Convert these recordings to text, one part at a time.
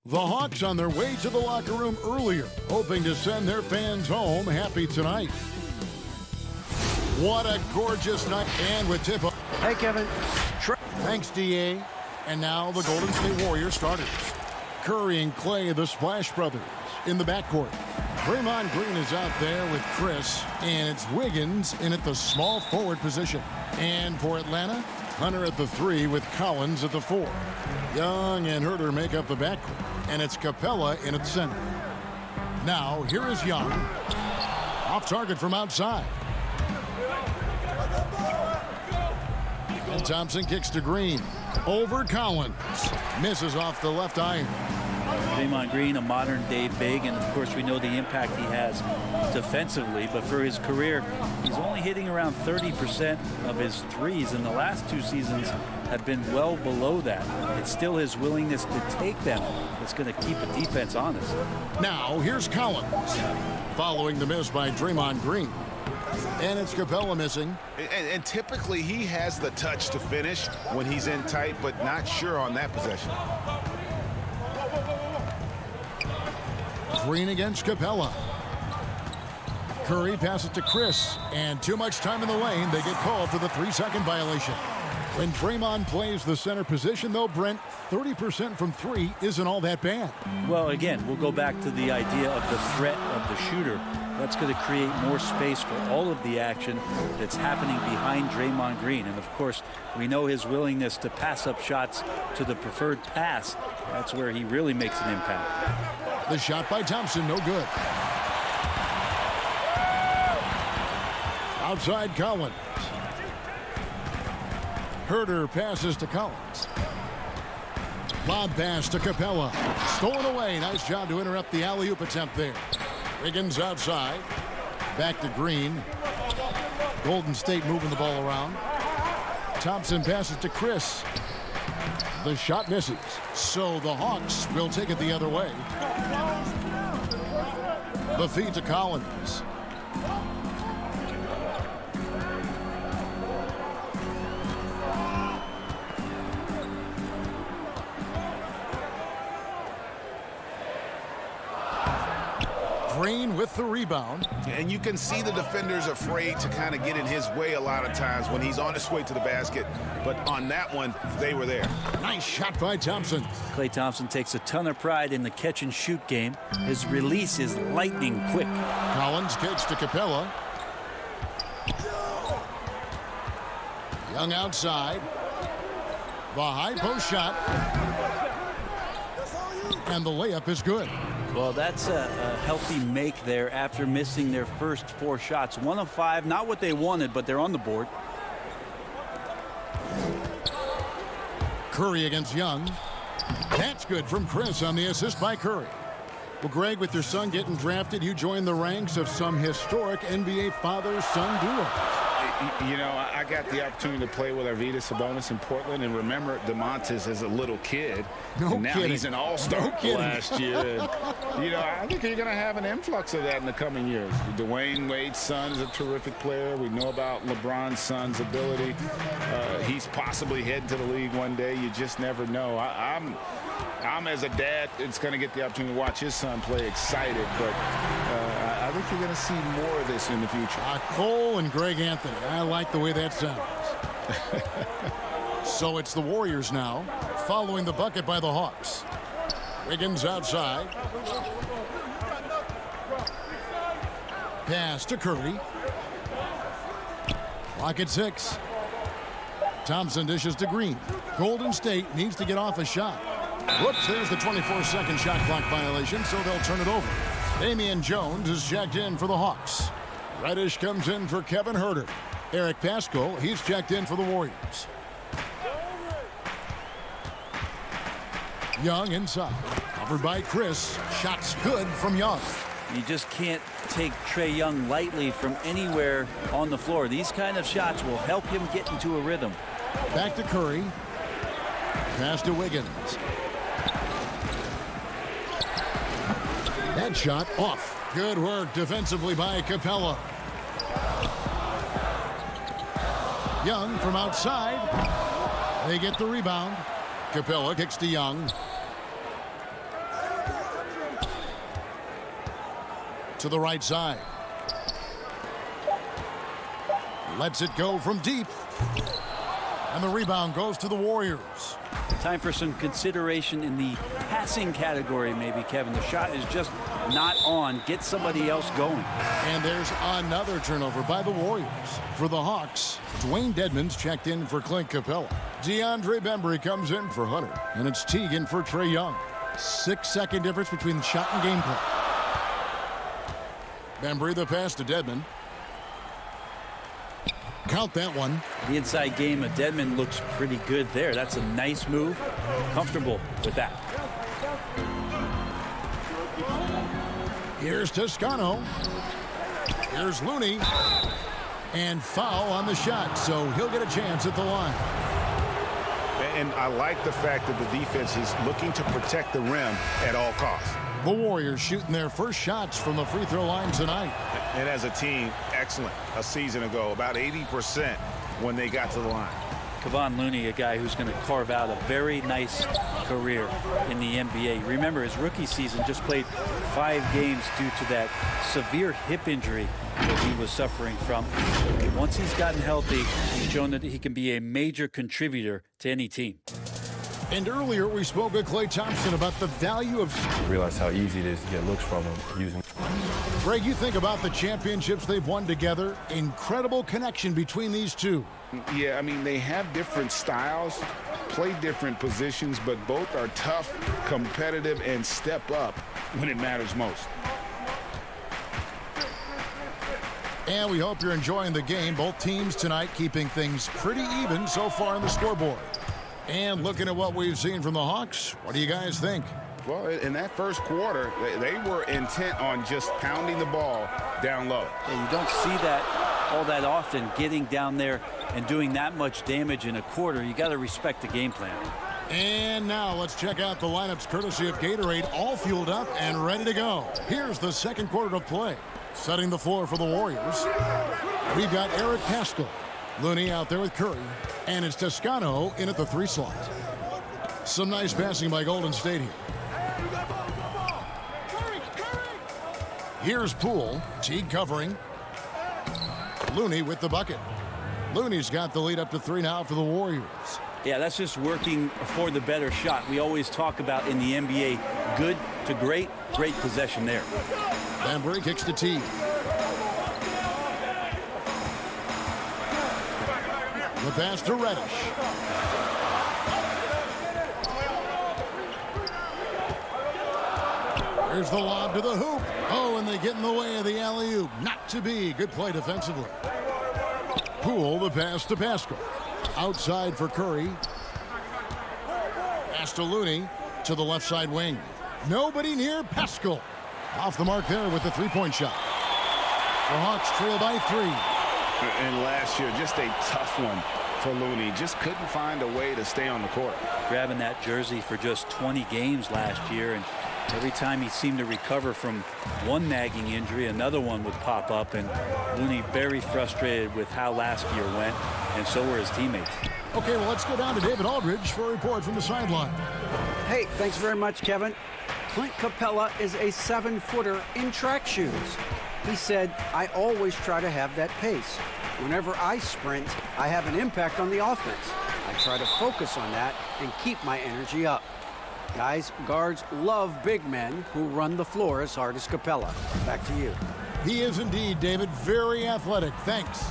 The Hawks on their way to the locker room earlier, hoping to send their fans home happy tonight. What a gorgeous night. And with tip-off. Hey, Kevin. Thanks, D.A. And now the Golden State Warriors starters. Curry and Clay, the Splash Brothers, in the backcourt. Draymond Green is out there with Chris, and it's Wiggins in at the small forward position. And for Atlanta, Hunter at the 3 with Collins at the 4. Young and Herter make up the backcourt, and it's Capella in at center. Now, here is Young. Off target from outside. And Thompson kicks to Green. Over Collins. Misses off the left iron. Draymond Green, a modern-day big, and of course we know the impact he has defensively, but for his career, he's only hitting around 30% of his threes, and the last 2 seasons have been well below that. It's still his willingness to take them that's going to keep a defense honest. Now, here's Collins. Following the miss by Draymond Green. And it's Capella missing. And typically he has the touch to finish when he's in tight, but not sure on that possession. Green against Capella. Curry passes to Chris, and too much time in the lane. They get called for the 3-second violation. When Draymond plays the center position, though, Brent, 30% from 3 isn't all that bad. Well, again, we'll go back to the idea of the threat of the shooter. That's going to create more space for all of the action that's happening behind Draymond Green. And, of course, we know his willingness to pass up shots to the preferred pass. That's where he really makes an impact. The shot by Thompson, no good. Outside Collins. Herter passes to Collins. Lob pass to Capella. Stolen away. Nice job to interrupt the alley-oop attempt there. Wiggins outside. Back to Green. Golden State moving the ball around. Thompson passes to Chris. The shot misses. So the Hawks will take it the other way. The feed to Collins. Green with the rebound. And you can see the defenders afraid to kind of get in his way a lot of times when he's on his way to the basket. But on that one, they were there. Nice shot by Thompson. Klay Thompson takes a ton of pride in the catch-and-shoot game. His release is lightning quick. Collins kicks to Capella. Young outside. The high post shot. And the layup is good. Well, that's a healthy make there after missing their first 4 shots. 1 of 5, not what they wanted, but they're on the board. Curry against Young. That's good from Chris on the assist by Curry. Well, Greg, with your son getting drafted, you joined the ranks of some historic NBA father-son duo. You know, I got the opportunity to play with Arvydas Sabonis in Portland, and remember DeMontis as a little kid. No and now kidding. He's an all-star last year. And, you know, I think you're going to have an influx of that in the coming years. Dwayne Wade's son is a terrific player. We know about LeBron's son's ability. He's possibly heading to the league one day. You just never know. I'm as a dad, it's going to get the opportunity to watch his son play excited, but I think you're going to see more of this in the future. Cole and Greg Anthony. I like the way that sounds. So it's the Warriors now, following the bucket by the Hawks. Wiggins outside. Pass to Curry. Clock at 6. Thompson dishes to Green. Golden State needs to get off a shot. Whoops, there's the 24-second shot clock violation, so they'll turn it over. Damian Jones is checked in for the Hawks. Reddish comes in for Kevin Herter. Eric Paschal, he's checked in for the Warriors. Young inside. Covered by Chris. Shots good from Young. You just can't take Trae Young lightly from anywhere on the floor. These kind of shots will help him get into a rhythm. Back to Curry. Pass to Wiggins. That shot off. Good work defensively by Capella. Young from outside. They get the rebound. Capella kicks to Young. to the right side. Lets it go from deep. And the rebound goes to the Warriors. Time for some consideration in the passing category, maybe, Kevin. The shot is just not on. Get somebody else going. And there's another turnover by the Warriors. For the Hawks, Dwayne Dedmon's checked in for Clint Capella. DeAndre Bembry comes in for Hunter. And it's Teagan for Trae Young. 6-second difference between the shot and game clock. Bembry the pass to Dedmon. Count that one. The inside game of Dedmon looks pretty good there. That's a nice move. Comfortable with that. Here's Toscano. Here's Looney. And foul on the shot, so he'll get a chance at the line. And I like the fact that the defense is looking to protect the rim at all costs. The Warriors shooting their first shots from the free throw line tonight. And as a team, excellent. A season ago, about 80% when they got to the line. Kevon Looney, a guy who's going to carve out a very nice career in the NBA. Remember, his rookie season just played 5 games due to that severe hip injury that he was suffering from. Once he's gotten healthy, he's shown that he can be a major contributor to any team. And earlier we spoke with Klay Thompson about the value of... Realize how easy it is to get looks from him using... Greg, you think about the championships they've won together. Incredible connection between these two. Yeah, I mean, they have different styles, play different positions, but both are tough, competitive, and step up when it matters most. And we hope you're enjoying the game. Both teams tonight keeping things pretty even so far on the scoreboard. And looking at what we've seen from the Hawks, what do you guys think? Well, in that first quarter, they were intent on just pounding the ball down low. Yeah, you don't see that all that often, getting down there and doing that much damage in a quarter. You got to respect the game plan. And now let's check out the lineups courtesy of Gatorade, all fueled up and ready to go. Here's the second quarter of play. Setting the floor for the Warriors, we've got Eric Paschall. Looney out there with Curry. And it's Toscano in at the 3 slot. Some nice passing by Golden State here. Here's Poole. Teague covering. Looney with the bucket. Looney's got the lead up to 3 now for the Warriors. Yeah, that's just working for the better shot. We always talk about in the NBA, good to great, great possession there. Bembry kicks to Teague. The pass to Reddish. Here's the lob to the hoop. Oh, and they get in the way of the alley-oop. Not to be. Good play defensively. Poole, the pass to Paschall. Outside for Curry. Pass to Looney to the left side wing. Nobody near Paschall. Off the mark there with the 3-point shot. The Hawks trail by 3. And last year, just a tough one for Looney. Just couldn't find a way to stay on the court. Grabbing that jersey for just 20 games last year, and every time he seemed to recover from one nagging injury, another one would pop up, and Looney very frustrated with how last year went, and so were his teammates. Okay, well, let's go down to David Aldridge for a report from the sideline. Hey, thanks very much, Kevin. Clint Capella is a 7-footer in track shoes. He said, I always try to have that pace. Whenever I sprint, I have an impact on the offense. I try to focus on that and keep my energy up. Guys, guards love big men who run the floor as hard as Capella. Back to you. He is indeed, David, very athletic. Thanks.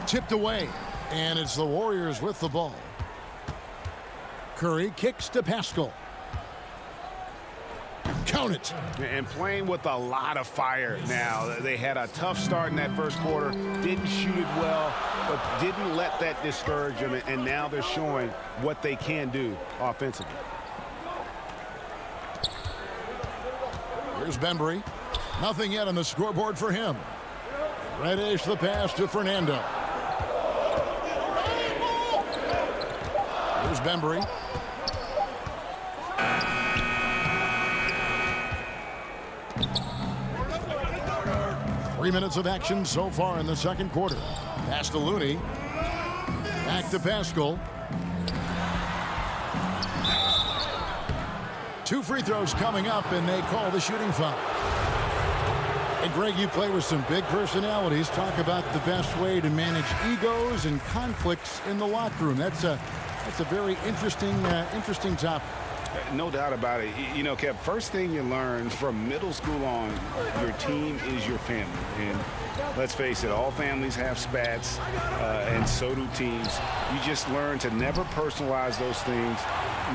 Tipped away, and it's the Warriors with the ball. Curry kicks to Paschall. Count it. And playing with a lot of fire now. They had a tough start in that first quarter. Didn't shoot it well, but didn't let that discourage them. And now they're showing what they can do offensively. Here's Bembry. Nothing yet on the scoreboard for him. Reddish the pass to Fernando. Here's Bembry. 3 minutes of action so far in the second quarter. Pass to Looney. Back to Paschall. 2 free throws coming up, and they call the shooting foul. And Greg, you play with some big personalities. Talk about the best way to manage egos and conflicts in the locker room. That's a very interesting topic. No doubt about it. You know, Kev, first thing you learn from middle school on, your team is your family. And let's face it, all families have spats, and so do teams. You just learn to never personalize those things.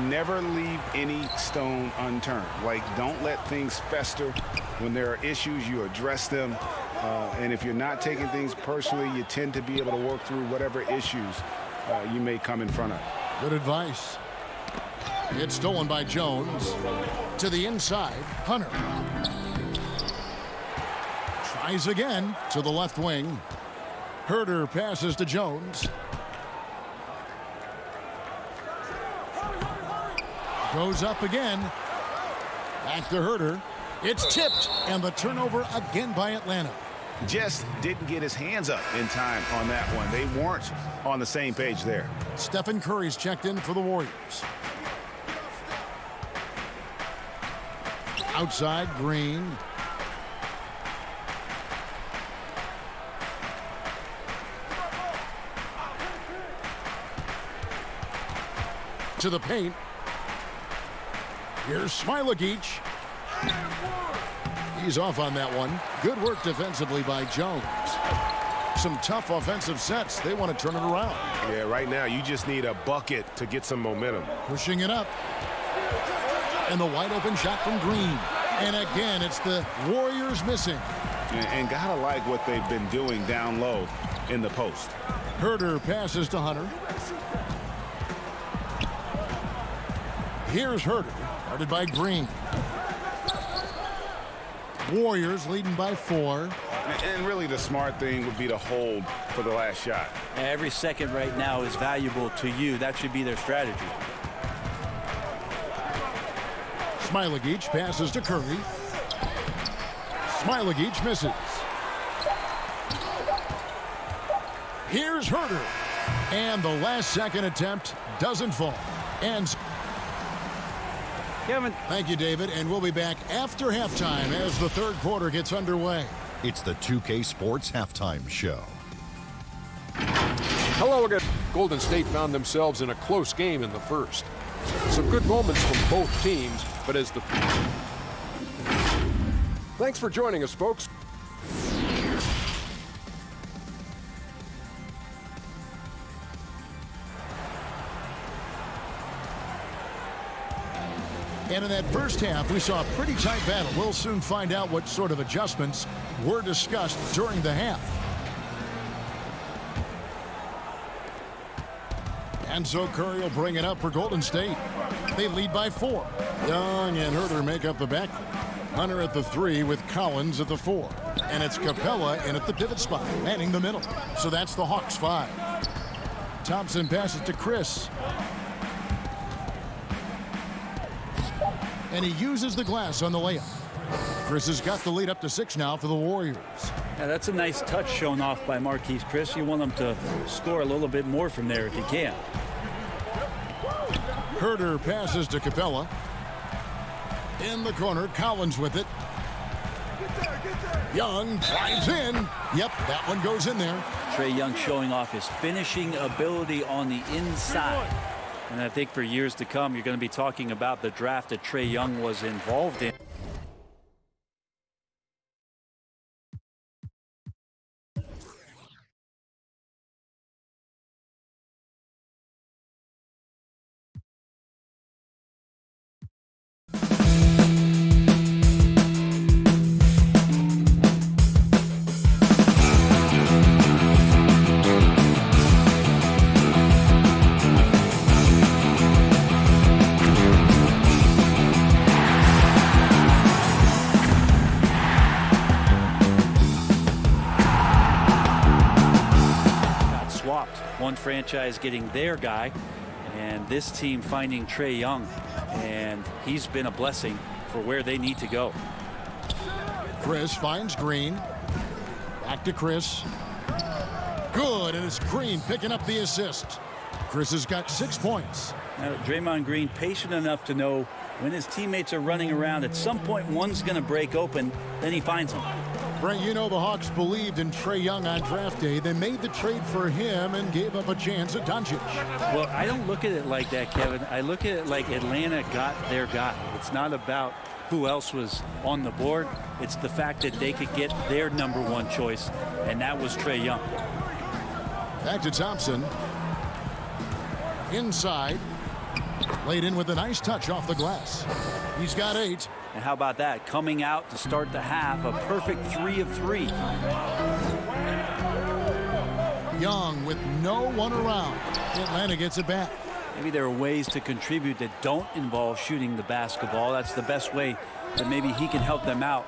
Never leave any stone unturned. Like, don't let things fester. When there are issues, you address them. And if you're not taking things personally, you tend to be able to work through whatever issues you may come in front of. Good advice. It's stolen by Jones. To the inside, Hunter. Tries again to the left wing. Herder passes to Jones. Goes up again. Back to Herder. It's tipped, and the turnover again by Atlanta. Just didn't get his hands up in time on that one. They weren't on the same page there. Stephen Curry's checked in for the Warriors. Outside, Green. To the paint. Here's Smilagic. He's off on that one. Good work defensively by Jones. Some tough offensive sets. They want to turn it around. Yeah, right now you just need a bucket to get some momentum. Pushing it up. And the wide open shot from Green. And again, it's the Warriors missing. And gotta like what they've been doing down low in the post. Herder passes to Hunter. Here's Herder, guarded by Green. Warriors leading by 4. And really the smart thing would be to hold for the last shot. Every second right now is valuable to you. That should be their strategy. Smilagic passes to Curry. Smilagic misses. Here's Herder. And the last second attempt doesn't fall. And Kevin. thank you, David. And we'll be back after halftime as the third quarter gets underway. It's the 2K Sports Halftime Show. Hello again. Golden State found themselves in a close game in the first. Some good moments from both teams, but as the... Thanks for joining us, folks. And in that first half, we saw a pretty tight battle. We'll soon find out what sort of adjustments were discussed during the half. And so Curry will bring it up for Golden State. They lead by 4. Young and Herder make up the back. Hunter at the 3 with Collins at the 4. And it's Capella in at the pivot spot, manning the middle. So that's the Hawks 5. Thompson passes to Chris. And he uses the glass on the layup. Chris has got the lead up to 6 now for the Warriors. Yeah, that's a nice touch shown off by Marquise Chris. You want him to score a little bit more from there if he can. Herder passes to Capella. In the corner, Collins with it. Young drives in. Yep, that one goes in there. Trae Young showing off his finishing ability on the inside. And I think for years to come, you're going to be talking about the draft that Trae Young was involved in. One franchise getting their guy, and this team finding Trae Young, and he's been a blessing for where they need to go. Chris finds Green. Back to Chris. Good, and it's Green picking up the assist. Chris has got 6 points. Now, Draymond Green patient enough to know when his teammates are running around, at some point one's going to break open, then he finds them. Brent, you know the Hawks believed in Trae Young on draft day. They made the trade for him and gave up a chance at Doncic. Well, I don't look at it like that, Kevin. I look at it like Atlanta got their guy. It's not about who else was on the board. It's the fact that they could get their #1 choice, and that was Trae Young. Back to Thompson. Inside. Laid in with a nice touch off the glass. He's got 8. And how about that? Coming out to start the half, a perfect 3 of 3. Young with no one around. Atlanta gets it back. Maybe there are ways to contribute that don't involve shooting the basketball. That's the best way that maybe he can help them out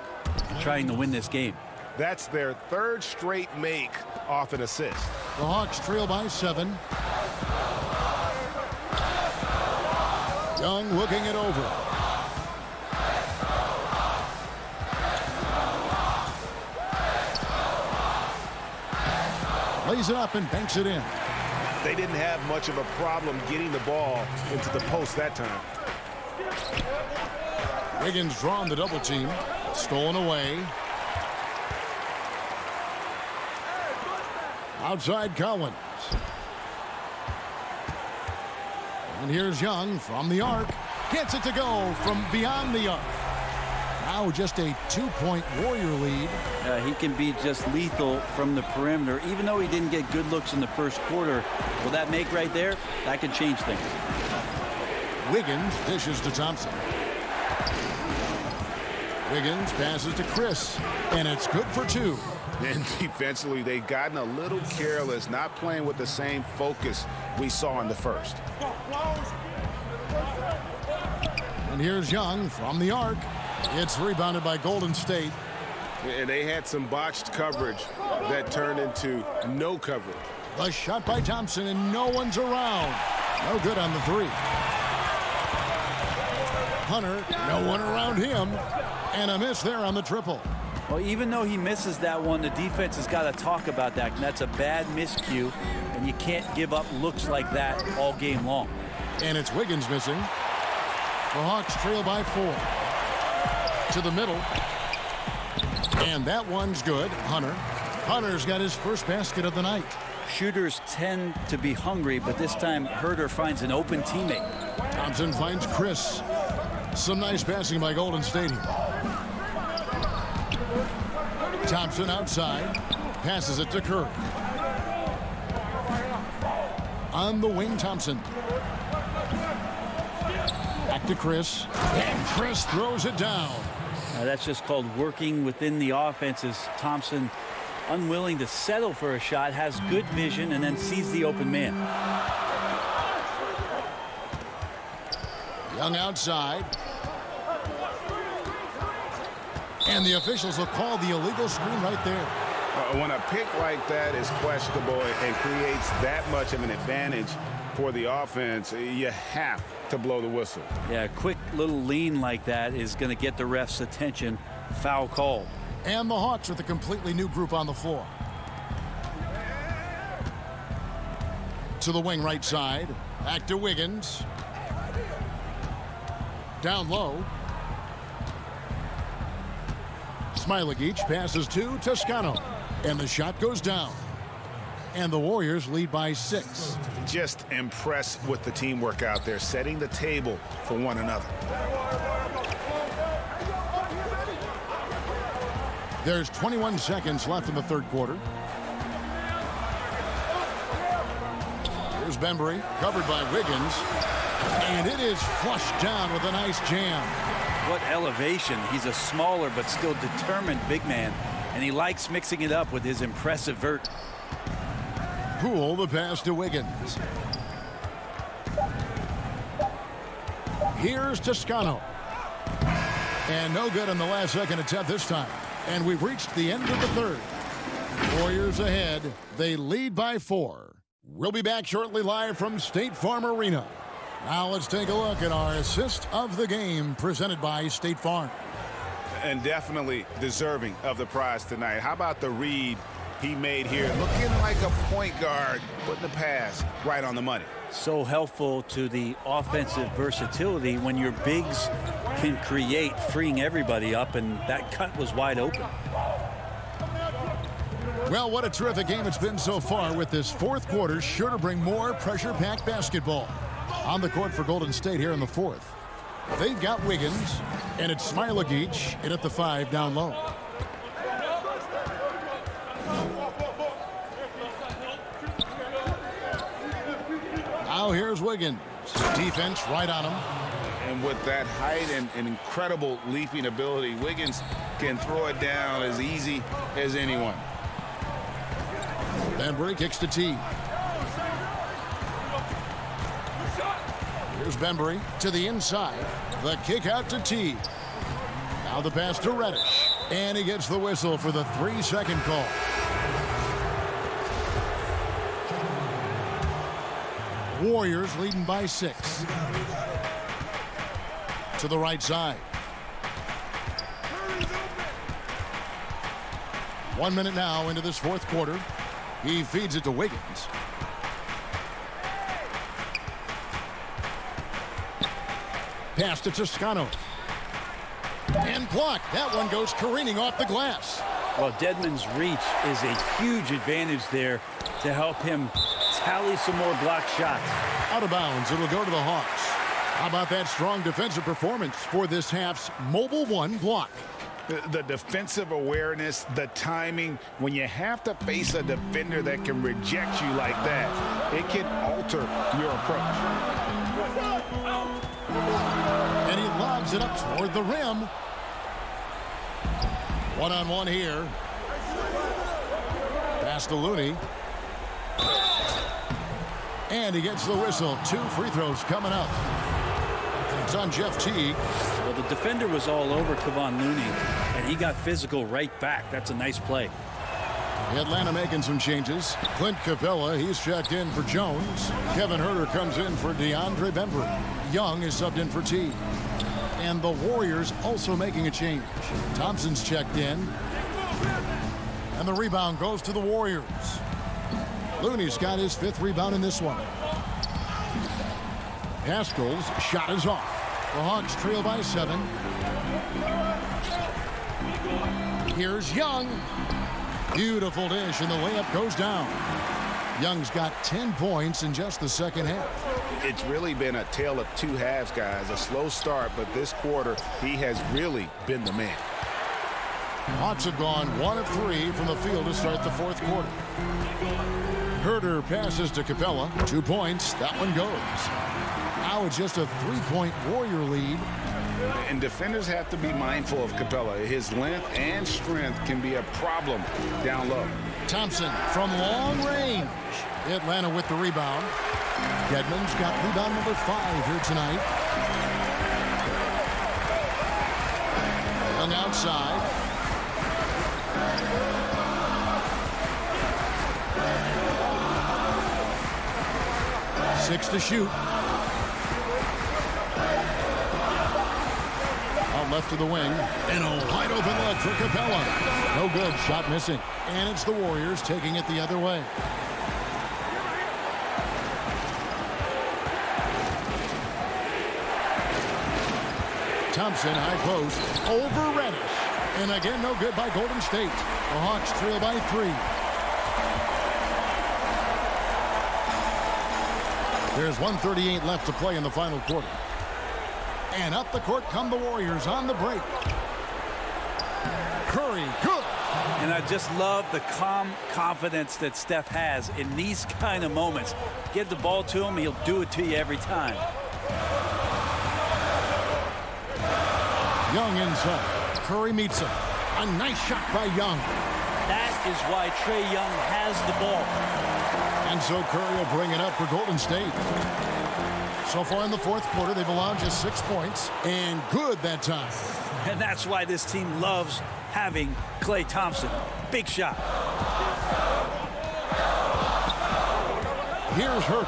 trying to win this game. That's their 3rd straight make off an assist. The Hawks trail by 7. Young looking it over. Lays it up and banks it in. They didn't have much of a problem getting the ball into the post that time. Wiggins drawn the double team. Stolen away. Outside Collins. And here's Young from the arc. Gets it to go from beyond the arc. Now just a 2-point Warrior lead. He can be just lethal from the perimeter. Even though he didn't get good looks in the first quarter, will that make right there? That could change things. Wiggins dishes to Thompson. Wiggins passes to Chris. And it's good for 2. And defensively, they've gotten a little careless, not playing with the same focus we saw in the first. And here's Young from the arc. It's rebounded by Golden State. And they had some botched coverage that turned into no coverage. The shot by Thompson, and no one's around. No good on the 3. Hunter, no one around him. And a miss there on the triple. Well, even though he misses that one, the defense has got to talk about that. And that's a bad miscue, and you can't give up looks like that all game long. And it's Wiggins missing. The Hawks trail by 4. To the middle. And that one's good. Hunter's got his first basket of the night. Shooters tend to be hungry, but this time Herter finds an open teammate. Thompson finds Chris. Some nice passing by Golden State here. Thompson outside. Passes it to Curry. On the wing, Thompson. Back to Chris. And Chris throws it down. That's just called working within the offense. As Thompson, unwilling to settle for a shot, has good vision and then sees the open man. Young outside. And the officials will call the illegal screen right there. When a pick like that is questionable and creates that much of an advantage for the offense, you have to blow the whistle. Yeah, a quick little lean like that is going to get the ref's attention. Foul call. And the Hawks with a completely new group on the floor. To the wing right side. Back to Wiggins. Down low. Smailagic passes to Toscano. And the shot goes down. And the Warriors lead by 6. Just impressed with the teamwork out there, setting the table for one another. There's 21 seconds left in the 3rd quarter. Here's Bembry, covered by Wiggins. And it is flushed down with a nice jam. What elevation. He's a smaller but still determined big man. And he likes mixing it up with his impressive vert. Poole the pass to Wiggins. Here's Toscano. And no good on the last second attempt this time. And we've reached the end of the 3rd. Warriors ahead. They lead by 4. We'll be back shortly live from State Farm Arena. Now let's take a look at our assist of the game presented by State Farm. And definitely deserving of the prize tonight. How about the read he made here, looking like a point guard, putting the pass right on the money. So helpful to the offensive versatility when your bigs can create, freeing everybody up, and that cut was wide open. Well, what a terrific game it's been so far, with this fourth quarter sure to bring more pressure-packed basketball. On the court for Golden State here in the fourth. They've got Wiggins, and it's Smailagic in at the 5 down low. Now here's Wiggins. Defense right on him. And with that height and incredible leaping ability, Wiggins can throw it down as easy as anyone. Bembry kicks to T. Here's Bembry to the inside. The kick out to T. Now the pass to Reddish. And he gets the whistle for the 3-second call. Warriors leading by 6. To the right side. 1 minute now into this fourth quarter. He feeds it to Wiggins. Pass to Toscano. And blocked. That one goes careening off the glass. Well, Dedmon's reach is a huge advantage there to help him tally some more block shots. Out of bounds. It'll go to the Hawks. How about that strong defensive performance for this half's mobile 1 block? The defensive awareness, the timing, when you have to face a defender that can reject you like that, it can alter your approach. And he lobs it up toward the rim. One-on-one here. Pass to Looney. And he gets the whistle. 2 free throws coming up. It's on Jeff Teague. Well, the defender was all over Kevon Looney, and he got physical right back. That's a nice play. Atlanta making some changes. Clint Capella, he's checked in for Jones. Kevin Huerter comes in for DeAndre Bembry. Young is subbed in for Teague. And the Warriors also making a change. Thompson's checked in. And the rebound goes to the Warriors. Looney's got his 5th rebound in this one. Haskell's shot is off. The Hawks trail by 7. Here's Young. Beautiful dish, and the layup goes down. Young's got 10 points in just the second half. It's really been a tale of 2 halves, guys. A slow start, but this quarter, he has really been the man. Hawks have gone 1 of 3 from the field to start the fourth quarter. Huerter passes to Capella. 2 points. That one goes. Now it's just a 3-point Warrior lead. And defenders have to be mindful of Capella. His length and strength can be a problem down low. Thompson from long range. Atlanta with the rebound. Dedmon's got rebound number 5 here tonight. Young outside. Six to shoot. Out left to the wing. And a wide open look for Capella. No good. Shot missing. And it's the Warriors taking it the other way. Thompson, high post, over Reddish. And again, no good by Golden State. The Hawks trail by 3. There's 1:38 left to play in the final quarter. And up the court come the Warriors on the break. Curry, good. And I just love the calm confidence that Steph has in these kind of moments. Get the ball to him, he'll do it to you every time. Young inside. Curry meets him. A nice shot by Young. That is why Trae Young has the ball. And so Curry will bring it up for Golden State. So far in the fourth quarter, they've allowed just 6 points. And good that time. And that's why this team loves having Klay Thompson. Big shot. Here's Huerter.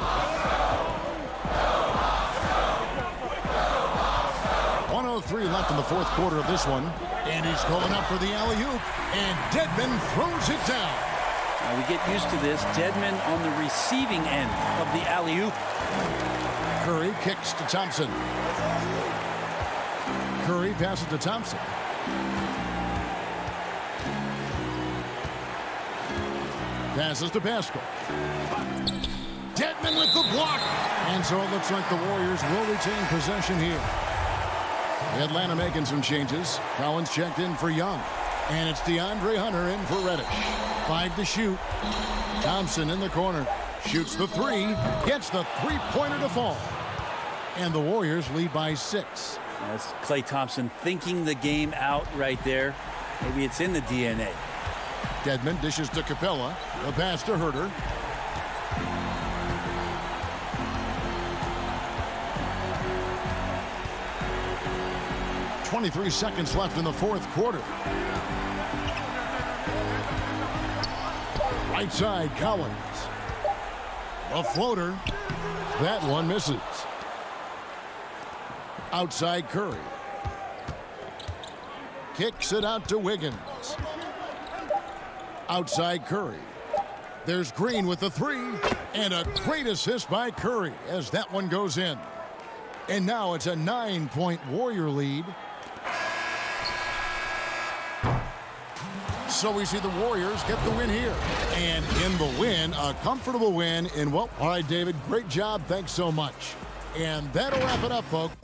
1:03 left in the fourth quarter of this one. And he's going up for the alley-oop. And Dedmon throws it down. Now we get used to this. Dedmon on the receiving end of the alley-oop. Curry kicks to Thompson. Curry passes to Thompson. Passes to Pascal. Dedmon with the block. And so it looks like the Warriors will retain possession here. Atlanta making some changes. Collins checked in for Young. And it's DeAndre Hunter in for Reddish. 5 to shoot. Thompson in the corner. Shoots the 3. Gets the three-pointer to fall. And the Warriors lead by 6. That's Klay Thompson thinking the game out right there. Maybe it's in the DNA. Dedmon dishes to Capella. The pass to Herter. .23 seconds left in the fourth quarter. Right side, Collins. A floater. That one misses. Outside, Curry. Kicks it out to Wiggins. Outside, Curry. There's Green with the 3. And a great assist by Curry as that one goes in. And now it's a 9-point Warrior lead. So we see the Warriors get the win here. And in the win, a comfortable win in what? All right, David, great job. Thanks so much. And that'll wrap it up, folks.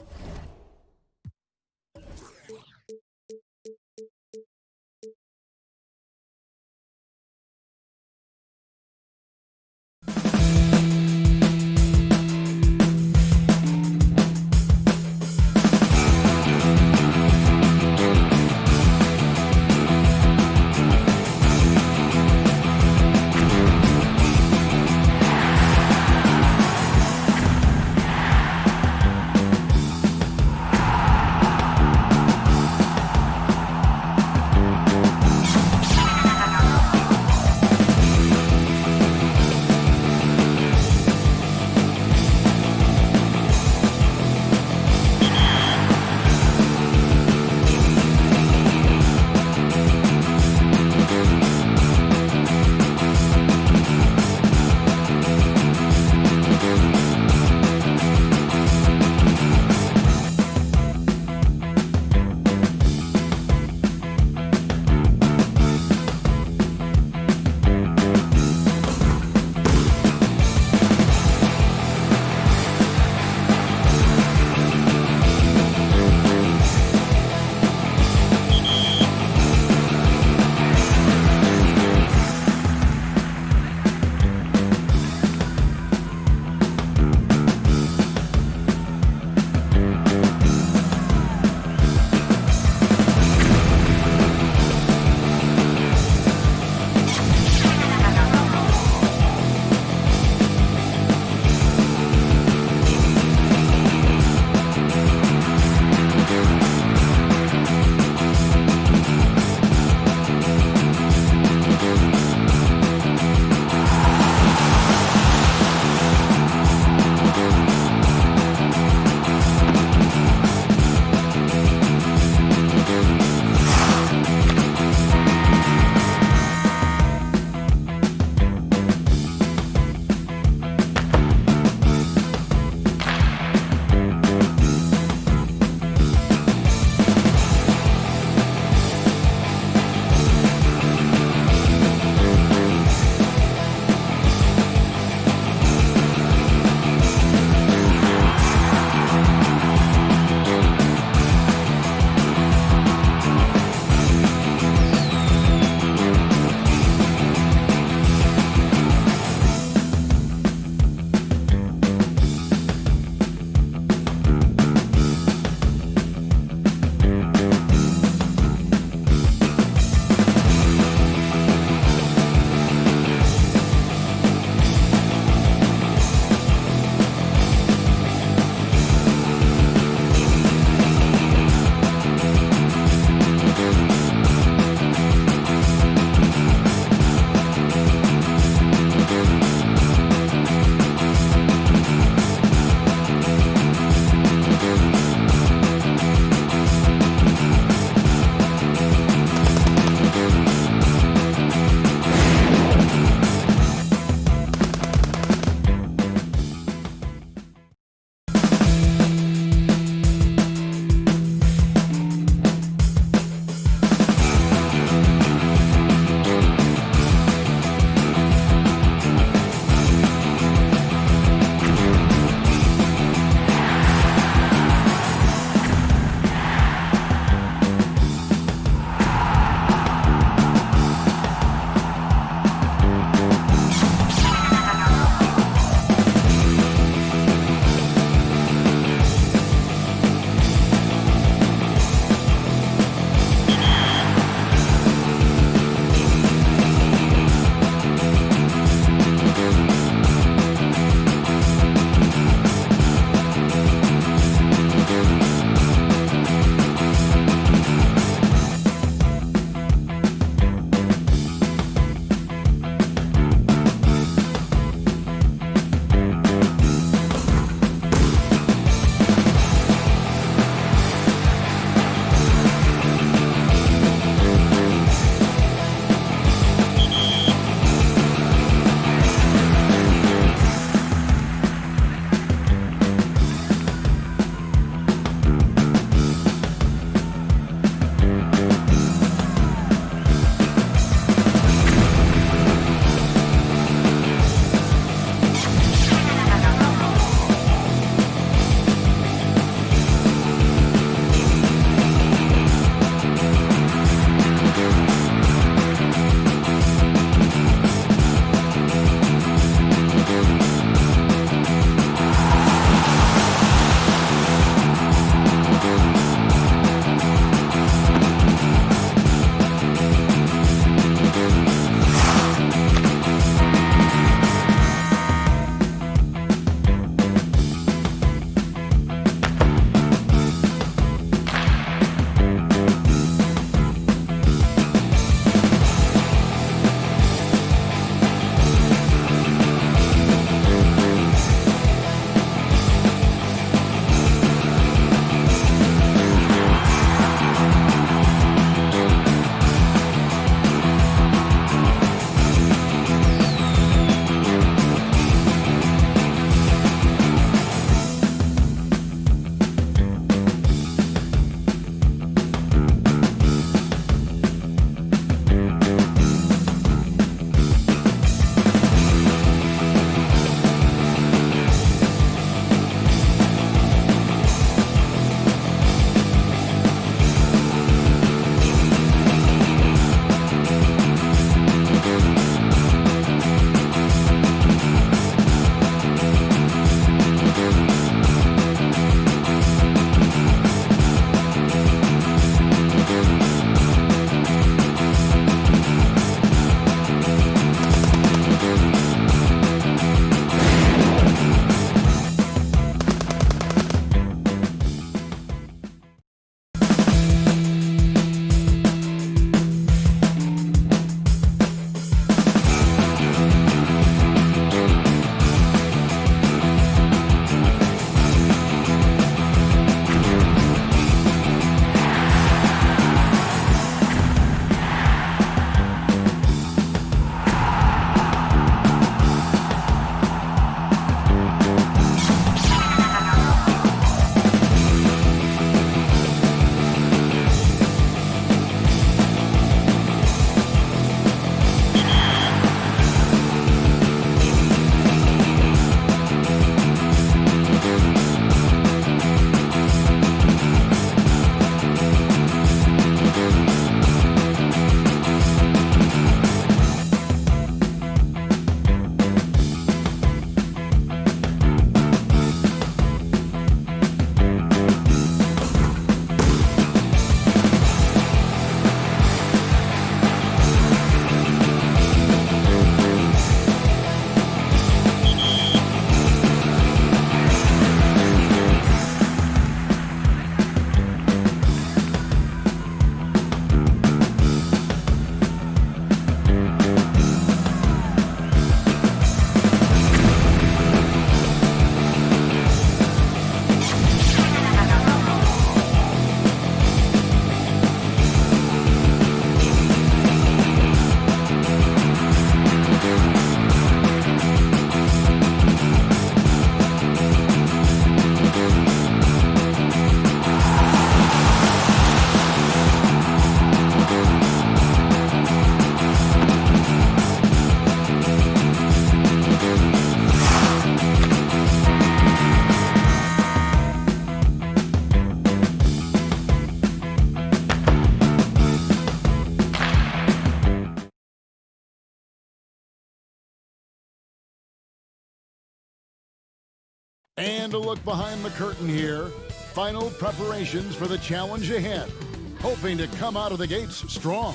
And a look behind the curtain here. Final preparations for the challenge ahead. Hoping to come out of the gates strong.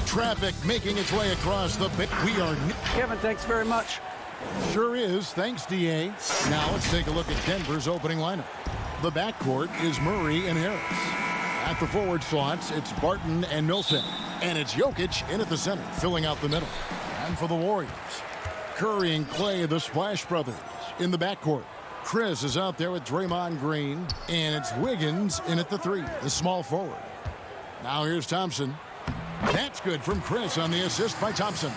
Traffic making its way across the bay. We are... Kevin, thanks very much. Sure is. Thanks, D.A. Now let's take a look at Denver's opening lineup. The backcourt is Murray and Harris. At the forward slots, it's Barton and Millsap. And it's Jokic in at the center, filling out the middle. And for the Warriors, Curry and Clay, the Splash Brothers, in the backcourt. Chris is out there with Draymond Green. And it's Wiggins in at the 3, the small forward. Now here's Thompson. That's good from Chris on the assist by Thompson.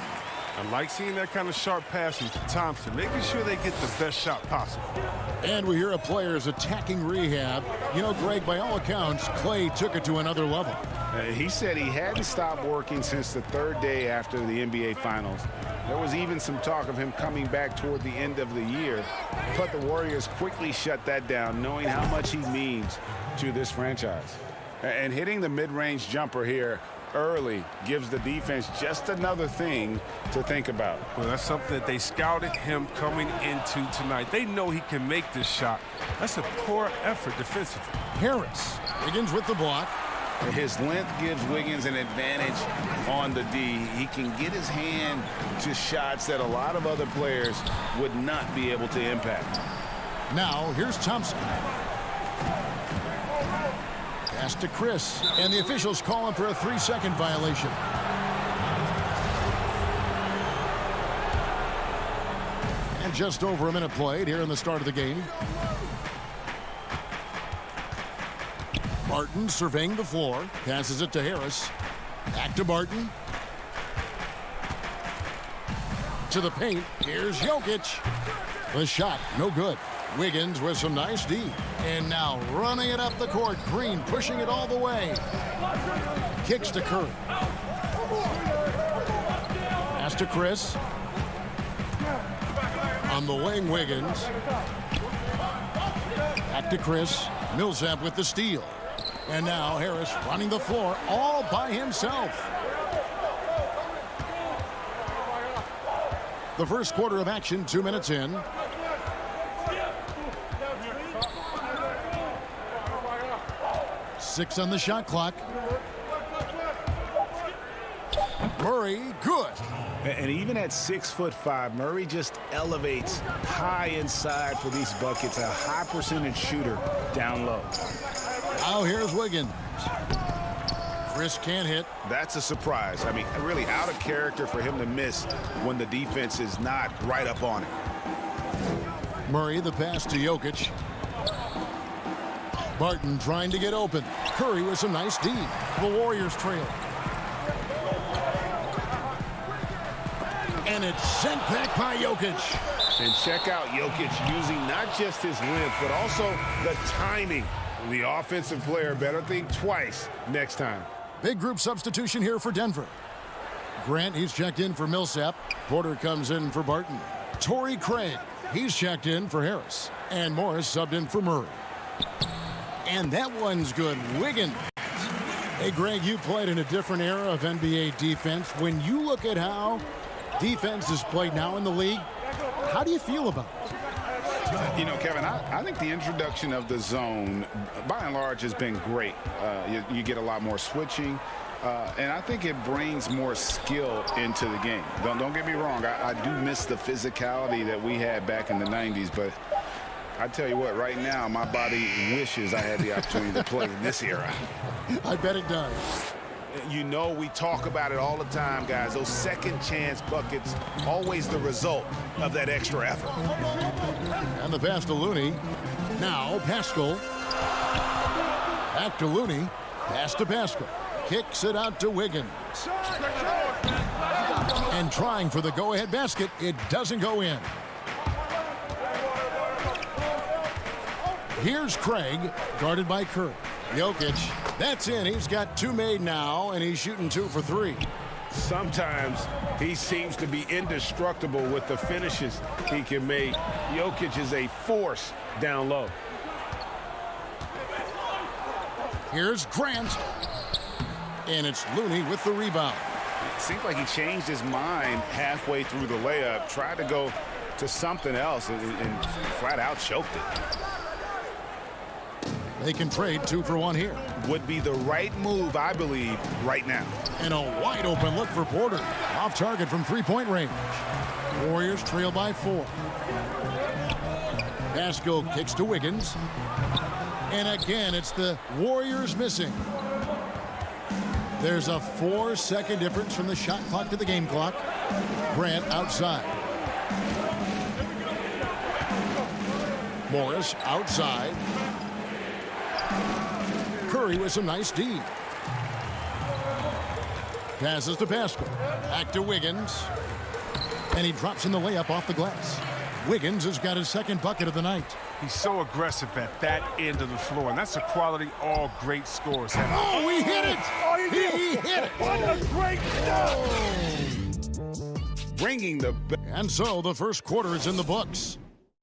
I like seeing that kind of sharp passing to Thompson, making sure they get the best shot possible. And we hear a player's attacking rehab. You know, Greg, by all accounts, Clay took it to another level. He said he hadn't stopped working since the 3rd day after the NBA Finals. There was even some talk of him coming back toward the end of the year, but the Warriors quickly shut that down, knowing how much he means to this franchise. And hitting the mid-range jumper here early gives the defense just another thing to think about. Well, that's something that they scouted him coming into tonight. They know he can make this shot. That's a poor effort defensively. Harris. Wiggins with the block. His length gives Wiggins an advantage on the D. He can get his hand to shots that a lot of other players would not be able to impact. Now, here's Thompson. Pass to Chris. And the officials call him for a 3-second violation. And just over a minute played here in the start of the game. Barton surveying the floor. Passes it to Harris. Back to Barton. To the paint. Here's Jokic. The shot, no good. Wiggins with some nice D. And now running it up the court. Green pushing it all the way. Kicks to Curry. Pass to Chris. On the wing, Wiggins. Back to Chris. Millsap with the steal. And now Harris running the floor all by himself. The first quarter of action, 2 minutes in. Six on the shot clock. Murray, good. And even at 6'5", Murray just elevates high inside for these buckets. A high percentage shooter down low. Now here's Wiggins. Chris can't hit. That's a surprise. I mean, really out of character for him to miss when the defense is not right up on it. Murray, the pass to Jokic. Barton trying to get open. Curry with some nice D. The Warriors trail. And it's sent back by Jokic. And check out Jokic using not just his length, but also the timing. The offensive player better think twice next time. Big group substitution here for Denver. Grant, he's checked in for Millsap. Porter comes in for Barton. Torrey Craig, he's checked in for Harris. And Morris subbed in for Murray. And that one's good. Wiggins. Hey, Greg, you played in a different era of NBA defense. When you look at how defense is played now in the league, how do you feel about it? You know, Kevin, I think the introduction of the zone, by and large, has been great. You get a lot more switching, and I think it brings more skill into the game. Don't get me wrong. I do miss the physicality that we had back in the 90s, but I tell you what, right now, my body wishes I had the opportunity to play in this era. I bet it does. You know, we talk about it all the time, guys. Those second chance buckets, always the result of that extra effort. And the pass to Looney. Now Pascal. Back to Looney. Pass to Pascal. Kicks it out to Wiggins. And trying for the go-ahead basket. It doesn't go in. Here's Craig, guarded by Curry. Jokic, that's in. He's got 2 made now, and he's shooting 2 for 3. Sometimes he seems to be indestructible with the finishes he can make. Jokic is a force down low. Here's Grant. And it's Looney with the rebound. It seems like he changed his mind halfway through the layup, tried to go to something else and flat out choked it. They can trade 2 for 1 here. Would be the right move, I believe, right now. And a wide open look for Porter. Off target from 3-point range. Warriors trail by 4. Pascal kicks to Wiggins. And again, it's the Warriors missing. There's a 4-second difference from the shot clock to the game clock. Grant outside. Morris outside. Curry with some nice D. Passes to Pascal. Back to Wiggins. And he drops in the layup off the glass. Wiggins has got his second bucket of the night. He's so aggressive at that end of the floor, and that's a quality all great scores have. Oh, he hit it! Oh, He hit it! What a great shot! Bringing the... And so the first quarter is in the books.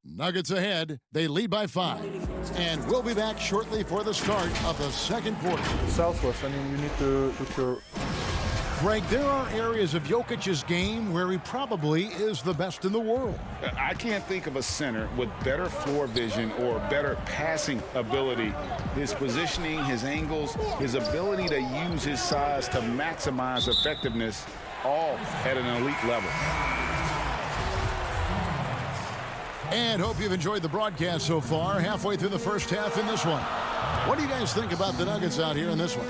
Nuggets ahead. They lead by 5. And we'll be back shortly for the start of the second quarter. Southwest, I mean, you need to put your... Greg, there are areas of Jokic's game where he probably is the best in the world. I can't think of a center with better floor vision or better passing ability. His positioning, his angles, his ability to use his size to maximize effectiveness, all at an elite level. And hope you've enjoyed the broadcast so far. Halfway through the first half in this one. What do you guys think about the Nuggets out here in this one?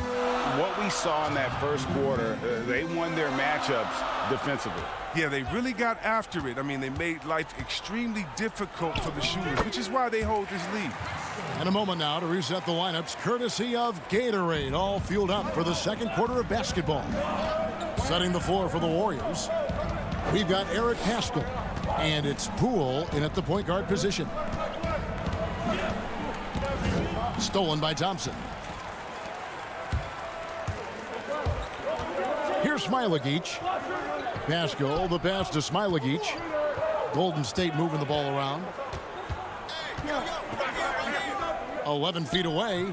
What we saw in that first quarter, they won their matchups defensively. Yeah, they really got after it. I mean, they made life extremely difficult for the shooters, which is why they hold this lead. And a moment now to reset the lineups, courtesy of Gatorade, all fueled up for the second quarter of basketball. Setting the floor for the Warriors, we've got Eric Pascal, and it's Poole in at the point guard position. Stolen by Thompson. Here's Smailagic. Pascal, the pass to Smailagic. Golden State moving the ball around. 11 feet away.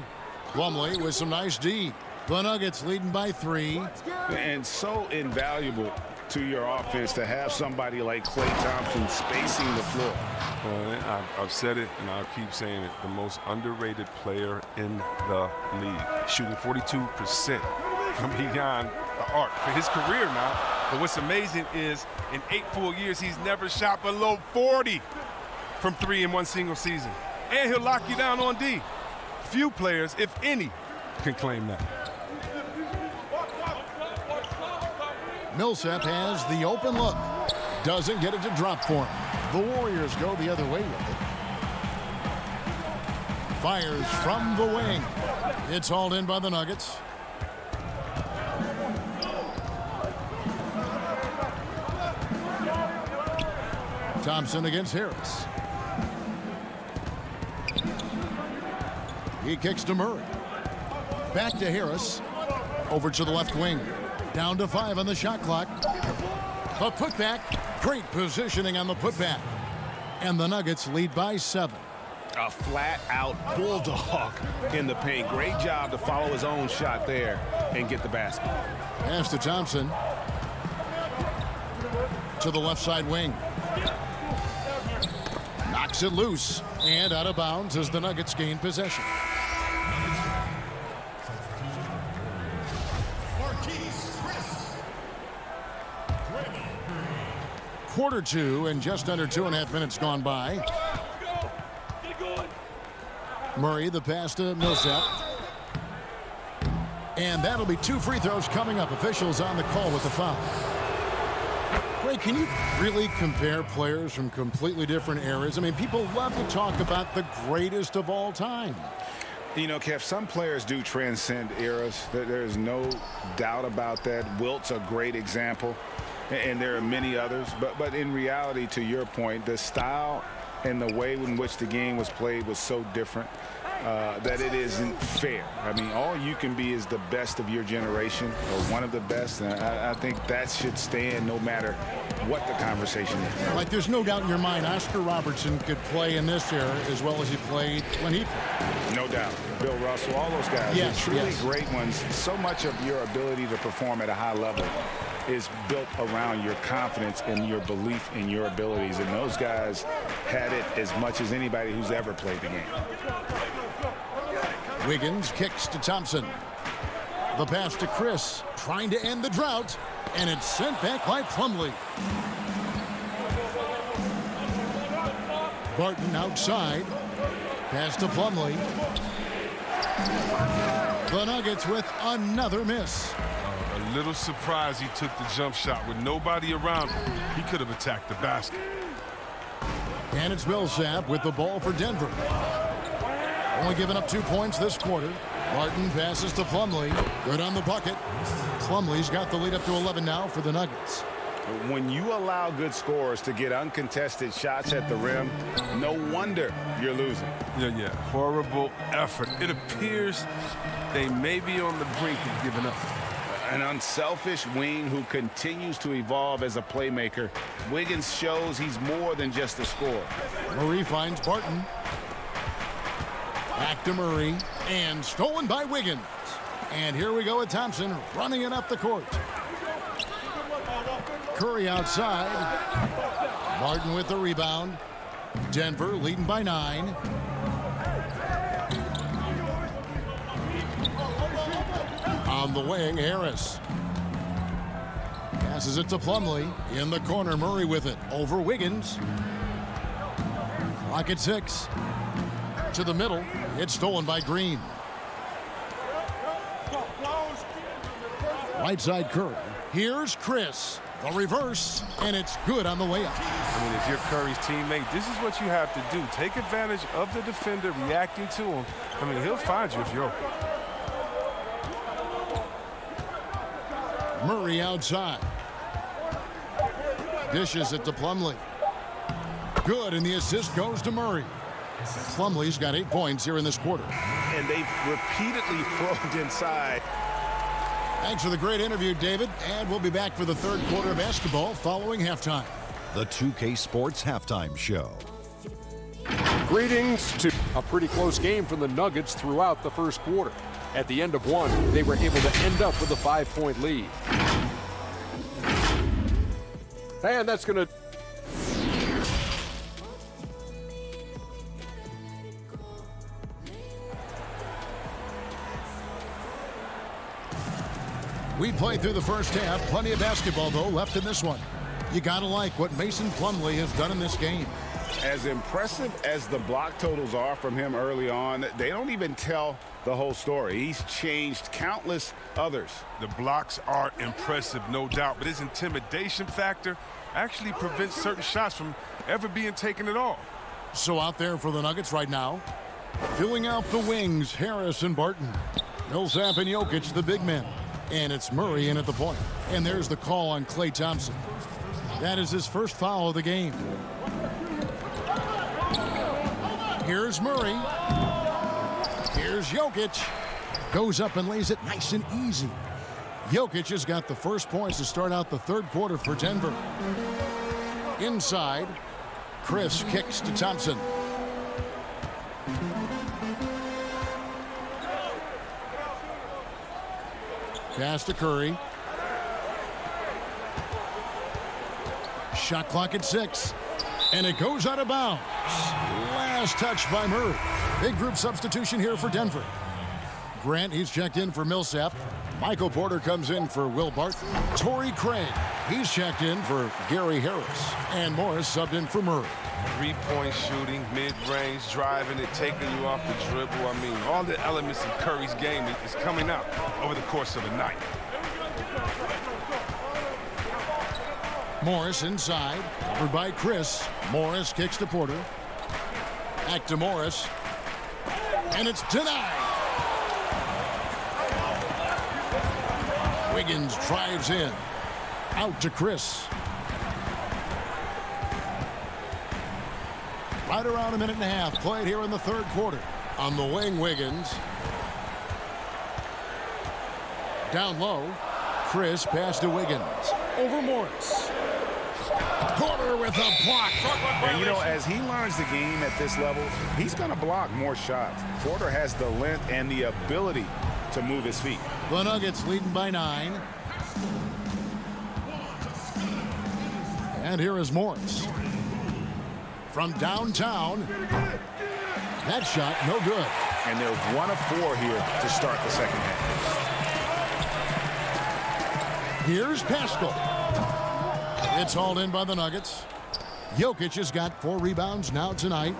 Plumlee with some nice D. The Nuggets leading by 3. And so invaluable to your offense to have somebody like Klay Thompson spacing the floor. I've said it, and I'll keep saying it. The most underrated player in the league. Shooting 42% from beyond the arc for his career now. But what's amazing is in 8 full years, he's never shot below 40 from 3 in one single season. And he'll lock you down on D. Few players, if any, can claim that. Millsap has the open look. Doesn't get it to drop for him. The Warriors go the other way with it. Fires from the wing. It's hauled in by the Nuggets. Thompson against Harris. He kicks to Murray. Back to Harris. Over to the left wing. Down to 5 on the shot clock. The putback. Great positioning on the putback. And the Nuggets lead by 7. A flat-out bulldog in the paint. Great job to follow his own shot there and get the basket. Pass to Thompson. To the left side wing. Knocks it loose. And out of bounds as the Nuggets gain possession. Quarter 2 and just under 2.5 minutes gone by. Murray, the pass to Millsap. And that'll be 2 free throws coming up. Officials on the call with the foul. Ray, can you really compare players from completely different eras? I mean, people love to talk about the greatest of all time. You know, Kev, some players do transcend eras. There's no doubt about that. Wilt's a great example. And there are many others, but in reality, to your point, the style and the way in which the game was played was so different that it isn't fair. I mean, all you can be is the best of your generation or one of the best, and I think that should stand no matter what the conversation is. Like, there's no doubt in your mind Oscar Robertson could play in this era as well as he played when he played. No doubt. Bill Russell, all those guys. Yes, They're truly yes. great ones. So much of your ability to perform at a high level is built around your confidence and your belief in your abilities. And those guys had it as much as anybody who's ever played the game. Wiggins kicks to Thompson. The pass to Chris, trying to end the drought, and it's sent back by Plumlee. Barton outside. Pass to Plumlee. The Nuggets with another miss. A little surprised he took the jump shot with nobody around him. He could have attacked the basket. And it's Millsap with the ball for Denver. Only giving up 2 points this quarter. Barton passes to Plumlee. Good on the bucket. Plumlee's got the lead up to 11 now for the Nuggets. When you allow good scorers to get uncontested shots at the rim, no wonder you're losing. Yeah. Horrible effort. It appears they may be on the brink of giving up. An unselfish wing who continues to evolve as a playmaker. Wiggins shows he's more than just a scorer. Murray finds Barton. Back to Murray, and stolen by Wiggins. And here we go with Thompson running it up the court. Curry outside. Martin with the rebound. Denver leading by 9. On the wing, Harris. Passes it to Plumlee. In the corner, Murray with it. Over Wiggins. Clock at 6. To the middle. It's stolen by Green. Right side Curry. Here's Chris. The reverse, and it's good on the way up. I mean, if you're Curry's teammate, this is what you have to do. Take advantage of the defender reacting to him. I mean, he'll find you if you're open. Murray outside. Dishes it to Plumlee. Good, and the assist goes to Murray. Plumlee's got 8 points here in this quarter. And they've repeatedly probed inside. Thanks for the great interview, David. And we'll be back for the third quarter of basketball following halftime. The 2K Sports Halftime Show. Greetings to a pretty close game for the Nuggets throughout the first quarter. At the end of one, they were able to end up with a 5-point lead. And that's going to... We played through the first half. Plenty of basketball, though, left in this one. You got to like what Mason Plumlee has done in this game. As impressive as the block totals are from him early on, they don't even tell the whole story. He's changed countless others. The blocks are impressive, no doubt, but his intimidation factor actually prevents certain shots from ever being taken at all. So out there for the Nuggets right now, filling out the wings, Harris and Barton. Millsap and Jokic, the big men. And it's Murray in at the point. And there's the call on Klay Thompson. That is his first foul of the game. Here's Murray. Here's Jokic. Goes up and lays it nice and easy. Jokic has got the first points to start out the third quarter for Denver. Inside, Chris kicks to Thompson. Pass to Curry. Shot clock at 6. And it goes out of bounds. Last touch by Murray. Big group substitution here for Denver. Grant, he's checked in for Millsap. Michael Porter comes in for Will Barton. Torrey Craig, he's checked in for Gary Harris. And Morris subbed in for Murray. Three-point shooting, mid-range, driving it, taking you off the dribble. I mean, all the elements of Curry's game is coming out over the course of a night. Morris inside, covered by Chris. Morris kicks to Porter. Back to Morris. And it's denied. Wiggins drives in. Out to Chris. Right around a minute and a half played here in the third quarter. On the wing, Wiggins. Down low. Chris pass to Wiggins. Over Morris. Porter with a block. And, you know, as he learns the game at this level, he's going to block more shots. Porter has the length and the ability to move his feet. The Nuggets leading by 9. And here is Morris. From downtown. That shot, no good. And they're 1 of 4 here to start the second half. Here's Pascal. It's hauled in by the Nuggets. Jokic has got 4 rebounds now tonight.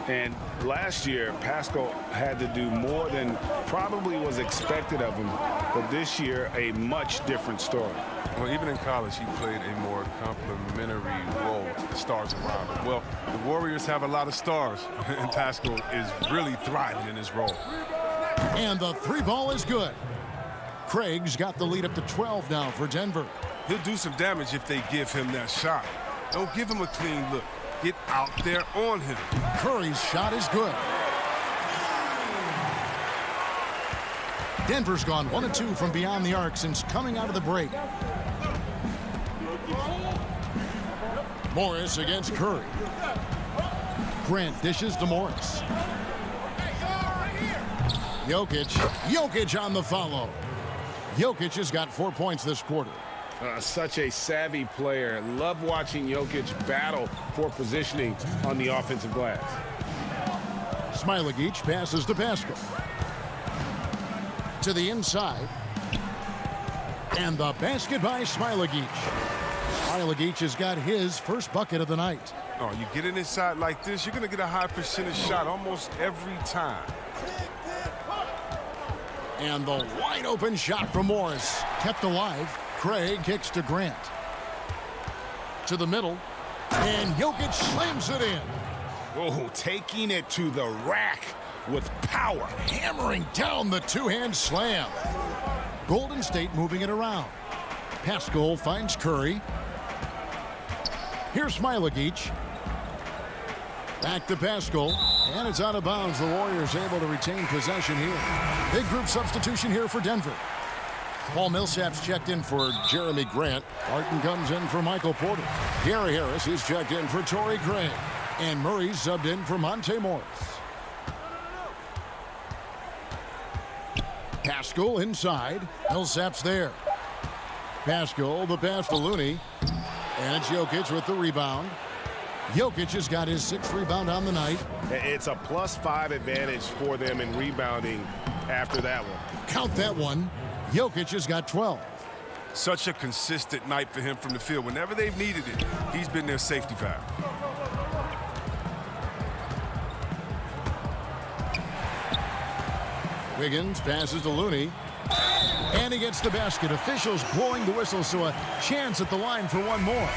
And last year, Pascal had to do more than probably was expected of him. But this year, a much different story. Well, even in college, he played a more complementary role to the stars around him. Well, the Warriors have a lot of stars, and Pascal is really thriving in his role. And the 3 ball is good. Craig's got the lead up to 12 now for Denver. He'll do some damage if they give him that shot. Don't give him a clean look. Get out there on him. Curry's shot is good. Denver's gone 1 of 2 from beyond the arc since coming out of the break. Morris against Curry. Grant dishes to Morris. Jokic on the follow. Jokic has got 4 points this quarter. Such a savvy player. Love watching Jokic battle for positioning on the offensive glass. Smailagic passes to Pascal. To the inside. And the basket by Smailagic. Smailagic has got his first bucket of the night. Oh, you get it inside like this, you're going to get a high percentage shot almost every time. And the wide open shot from Morris. Kept alive. Craig kicks to Grant. To the middle. And Jokic slams it in. Oh, taking it to the rack with power. Hammering down the two-hand slam. Golden State moving it around. Pascal finds Curry. Here's Smailagic. Back to Pascal. And it's out of bounds. The Warriors able to retain possession here. Big group substitution here for Denver. Paul Millsap's checked in for Jeremy Grant. Barton comes in for Michael Porter. Gary Harris is checked in for Torrey Craig. And Murray's subbed in for Monte Morris. Pascal inside. Millsap's there. Pascal, the pass to Looney. And it's Jokic with the rebound. Jokic has got his 6th rebound on the night. It's a +5 advantage for them in rebounding after that one. Count that one. Jokic has got 12. Such a consistent night for him from the field. Whenever they've needed it, he's been their safety valve. Wiggins passes to Looney. And he gets the basket. Officials blowing the whistle, so a chance at the line for one more.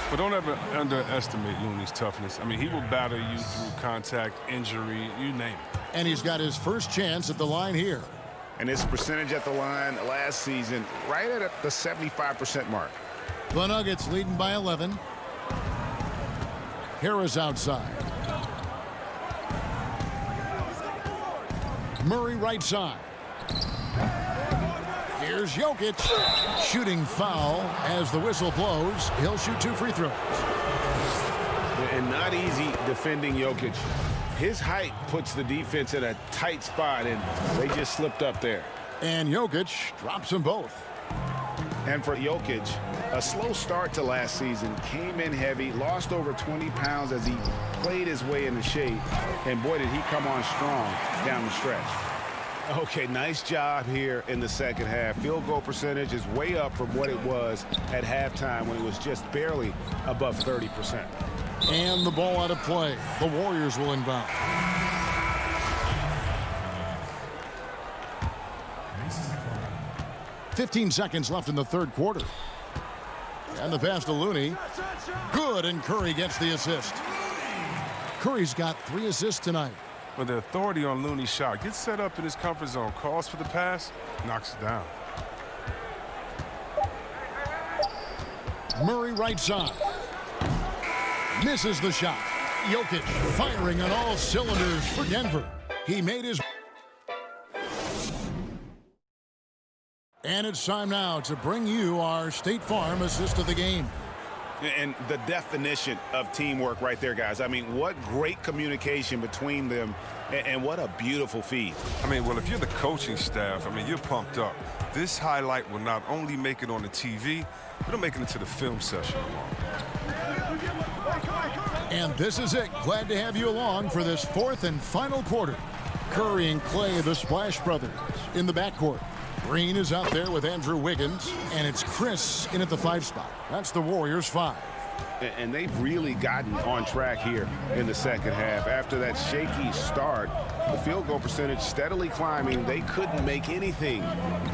But don't ever underestimate Looney's toughness. I mean, he will battle you through contact, injury, you name it. And he's got his first chance at the line here. And his percentage at the line last season, right at the 75% mark. The Nuggets leading by 11. Harris outside. Murray right side. Here's Jokic. Shooting foul as the whistle blows. He'll shoot 2 free throws. And not easy defending Jokic. His height puts the defense in a tight spot, and they just slipped up there. And Jokic drops them both. And for Jokic, a slow start to last season, came in heavy, lost over 20 pounds as he played his way into shape. And boy, did he come on strong down the stretch. Okay, nice job here in the second half. Field goal percentage is way up from what it was at halftime when it was just barely above 30%. And the ball out of play. The Warriors will inbound. "15 seconds left in the third quarter. And the pass to Looney. Good, and Curry gets the assist. Curry's got 3 assists tonight. But the authority on Looney's shot gets set up in his comfort zone, calls for the pass, knocks it down. Murray right side. Misses the shot. Jokic firing on all cylinders for Denver. He made his... And it's time now to bring you our State Farm assist of the game. And the definition of teamwork right there, guys. I mean, what great communication between them, and what a beautiful feed. I mean, well, if you're the coaching staff, I mean, you're pumped up. This highlight will not only make it on the TV, but it'll make it into the film session tomorrow. And this is it. Glad to have you along for this fourth and final quarter. Curry and Clay, the Splash Brothers, in the backcourt. Green is out there with Andrew Wiggins, and it's Chris in at the 5 spot. That's the Warriors' 5. And they've really gotten on track here in the second half. After that shaky start, the field goal percentage steadily climbing. They couldn't make anything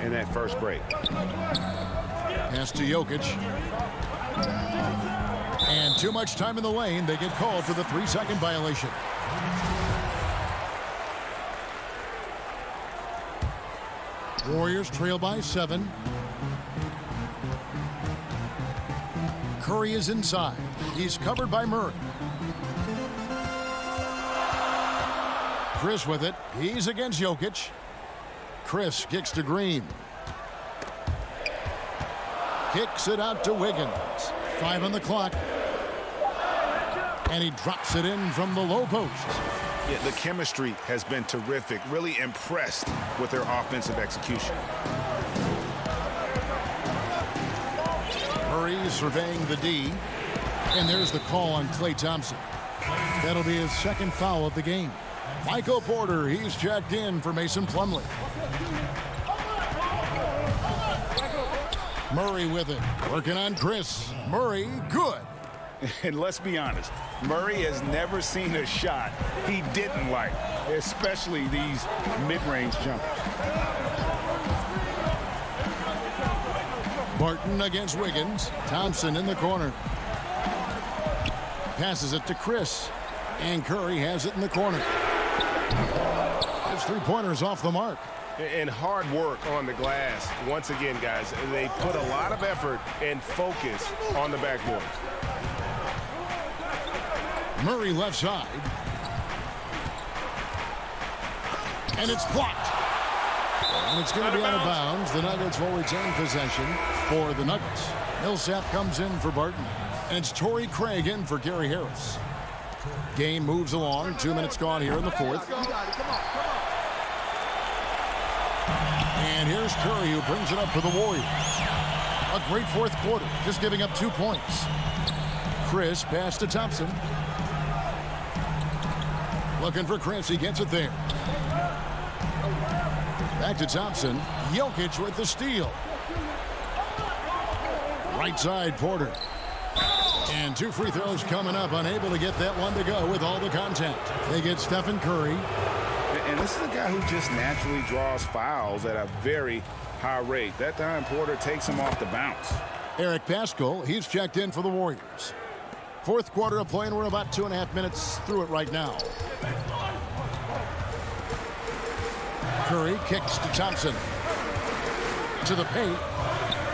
in that first break. Pass to Jokic. And too much time in the lane. They get called for the 3-second violation. Warriors trail by 7. Curry is inside. He's covered by Murray. Chris with it. He's against Jokic. Chris kicks to Green. Kicks it out to Wiggins. 5 on the clock. And he drops it in from the low post. Yeah, the chemistry has been terrific. Really impressed with their offensive execution. Murray surveying the D. And there's the call on Klay Thompson. That'll be his second foul of the game. Michael Porter, he's checked in for Mason Plumlee. Murray with it. Working on Chris. Murray, good. And let's be honest, Murray has never seen a shot he didn't like, especially these mid-range jumpers. Barton against Wiggins. Thompson in the corner. Passes it to Chris. And Curry has it in the corner. His 3-pointers off the mark. And hard work on the glass. Once again, guys, they put a lot of effort and focus on the backboard. Murray left side. And it's blocked. And it's going to be out of bounds. The Nuggets will retain possession for the Nuggets. Millsap comes in for Barton. And it's Torrey Craig in for Gary Harris. Game moves along. 2 minutes gone here in the fourth. And here's Curry, who brings it up for the Warriors. A great fourth quarter, just giving up 2 points. Chris pass to Thompson. Looking for Chris, he gets it there. Back to Thompson. Jokic with the steal. Right side, Porter. And 2 free throws coming up, unable to get that one to go with all the contact. They get Stephen Curry. And this is a guy who just naturally draws fouls at a very high rate. That time, Porter takes him off the bounce. Eric Paschall, he's checked in for the Warriors. Fourth quarter of play, and we're about 2.5 minutes through it right now. Curry kicks to Thompson. To the paint.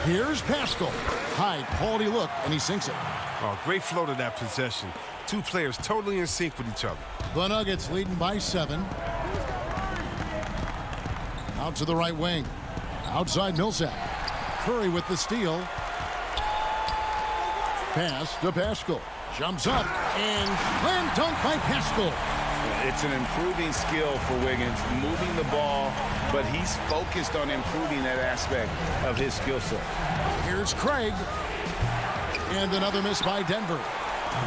Here's Paschall. High quality look, and he sinks it. Oh, great flow to that possession. 2 players totally in sync with each other. The Nuggets leading by 7. Out to the right wing. Outside Millsap. Curry with the steal. Pass to Paschall. Jumps up and slam dunk by Paschall. It's an improving skill for Wiggins, moving the ball, but he's focused on improving that aspect of his skill set. Here's Craig. And another miss by Denver.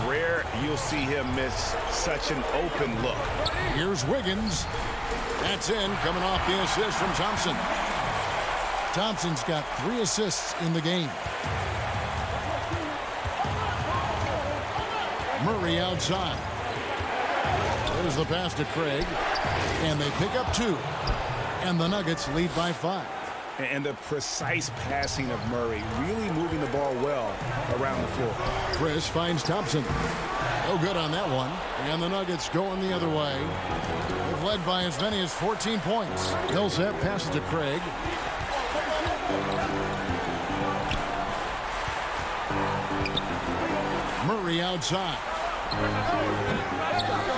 Rare you'll see him miss such an open look. Here's Wiggins. That's in, coming off the assist from Thompson. Thompson's got 3 assists in the game. Murray outside. There's the pass to Craig. And they pick up 2. And the Nuggets lead by 5. And the precise passing of Murray, really moving the ball well around the floor. Chris finds Thompson. No good on that one. And the Nuggets going the other way. They've led by as many as 14 points. Millsap passes to Craig. Murray outside.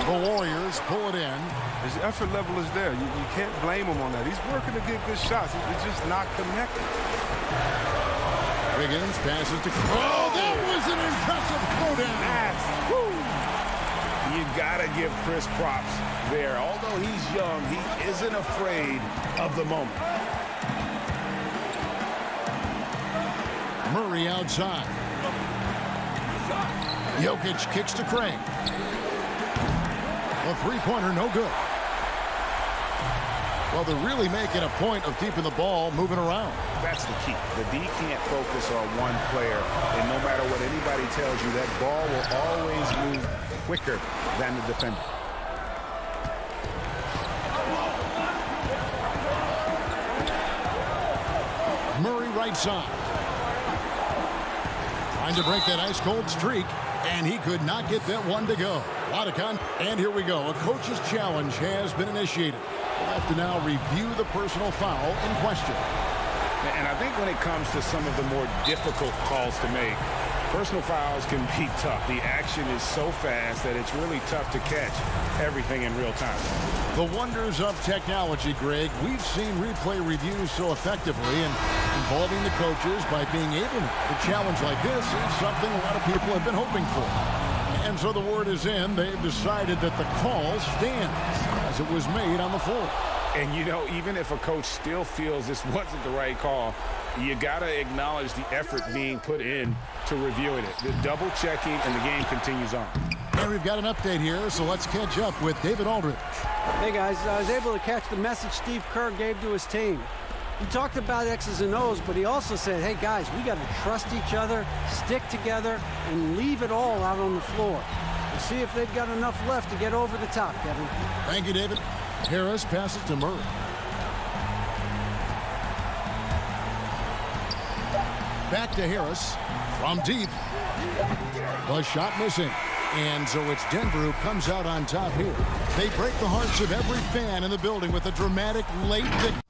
The Warriors pull it in. His effort level is there. You can't blame him on that. He's working to get good shots. It's just not connected. Wiggins passes to... Oh, that was an impressive got to give Chris props there. Although he's young, he isn't afraid of the moment. Murray outside. Jokic kicks to Craig. A three-pointer, no good. Well, they're really making a point of keeping the ball moving around. That's the key. The D can't focus on one player, and no matter what anybody tells you, that ball will always move quicker than the defender. Murray right side. Trying to break that ice-cold streak, and he could not get that one to go. And here we go. A coach's challenge has been initiated. We'll have to now review the personal foul in question. And I think when it comes to some of the more difficult calls to make, personal fouls can be tough. The action is so fast that it's really tough to catch everything in real time. The wonders of technology, Greg. We've seen replay reviews so effectively, and involving the coaches by being able to challenge like this is something a lot of people have been hoping for. And so the word is in. They've decided that the call stands as it was made on the floor. And, you know, even if a coach still feels this wasn't the right call, you got to acknowledge the effort being put in to reviewing it. The double checking, and the game continues on. And we've got an update here, so let's catch up with David Aldridge. Hey, guys, I was able to catch the message Steve Kerr gave to his team. He talked about X's and O's, but he also said, hey, guys, we got to trust each other, stick together, and leave it all out on the floor. We'll see if they've got enough left to get over the top, Kevin. Thank you, David. Harris passes to Murray. Back to Harris from deep. The shot missing. And so it's Denver who comes out on top here. They break the hearts of every fan in the building with a dramatic late victory.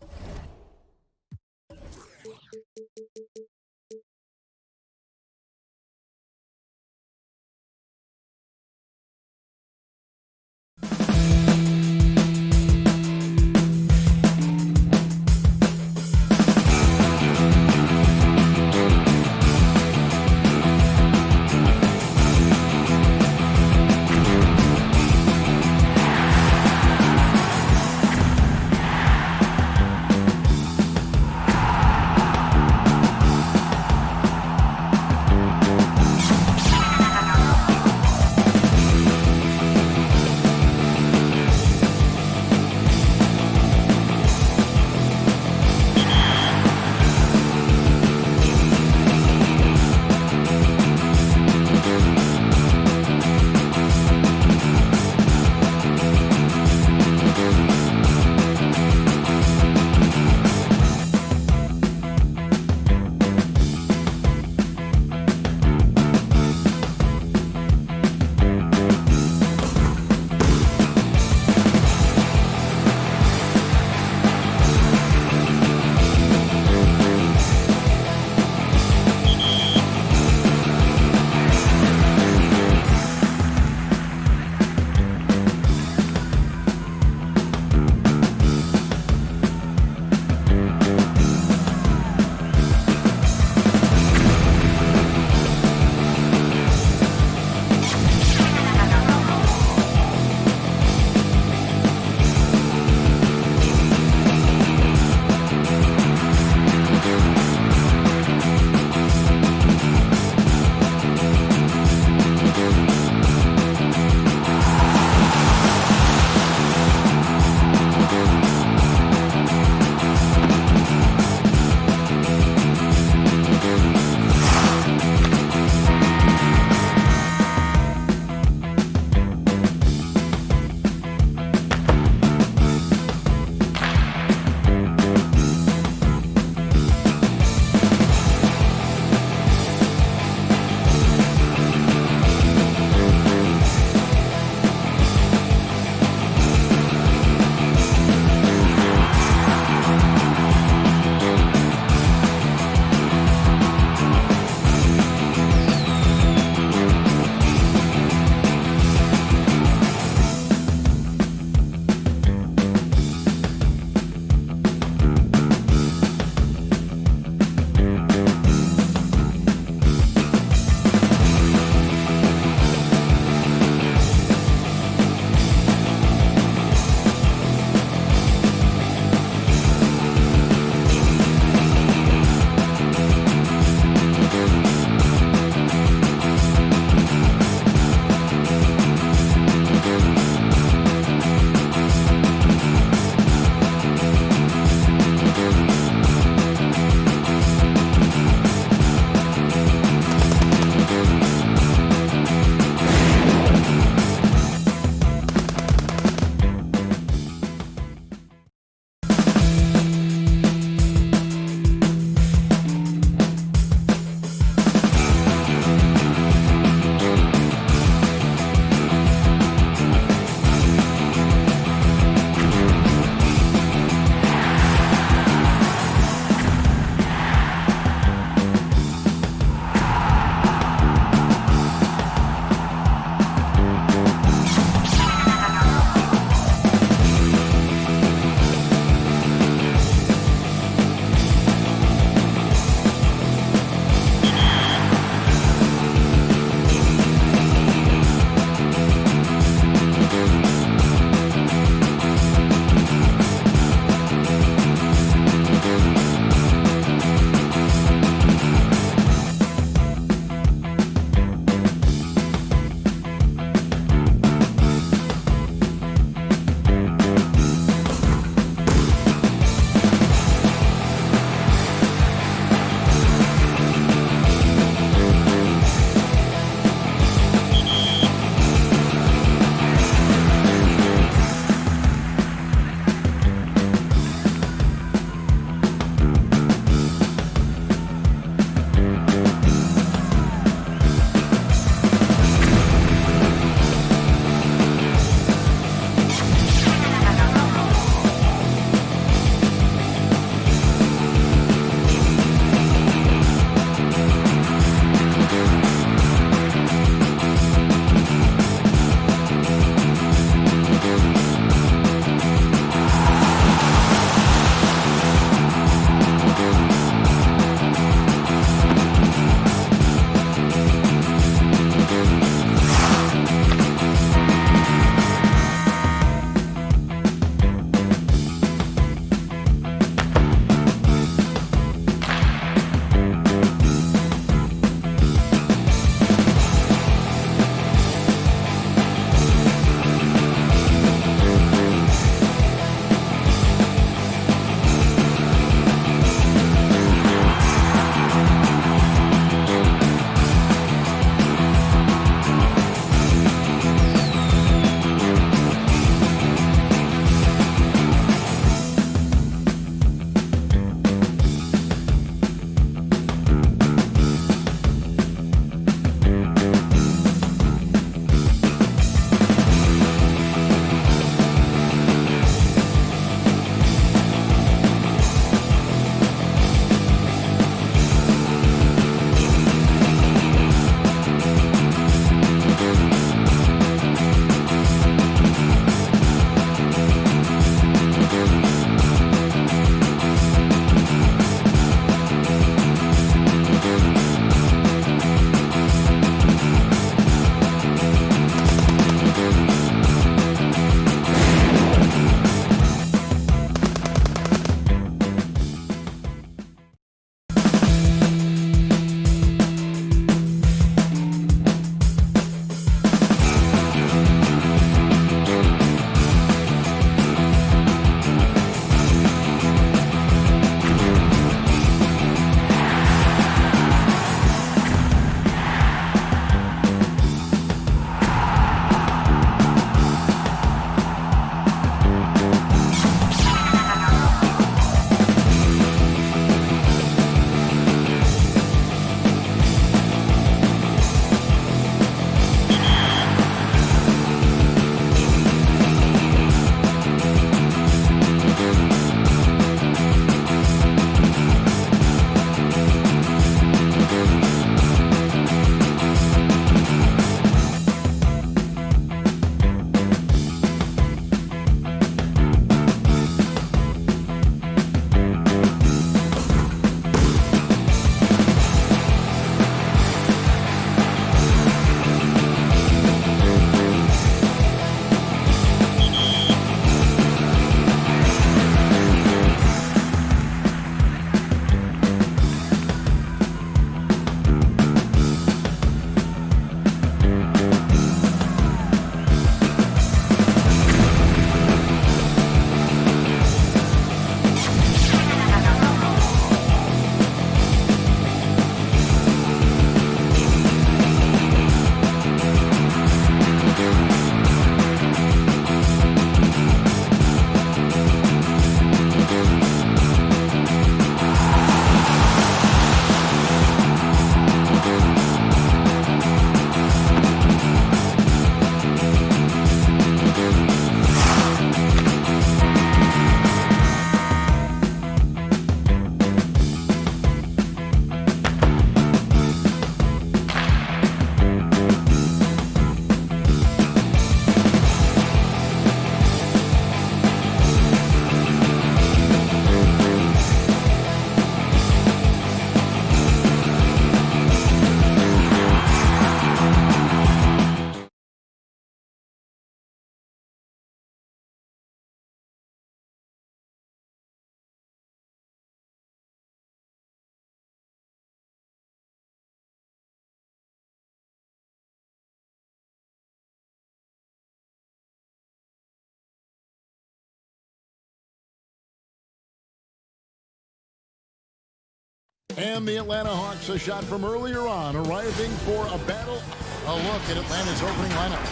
And the Atlanta Hawks, a shot from earlier on, arriving for a battle. A look at Atlanta's opening lineup.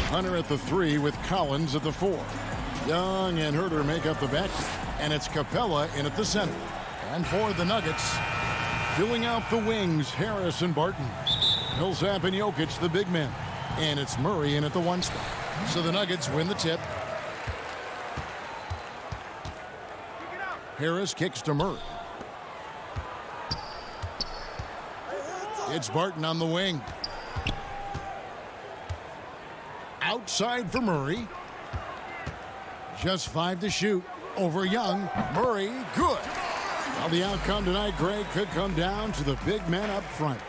Hunter at the 3 with Collins at the 4. Young and Herter make up the back. And it's Capella in at the center. And for the Nuggets, filling out the wings, Harris and Barton. Millsap and Jokic, the big men. And it's Murray in at the 1 spot. So the Nuggets win the tip. Harris kicks to Murray. It's Barton on the wing. Outside for Murray. Just 5 to shoot. Over Young. Murray, good. Well, the outcome tonight, Greg, could come down to the big men up front.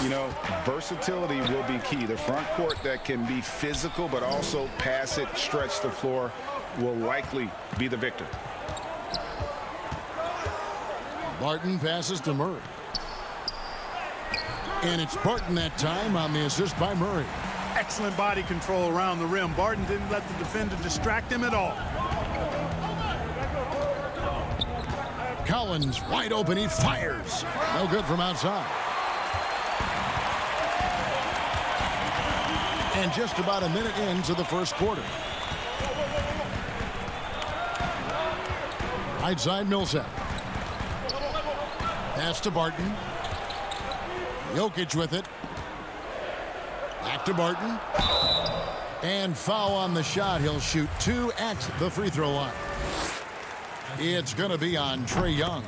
You know, versatility will be key. The front court that can be physical but also pass it, stretch the floor will likely be the victor. Barton passes to Murray. And it's Barton that time on the assist by Murray. Excellent body control around the rim. Barton didn't let the defender distract him at all. Collins wide open. He fires. No good from outside. And just about a minute into the first quarter. Right side Millsap. Pass to Barton. Jokic with it. Back to Barton. And foul on the shot. He'll shoot 2 at the free throw line. It's going to be on Trae Young.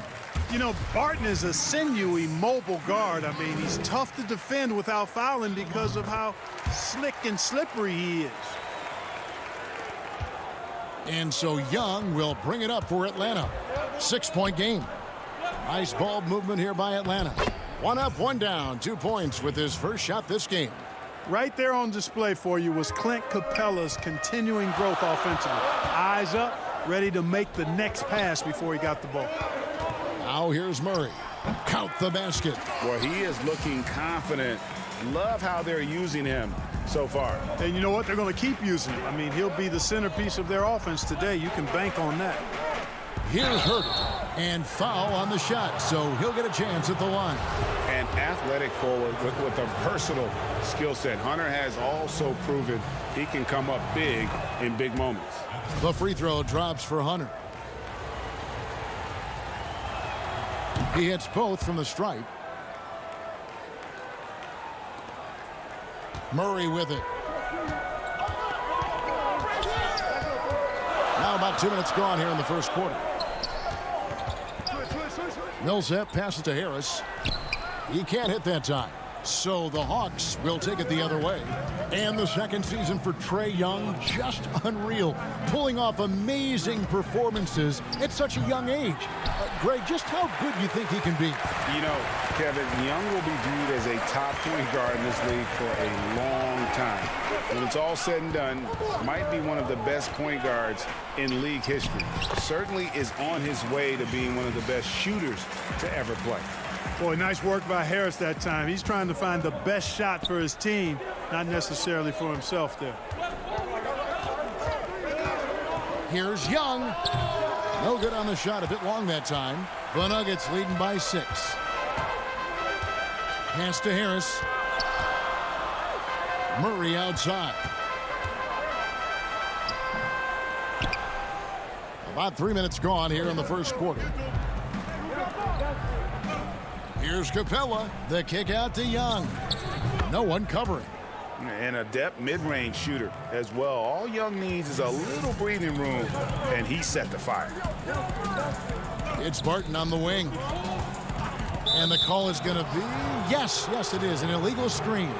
You know, Barton is a sinewy, mobile guard. I mean, he's tough to defend without fouling because of how slick and slippery he is. And so Young will bring it up for Atlanta. 6-point game. Nice ball movement here by Atlanta. 1 up, 1 down. 2 points with his first shot this game. Right there on display for you was Clint Capella's continuing growth offensively. Eyes up, ready to make the next pass before he got the ball. Now here's Murray. Count the basket. Well, he is looking confident. Love how they're using him so far. And you know what? They're going to keep using him. I mean, he'll be the centerpiece of their offense today. You can bank on that. Here's Herter. And foul on the shot, so he'll get a chance at the line. An athletic forward with a versatile skill set. Hunter has also proven he can come up big in big moments. The free throw drops for Hunter. He hits both from the stripe. Murray with it. Now about 2 minutes gone here in the first quarter. Millsap passes to Harris. He can't hit that time. So the Hawks will take it the other way. And the second season for Trae Young, just unreal. Pulling off amazing performances at such a young age. Greg, just how good do you think he can be? You know, Kevin, Young will be viewed as a top point guard in this league for a long time. When it's all said and done, might be one of the best point guards in league history. Certainly is on his way to being one of the best shooters to ever play. Boy, nice work by Harris that time. He's trying to find the best shot for his team, not necessarily for himself there. Here's Young. No good on the shot, a bit long that time. The Nuggets leading by 6. Pass to Harris. Murray outside. About 3 minutes gone here in the first quarter. Here's Capella. The kick out to Young. No one covering. And a depth mid-range shooter as well. All Young needs is a little breathing room, and he set the fire. It's Barton on the wing. And the call is going to be, yes, it is, an illegal screen.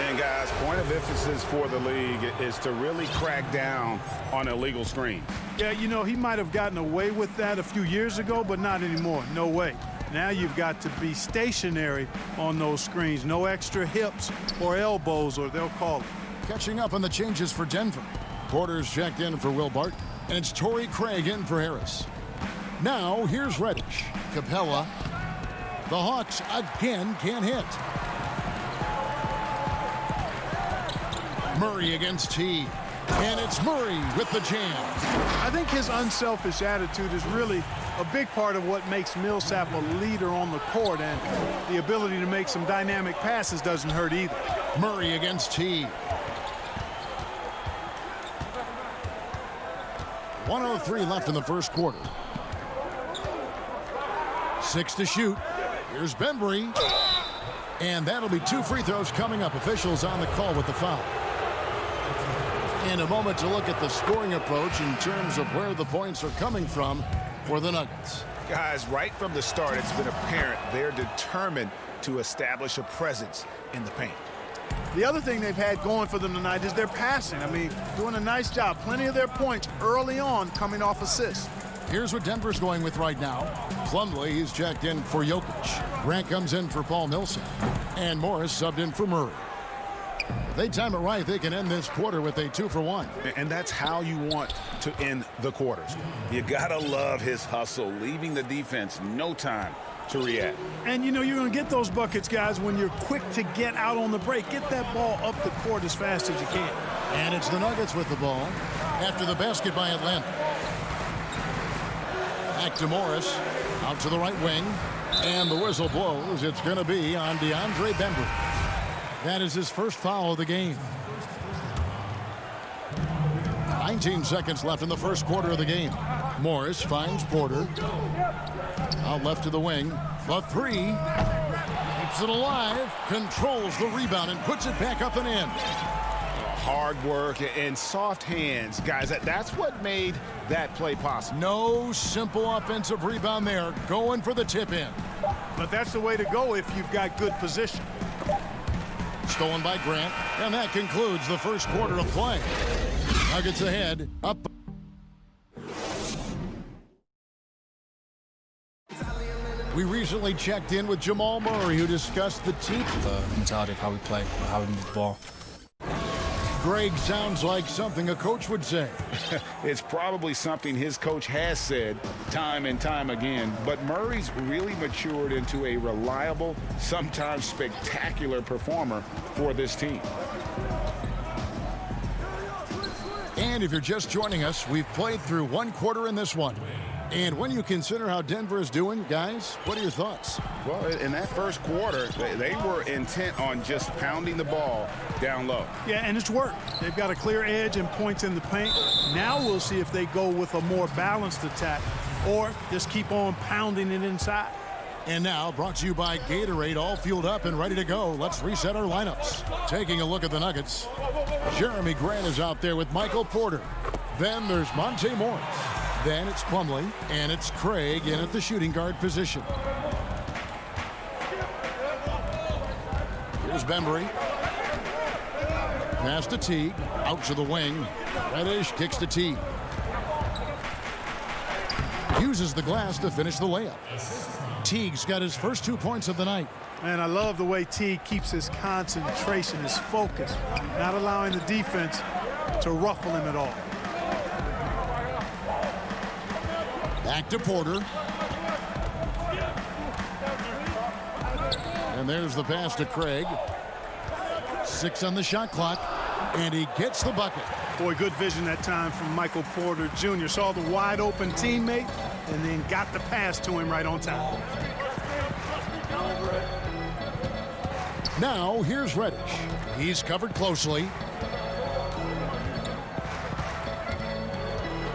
And guys, point of emphasis for the league is to really crack down on illegal screens. Yeah, you know, he might have gotten away with that a few years ago, but not anymore. No way. Now you've got to be stationary on those screens. No extra hips or elbows, or they'll call it. Catching up on the changes for Denver. Porter's checked in for Will Barton. And it's Torrey Craig in for Harris. Now, here's Reddish. Capella. The Hawks again can't hit. Murray against T. And it's Murray with the jam. I think his unselfish attitude is really a big part of what makes Millsap a leader on the court, and the ability to make some dynamic passes doesn't hurt either. Murray against Teague. 1:03 left in the first quarter. 6 to shoot. Here's Bembry. And that'll be 2 free throws coming up. Officials on the call with the foul. And a moment to look at the scoring approach in terms of where the points are coming from for the Nuggets. Guys, right from the start, it's been apparent they're determined to establish a presence in the paint. The other thing they've had going for them tonight is their passing. I mean, doing a nice job. Plenty of their points early on coming off assists. Here's what Denver's going with right now. Plumlee, he's checked in for Jokic. Grant comes in for Paul Millsap. And Morris subbed in for Murray. If they time it right, they can end this quarter with a 2-for-1. And that's how you want to end the quarters. You gotta love his hustle, leaving the defense no time to react. And you know you're going to get those buckets, guys, when you're quick to get out on the break. Get that ball up the court as fast as you can. And it's the Nuggets with the ball after the basket by Atlanta. Back to Morris, out to the right wing, and the whistle blows. It's going to be on DeAndre Bembry. That is his first foul of the game. 19 seconds left in the first quarter of the game. Morris finds Porter. Out left to the wing. The three. Keeps it alive. Controls the rebound and puts it back up and in. Hard work and soft hands. Guys, that's what made that play possible. No simple offensive rebound there. Going for the tip in. But that's the way to go if you've got good position. Stolen by Grant. And that concludes the first quarter of play. Nuggets ahead. Up. We recently checked in with Jamal Murray, who discussed the team. The mentality of how we play, how we move the ball. Greg sounds like something a coach would say. It's probably something his coach has said time and time again, but Murray's really matured into a reliable, sometimes spectacular performer for this team. And if you're just joining us, we've played through one quarter in this one. And when you consider how Denver is doing, guys, what are your thoughts? Well, in that first quarter, they were intent on just pounding the ball down low. Yeah, and it's worked. They've got a clear edge and points in the paint. Now we'll see if they go with a more balanced attack or just keep on pounding it inside. And now, brought to you by Gatorade, all fueled up and ready to go. Let's reset our lineups. Taking a look at the Nuggets. Jeremy Grant is out there with Michael Porter. Then there's Monte Morris. Then it's Plumlee, and it's Craig in at the shooting guard position. Here's Bembry. Pass to Teague. Out to the wing. Reddish kicks to Teague. Uses the glass to finish the layup. Teague's got his first 2 points of the night. Man, I love the way Teague keeps his concentration, his focus, not allowing the defense to ruffle him at all. Back to Porter. And there's the pass to Craig. 6 on the shot clock. And he gets the bucket. Boy, good vision that time from Michael Porter Jr. Saw the wide open teammate and then got the pass to him right on time. Now here's Reddish. He's covered closely.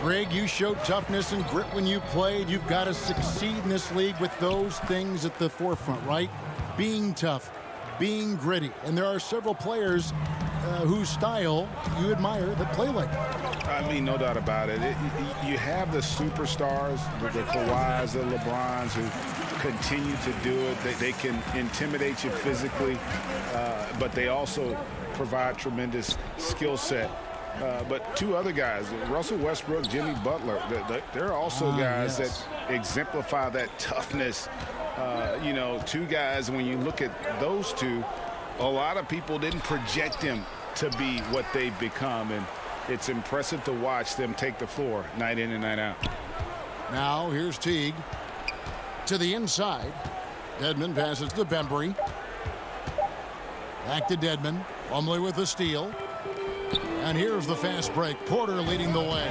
Greg, you showed toughness and grit when you played. You've got to succeed in this league with those things at the forefront, right? Being tough, being gritty. And there are several players whose style you admire that play like that. I mean, no doubt about it. You have the superstars, the Kawhis, the LeBrons, who continue to do it. They can intimidate you physically, but they also provide tremendous skill set. But 2 other guys, Russell Westbrook, Jimmy Butler, they're also guys that exemplify that toughness. 2 guys, when you look at those 2, a lot of people didn't project them to be what they've become, and it's impressive to watch them take the floor night in and night out. Now here's Teague to the inside. Dedmon passes to Bembry. Back to Dedmon. Plumlee with the steal. And here's the fast break. Porter leading the way.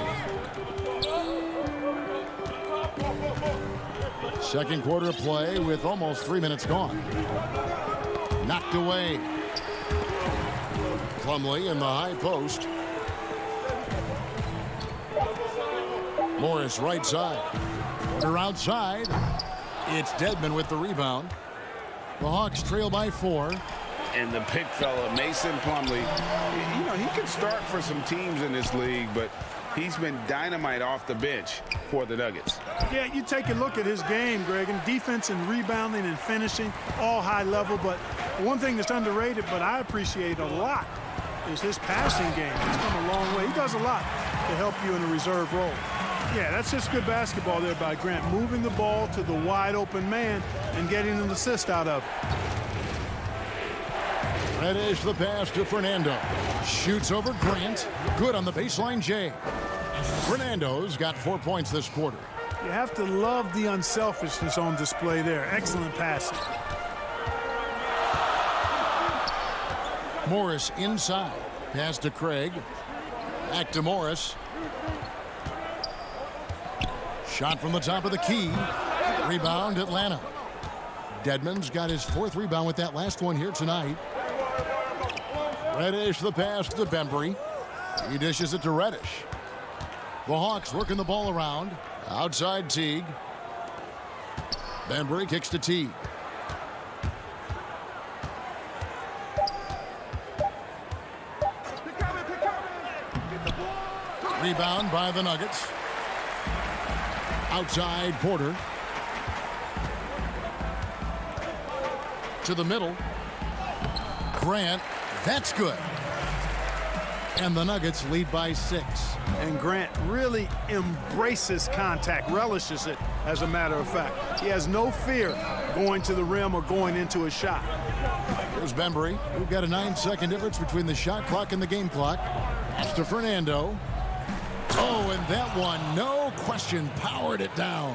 Second quarter of play with almost 3 minutes gone. Knocked away. Plumlee in the high post. Morris right side. Porter outside. It's Dedmon with the rebound. The Hawks trail by 4. And the big fella, Mason Plumlee, you know, he can start for some teams in this league, but he's been dynamite off the bench for the Nuggets. Yeah, you take a look at his game, Greg, and defense and rebounding and finishing, all high level. But one thing that's underrated, but I appreciate a lot, is his passing game. It's come a long way. He does a lot to help you in a reserve role. Yeah, that's just good basketball there by Grant, moving the ball to the wide open man and getting an assist out of it. Reddish the pass to Fernando. Shoots over Grant. Good on the baseline, Jay. Fernando's got 4 points this quarter. You have to love the unselfishness on display there. Excellent passing. Morris inside. Pass to Craig. Back to Morris. Shot from the top of the key. Rebound, Atlanta. Dedmon's got his 4th rebound with that last one here tonight. Reddish the pass to Bembry. He dishes it to Reddish. The Hawks working the ball around. Outside Teague. Bembry kicks to Teague. Rebound by the Nuggets. Outside Porter. To the middle. Grant. That's good. And the Nuggets lead by 6. And Grant really embraces contact, relishes it, as a matter of fact. He has no fear going to the rim or going into a shot. Here's Bembry. We've got a 9-second difference between the shot clock and the game clock. Pass to Fernando. Oh, and that one, no question, powered it down.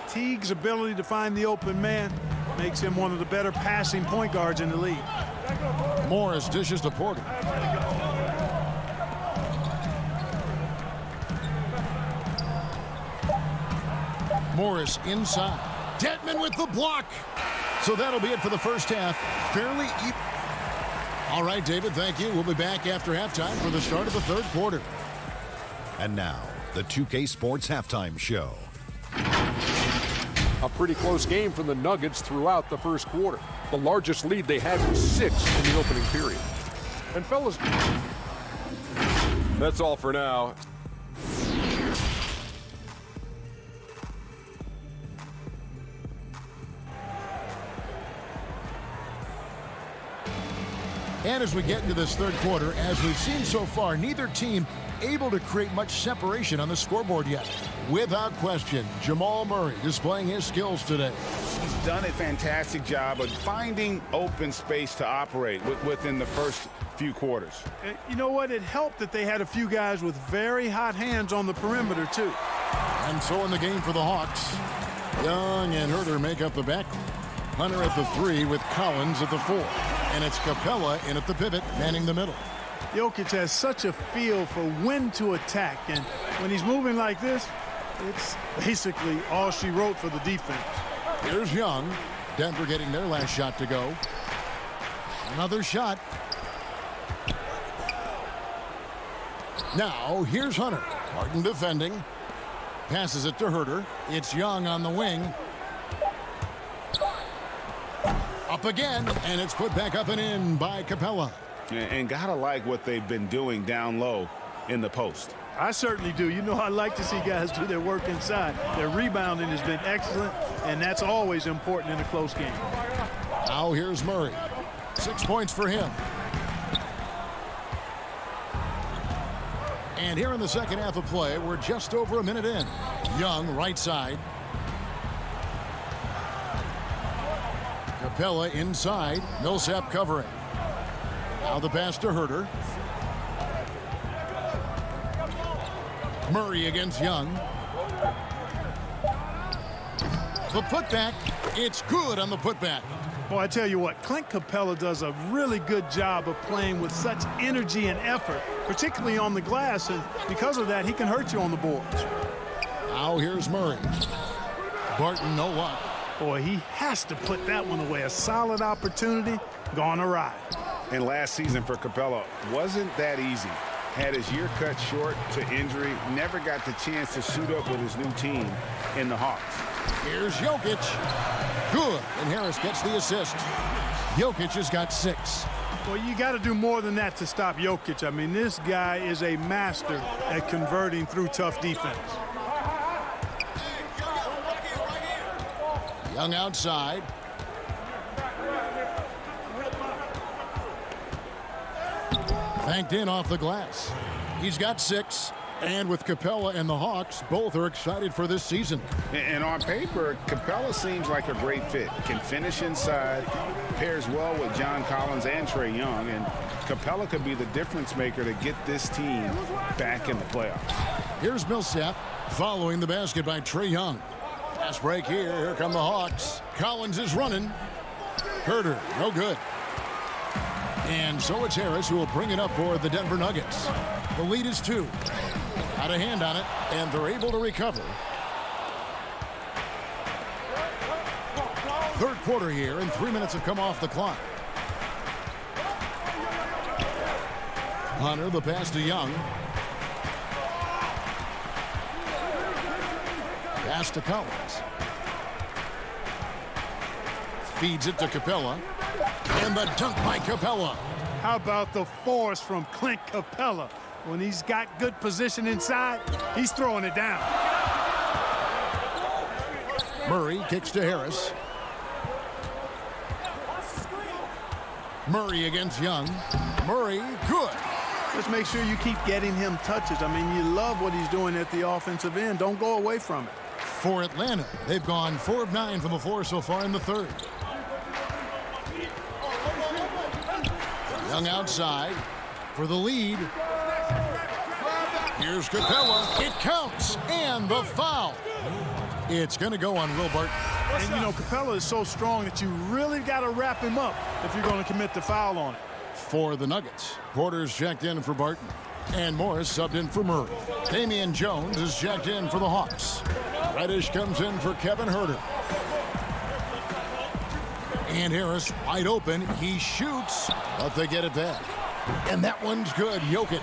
Teague's ability to find the open man makes him one of the better passing point guards in the league. Morris dishes to Porter. Morris inside. Dedmon with the block. So that'll be it for the first half. Fairly even. All right, David, thank you. We'll be back after halftime for the start of the third quarter. And now, the 2K Sports Halftime Show. A pretty close game for the Nuggets throughout the first quarter. The largest lead they had was 6 in the opening period. And fellas, that's all for now. And as we get into this third quarter, as we've seen so far, neither team able to create much separation on the scoreboard yet. Without question, Jamal Murray displaying his skills today. He's done a fantastic job of finding open space to operate within the first few quarters. You know what? It helped that they had a few guys with very hot hands on the perimeter, too. And so in the game for the Hawks, Young and Herter make up the backcourt. Hunter at the 3 with Collins at the 4. And it's Capella in at the pivot, manning the middle. Jokic has such a feel for when to attack, and when he's moving like this, it's basically all she wrote for the defense. Here's Young. Denver getting their last shot to go. Another shot. Now here's Hunter. Harden defending. Passes it to Herter. It's Young on the wing. Up again, and it's put back up and in by Capella. And gotta like what they've been doing down low in the post. I certainly do. You know, I like to see guys do their work inside. Their rebounding has been excellent, and that's always important in a close game. Now here's Murray. 6 points for him. And here in the second half of play, we're just over a minute in. Young, right side. Capella inside. Millsap covering. Now the pass to Herter. Murray against Young. The putback. It's good on the putback. Well, I tell you what, Clint Capella does a really good job of playing with such energy and effort, particularly on the glass, and because of that, he can hurt you on the boards. Now here's Murray. Barton, no luck. Boy, he has to put that one away. A solid opportunity gone awry. And last season for Capella wasn't that easy. Had his year cut short to injury, never got the chance to suit up with his new team in the Hawks. Here's Jokic. Good, and Harris gets the assist. Jokic has got 6. Well, you got to do more than that to stop Jokic. I mean, this guy is a master at converting through tough defense. Young outside. Banked in off the glass. He's got 6. And with Capella and the Hawks, both are excited for this season. And on paper, Capella seems like a great fit. Can finish inside, pairs well with John Collins and Trae Young, and Capella could be the difference maker to get this team back in the playoffs. Here's Millsap following the basket by Trae Young. Fast break here. Here come the Hawks. Collins is running. Herter, no good. And so it's Harris who will bring it up for the Denver Nuggets. The lead is 2. Got a hand on it, and they're able to recover. Third quarter here, and 3 minutes have come off the clock. Hunter, the pass to Young. Pass to Collins. Feeds it to Capella. And the dunk by Capella. How about the force from Clint Capella? When he's got good position inside, he's throwing it down. Murray kicks to Harris. Murray against Young. Murray, good. Just make sure you keep getting him touches. I mean, you love what he's doing at the offensive end. Don't go away from it. For Atlanta, they've gone 4 of 9 from the floor so far in the third. Young outside for the lead. Here's Capella. It counts. And the foul. It's going to go on Will Barton. And, you know, Capella is so strong that you really got to wrap him up if you're going to commit the foul on it. For the Nuggets, Porter's checked in for Barton. And Morris subbed in for Murray. Damian Jones is checked in for the Hawks. Reddish comes in for Kevin Herter. And Harris wide open. He shoots, but they get it back. And that one's good. Jokic.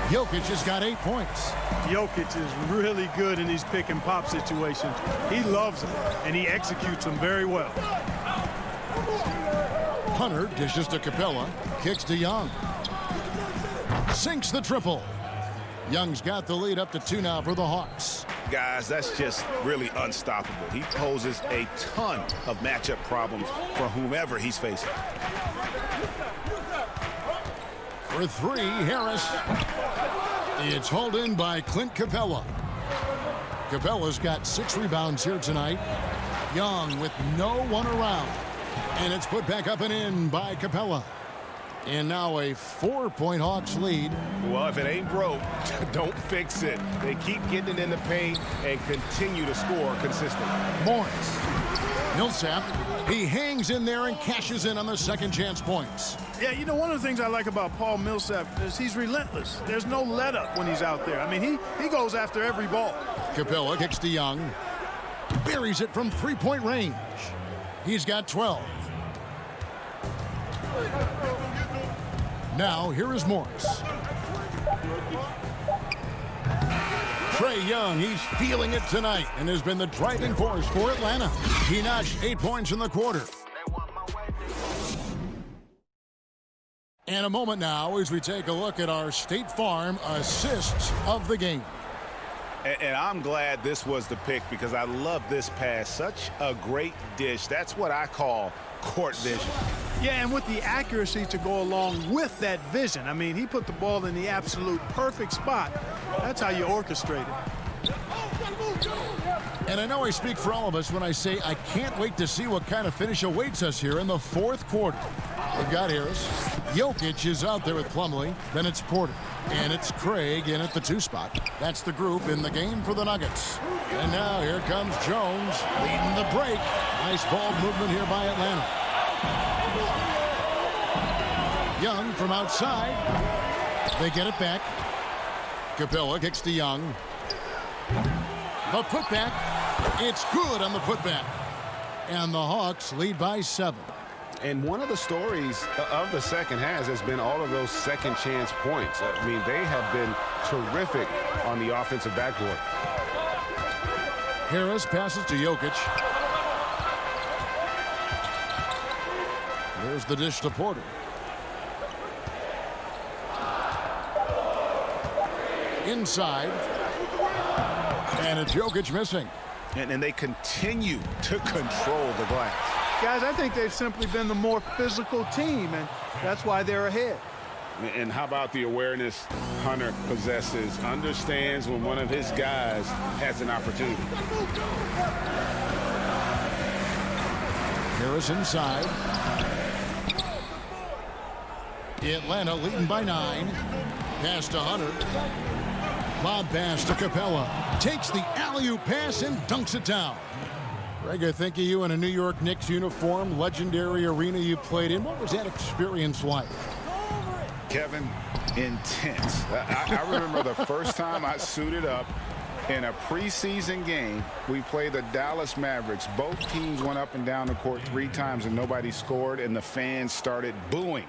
Jokic has got 8 points. Jokic is really good in these pick and pop situations. He loves them, and he executes them very well. Hunter dishes to Capella. Kicks to Young. Sinks the triple. Young's got the lead up to 2 now for the Hawks. Guys, that's just really unstoppable. He poses a ton of matchup problems for whomever he's facing. For 3, Harris. It's hauled in by Clint Capella. Capella's got 6 rebounds here tonight. Young with no one around. And it's put back up and in by Capella. And now a 4-point Hawks lead. Well, if it ain't broke, don't fix it. They keep getting it in the paint and continue to score consistently. Morris. Millsap. He hangs in there and cashes in on the second chance points. Yeah, you know, one of the things I like about Paul Millsap is he's relentless. There's no let up when he's out there. I mean, he goes after every ball. Capella kicks to Young. Buries it from 3-point range. He's got 12. Now, here is Morris. Trae Young, he's feeling it tonight and has been the driving force for Atlanta. He notched 8 points in the quarter. And a moment now as we take a look at our State Farm assists of the game. And I'm glad this was the pick because I love this pass. Such a great dish. That's what I call court vision. Yeah, and with the accuracy to go along with that vision. I mean, he put the ball in the absolute perfect spot. That's how you orchestrate it. And I know I speak for all of us when I say I can't wait to see what kind of finish awaits us here in the fourth quarter. We've got Harris. Jokic is out there with Plumlee. Then it's Porter. And it's Craig in at the 2 spot. That's the group in the game for the Nuggets. And now here comes Jones leading the break. Nice ball movement here by Atlanta. Young from outside. They get it back. Capella kicks to Young. The putback. It's good on the putback. And the Hawks lead by 7. And one of the stories of the second half has been all of those second chance points. I mean, they have been terrific on the offensive backboard. Harris passes to Jokic. There's the dish to Porter. Inside. And it's Jokic missing. And they continue to control the glass. Guys, I think they've simply been the more physical team, and that's why they're ahead. And how about the awareness Hunter possesses, understands when one of his guys has an opportunity. Harris inside. Atlanta leading by 9. Pass to Hunter. Lob pass to Capella. Takes the alley-oop pass and dunks it down. Greg, I think of you in a New York Knicks uniform, legendary arena you played in. What was that experience like? Kevin, intense. I remember the first time I suited up in a preseason game. We played the Dallas Mavericks. Both teams went up and down the court 3 times and nobody scored, and the fans started booing.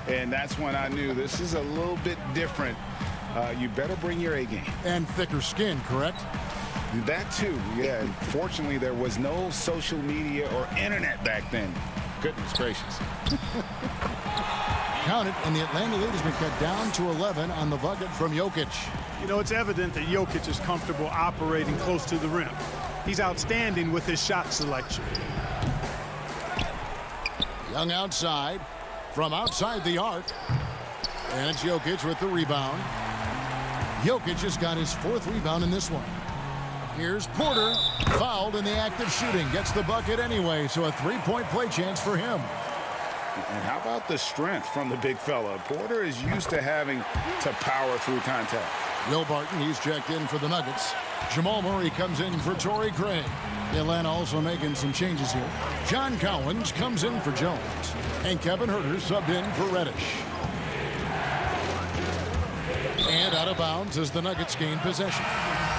And that's when I knew this is a little bit different. You better bring your A game. And thicker skin, correct? That too, yeah. And fortunately, there was no social media or internet back then. Goodness gracious. Count it, and the Atlanta lead has been cut down to 11 on the bucket from Jokic. You know, it's evident that Jokic is comfortable operating close to the rim. He's outstanding with his shot selection. Young outside, from outside the arc. And it's Jokic with the rebound. Jokic has got his 4th rebound in this one. Here's Porter, fouled in the act of shooting. Gets the bucket anyway, so a 3-point play chance for him. And how about the strength from the big fella? Porter is used to having to power through contact. Will Barton, he's checked in for the Nuggets. Jamal Murray comes in for Torrey Craig. Atlanta also making some changes here. John Cowens comes in for Jones. And Kevin Huerter subbed in for Reddish. And out of bounds as the Nuggets gain possession.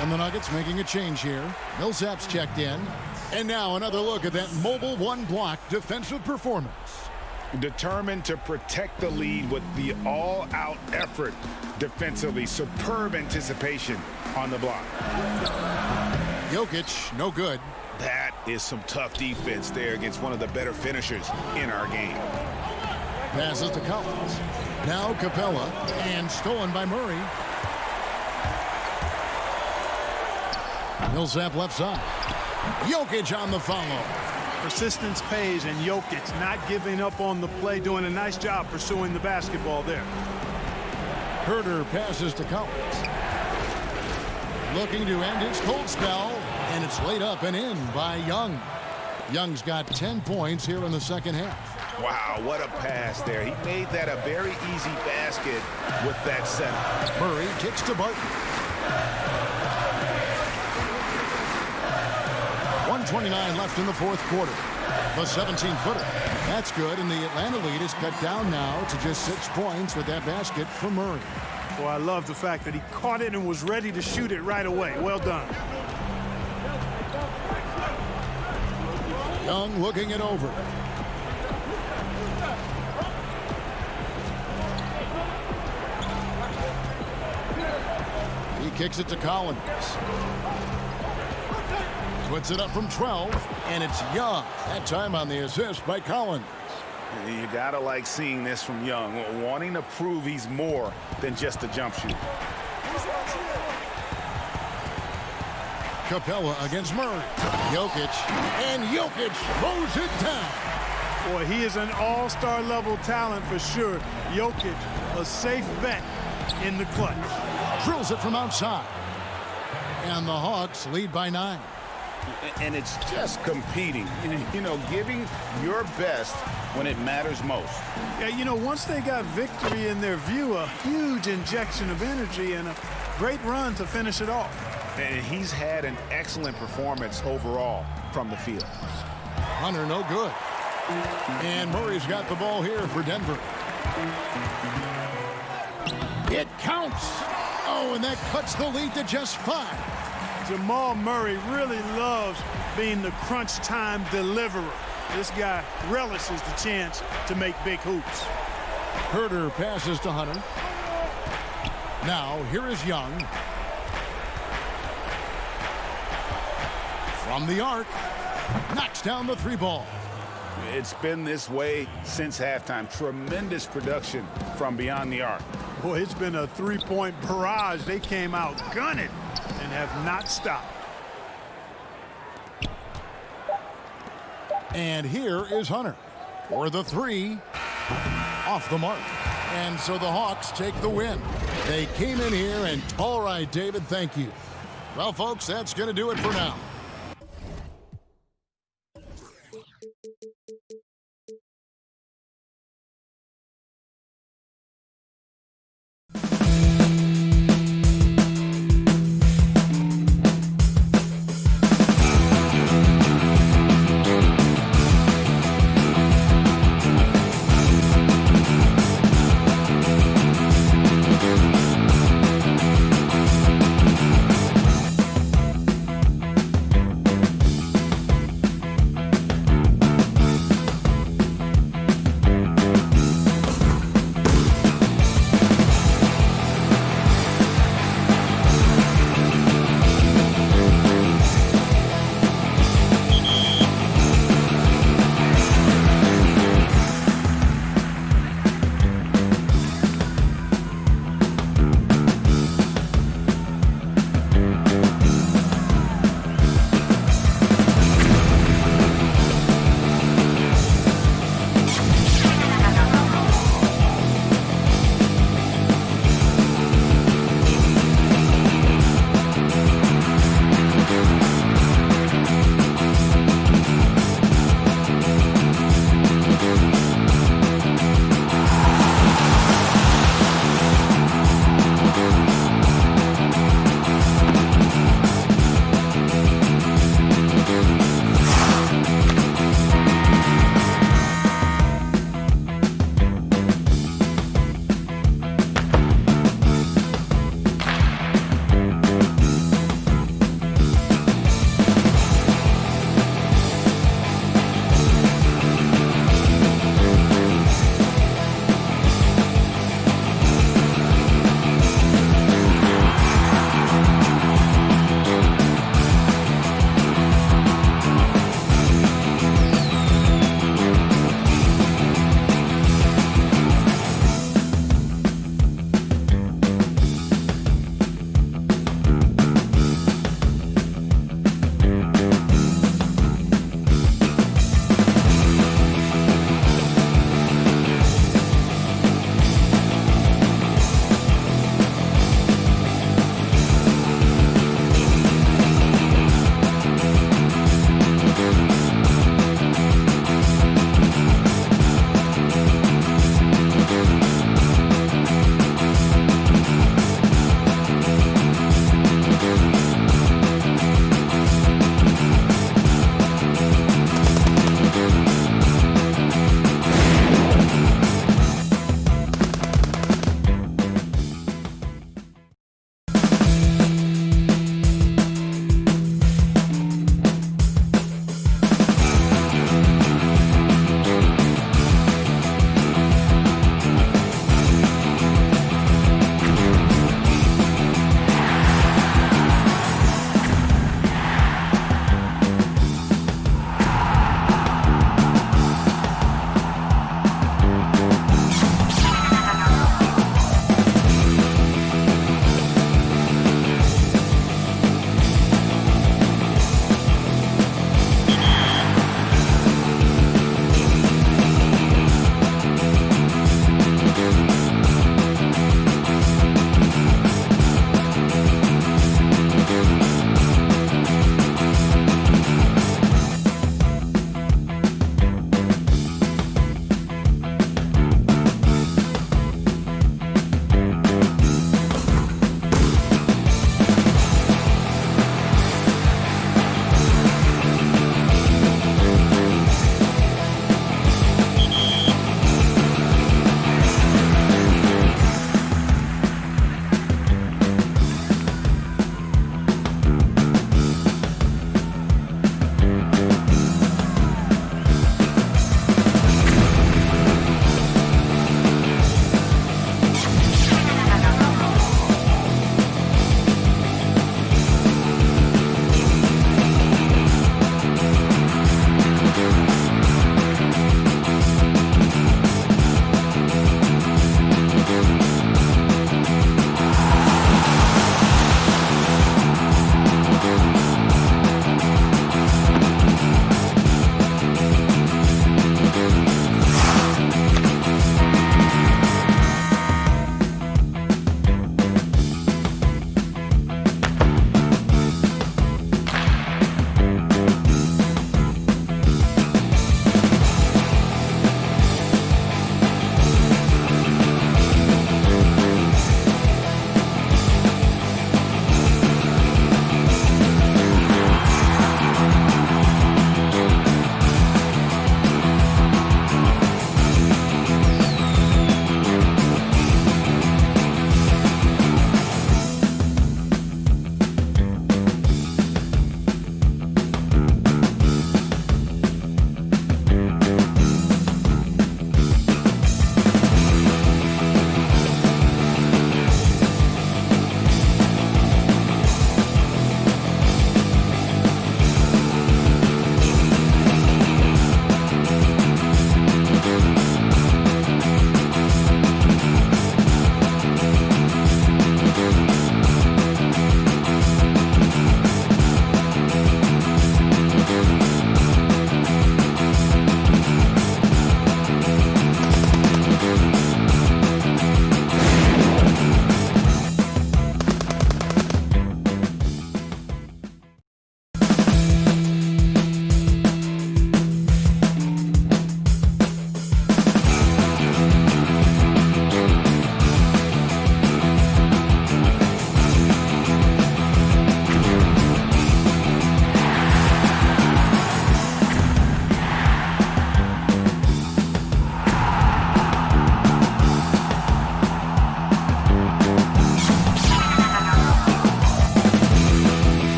And the Nuggets making a change here. Millsap's checked in. And now another look at that mobile one-block defensive performance. Determined to protect the lead with the all-out effort defensively. Superb anticipation on the block. Jokic, no good. That is some tough defense there against one of the better finishers in our game. Passes to Collins. Now Capella, and stolen by Murray. Millsap left side. Jokic on the follow. Persistence pays, and Jokic not giving up on the play, doing a nice job pursuing the basketball there. Huerter passes to Collins. Looking to end his cold spell, and it's laid up and in by Young. Young's got 10 points here in the second half. Wow, what a pass there. He made that a very easy basket with that setup. Murray kicks to Barton. 1:29 left in the 4th quarter. The 17-footer. That's good, and the Atlanta lead is cut down now to just 6 points with that basket from Murray. Well, I love the fact that he caught it and was ready to shoot it right away. Well done. Young looking it over. He kicks it to Collins. Puts it up from 12, and it's Young. That time on the assist by Collins. You gotta like seeing this from Young, wanting to prove he's more than just a jump shooter. Capella against Murray. Jokic, and Jokic throws it down. Boy, he is an all-star level talent for sure. Jokic, a safe bet in the clutch. Drills it from outside. And the Hawks lead by 9. And it's just competing, you know, giving your best when it matters most. Yeah, you know, once they got victory in their view, a huge injection of energy and a great run to finish it off. And he's had an excellent performance overall from the field. Hunter, no good. And Murray's got the ball here for Denver. It counts. Oh, and that cuts the lead to just 5. Jamal Murray really loves being the crunch time deliverer. This guy relishes the chance to make big hoops. Herter passes to Hunter. Now, here is Young. From the arc, knocks down the three ball. It's been this way since halftime. Tremendous production from beyond the arc. Boy, it's been a three-point barrage. They came out gunning and have not stopped. And here is Hunter for the three. Off the mark. And so the Hawks take the win. They came in here and, all right, David, thank you. Well, folks, that's going to do it for now.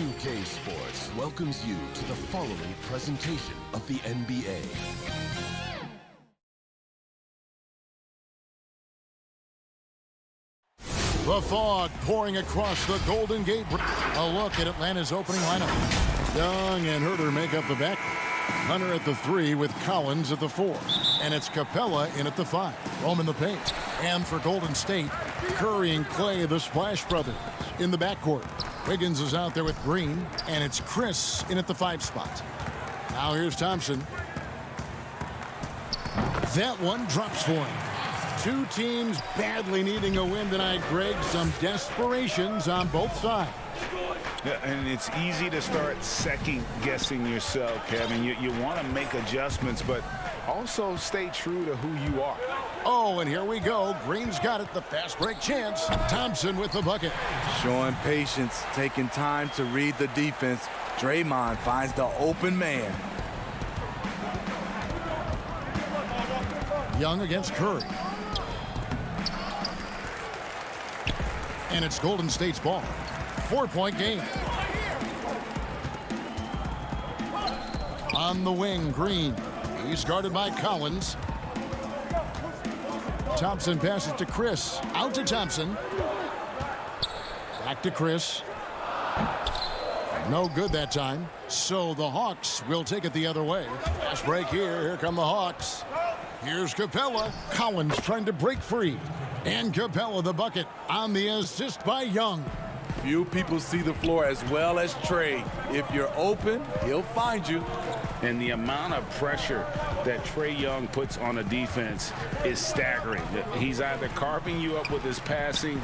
2K Sports welcomes you to the following presentation of the NBA. The fog pouring across the Golden Gate Bridge. A look at Atlanta's opening lineup. Young and Herter make up the back. Hunter at the 3 with Collins at the 4. And it's Capella in at the 5. Roman the paint. And for Golden State, Curry and Clay, the Splash Brothers, in the backcourt. Wiggins is out there with Green. And it's Chris in at the 5 spot. Now here's Thompson. That one drops for him. Two teams badly needing a win tonight, Greg. Some desperations on both sides. Yeah, and it's easy to start second-guessing yourself, Kevin. You want to make adjustments, but also stay true to who you are. Oh, and here we go. Green's got it. The fast break chance. Thompson with the bucket. Showing patience, taking time to read the defense. Draymond finds the open man. Young against Curry. And it's Golden State's ball. 4-point game. On the wing, Green. He's guarded by Collins. Thompson passes to Chris. Out to Thompson. Back to Chris. No good that time. So the Hawks will take it the other way. Fast break here. Here come the Hawks. Here's Capella. Collins trying to break free. And Capella the bucket on the assist by Young. Few people see the floor as well as Trey. If you're open, he'll find you. And the amount of pressure that Trae Young puts on a defense is staggering. He's either carving you up with his passing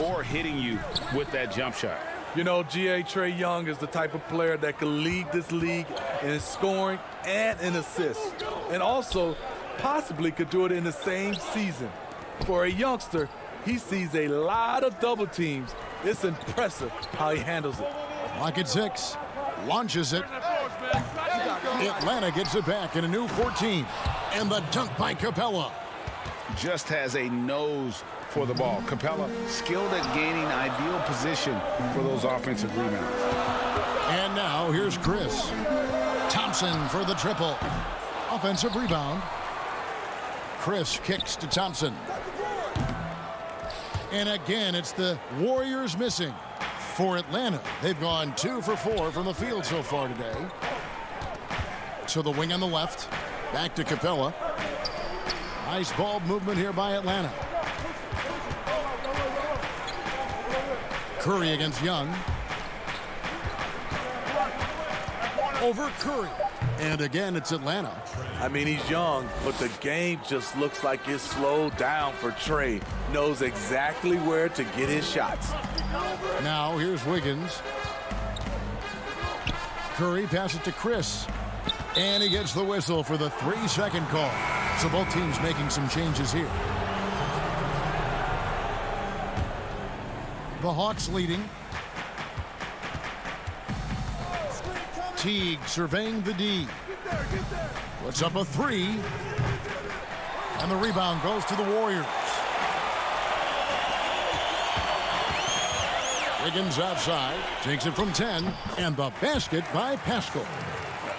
or hitting you with that jump shot. You know, Trae Young is the type of player that can lead this league in scoring and in assists. And also possibly could do it in the same season. For a youngster, he sees a lot of double teams. It's impressive how he handles it. Clock at 6. Launches it. Atlanta gets it back in a new 14. And the dunk by Capella. Just has a nose for the ball. Capella skilled at gaining ideal position for those offensive rebounds. And now here's Chris. Thompson for the triple. Offensive rebound. Chris kicks to Thompson. And again, it's the Warriors missing. For Atlanta, they've gone 2 for 4 from the field so far today. To the wing on the left. Back to Capella. Nice ball movement here by Atlanta. Curry against Young. Over Curry. And again, it's Atlanta. I mean, he's young, but the game just looks like it's slowed down for Trey. Knows exactly where to get his shots. Now, here's Wiggins. Curry passes to Chris. And he gets the whistle for the 3-second call. So both teams making some changes here. The Hawks leading. Teague surveying the D. Puts up a 3. And the rebound goes to the Warriors. Wiggins outside. Takes it from 10. And the basket by Pascal.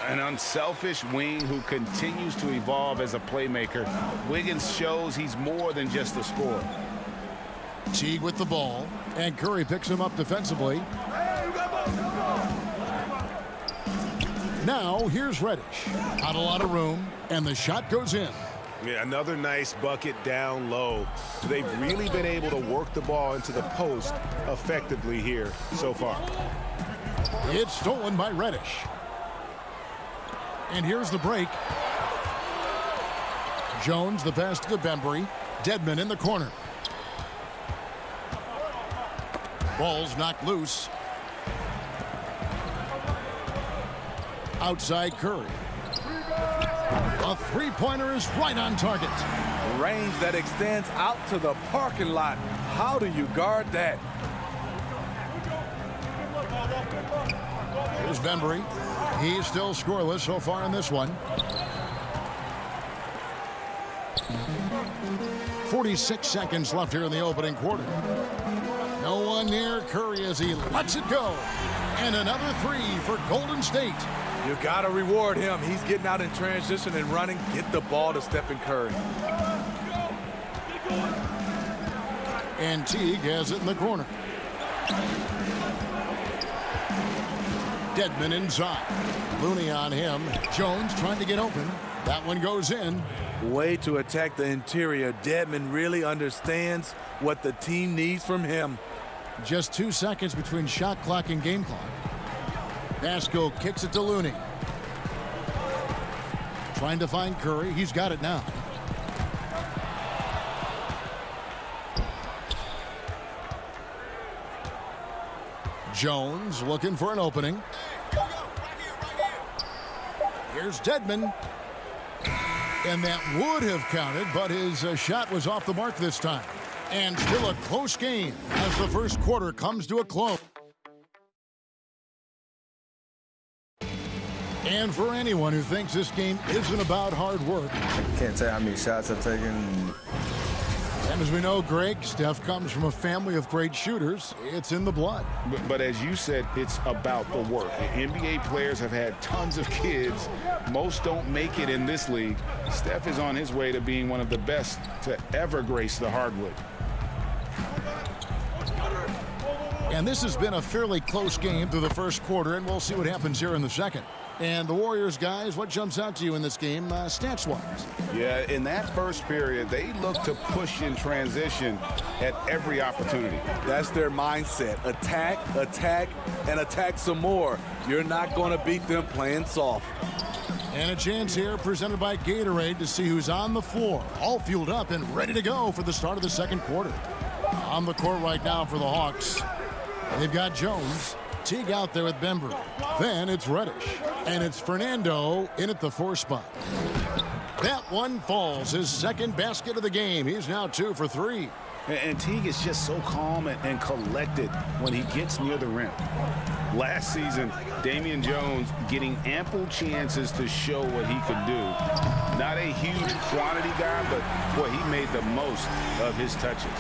An unselfish wing who continues to evolve as a playmaker. Wiggins shows he's more than just a scorer. Teague with the ball. And Curry picks him up defensively. Now, here's Reddish. Not a lot of room, and the shot goes in. Yeah, another nice bucket down low. They've really been able to work the ball into the post effectively here so far. It's stolen by Reddish. And here's the break. Jones, the pass to the Bembry. Dedmon in the corner. Ball's knocked loose. Outside Curry. A three-pointer is right on target. Range that extends out to the parking lot. How do you guard that? Here's Bembry. He's still scoreless so far in this one. 46 seconds left here in the opening quarter. No one near Curry as he lets it go. And another three for Golden State. You got to reward him. He's getting out in transition and running. Get the ball to Stephen Curry. And Teague has it in the corner. Dedmon inside. Looney on him. Jones trying to get open. That one goes in. Way to attack the interior. Dedmon really understands what the team needs from him. Just 2 seconds between shot clock and game clock. Pascal kicks it to Looney. Trying to find Curry. He's got it now. Jones looking for an opening. Here's Dedmon. And that would have counted, but his shot was off the mark this time. And still a close game as the first quarter comes to a close. And for anyone who thinks this game isn't about hard work. I can't tell you how many shots I've taken. And as we know, Greg, Steph comes from a family of great shooters. It's in the blood. But as you said, it's about the work. The NBA players have had tons of kids. Most don't make it in this league. Steph is on his way to being one of the best to ever grace the hardwood. And this has been a fairly close game through the first quarter, and we'll see what happens here in the second. And the Warriors, guys, what jumps out to you in this game, stats-wise? Yeah, in that first period, they looked to push in transition at every opportunity. That's their mindset. Attack, attack, and attack some more. You're not going to beat them playing soft. And a chance here presented by Gatorade to see who's on the floor, all fueled up and ready to go for the start of the second quarter. On the court right now for the Hawks, they've got Jones. Teague out there with Bembry. Then it's Reddish. And it's Fernando in at the 4 spot. That one falls. His second basket of the game. He's now 2 for 3. And Teague is just so calm and collected when he gets near the rim. Last season, Damian Jones getting ample chances to show what he could do. Not a huge quantity guy, but boy, he made the most of his touches.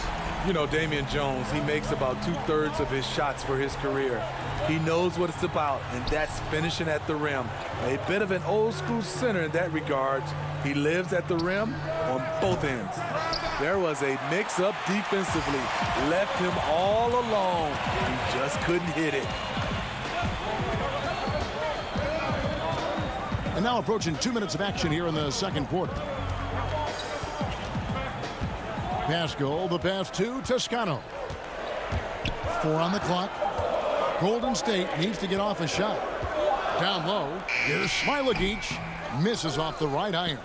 You know, Damian Jones, he makes about 2/3 of his shots for his career. He knows what it's about, and that's finishing at the rim. A bit of an old-school center in that regard. He lives at the rim on both ends. There was a mix-up defensively. Left him all alone. He just couldn't hit it. And now approaching 2 minutes of action here in the second quarter. Pascal, the pass to Toscano. 4 on the clock. Golden State needs to get off a shot. Down low, here's Smailagic. Misses off the right iron.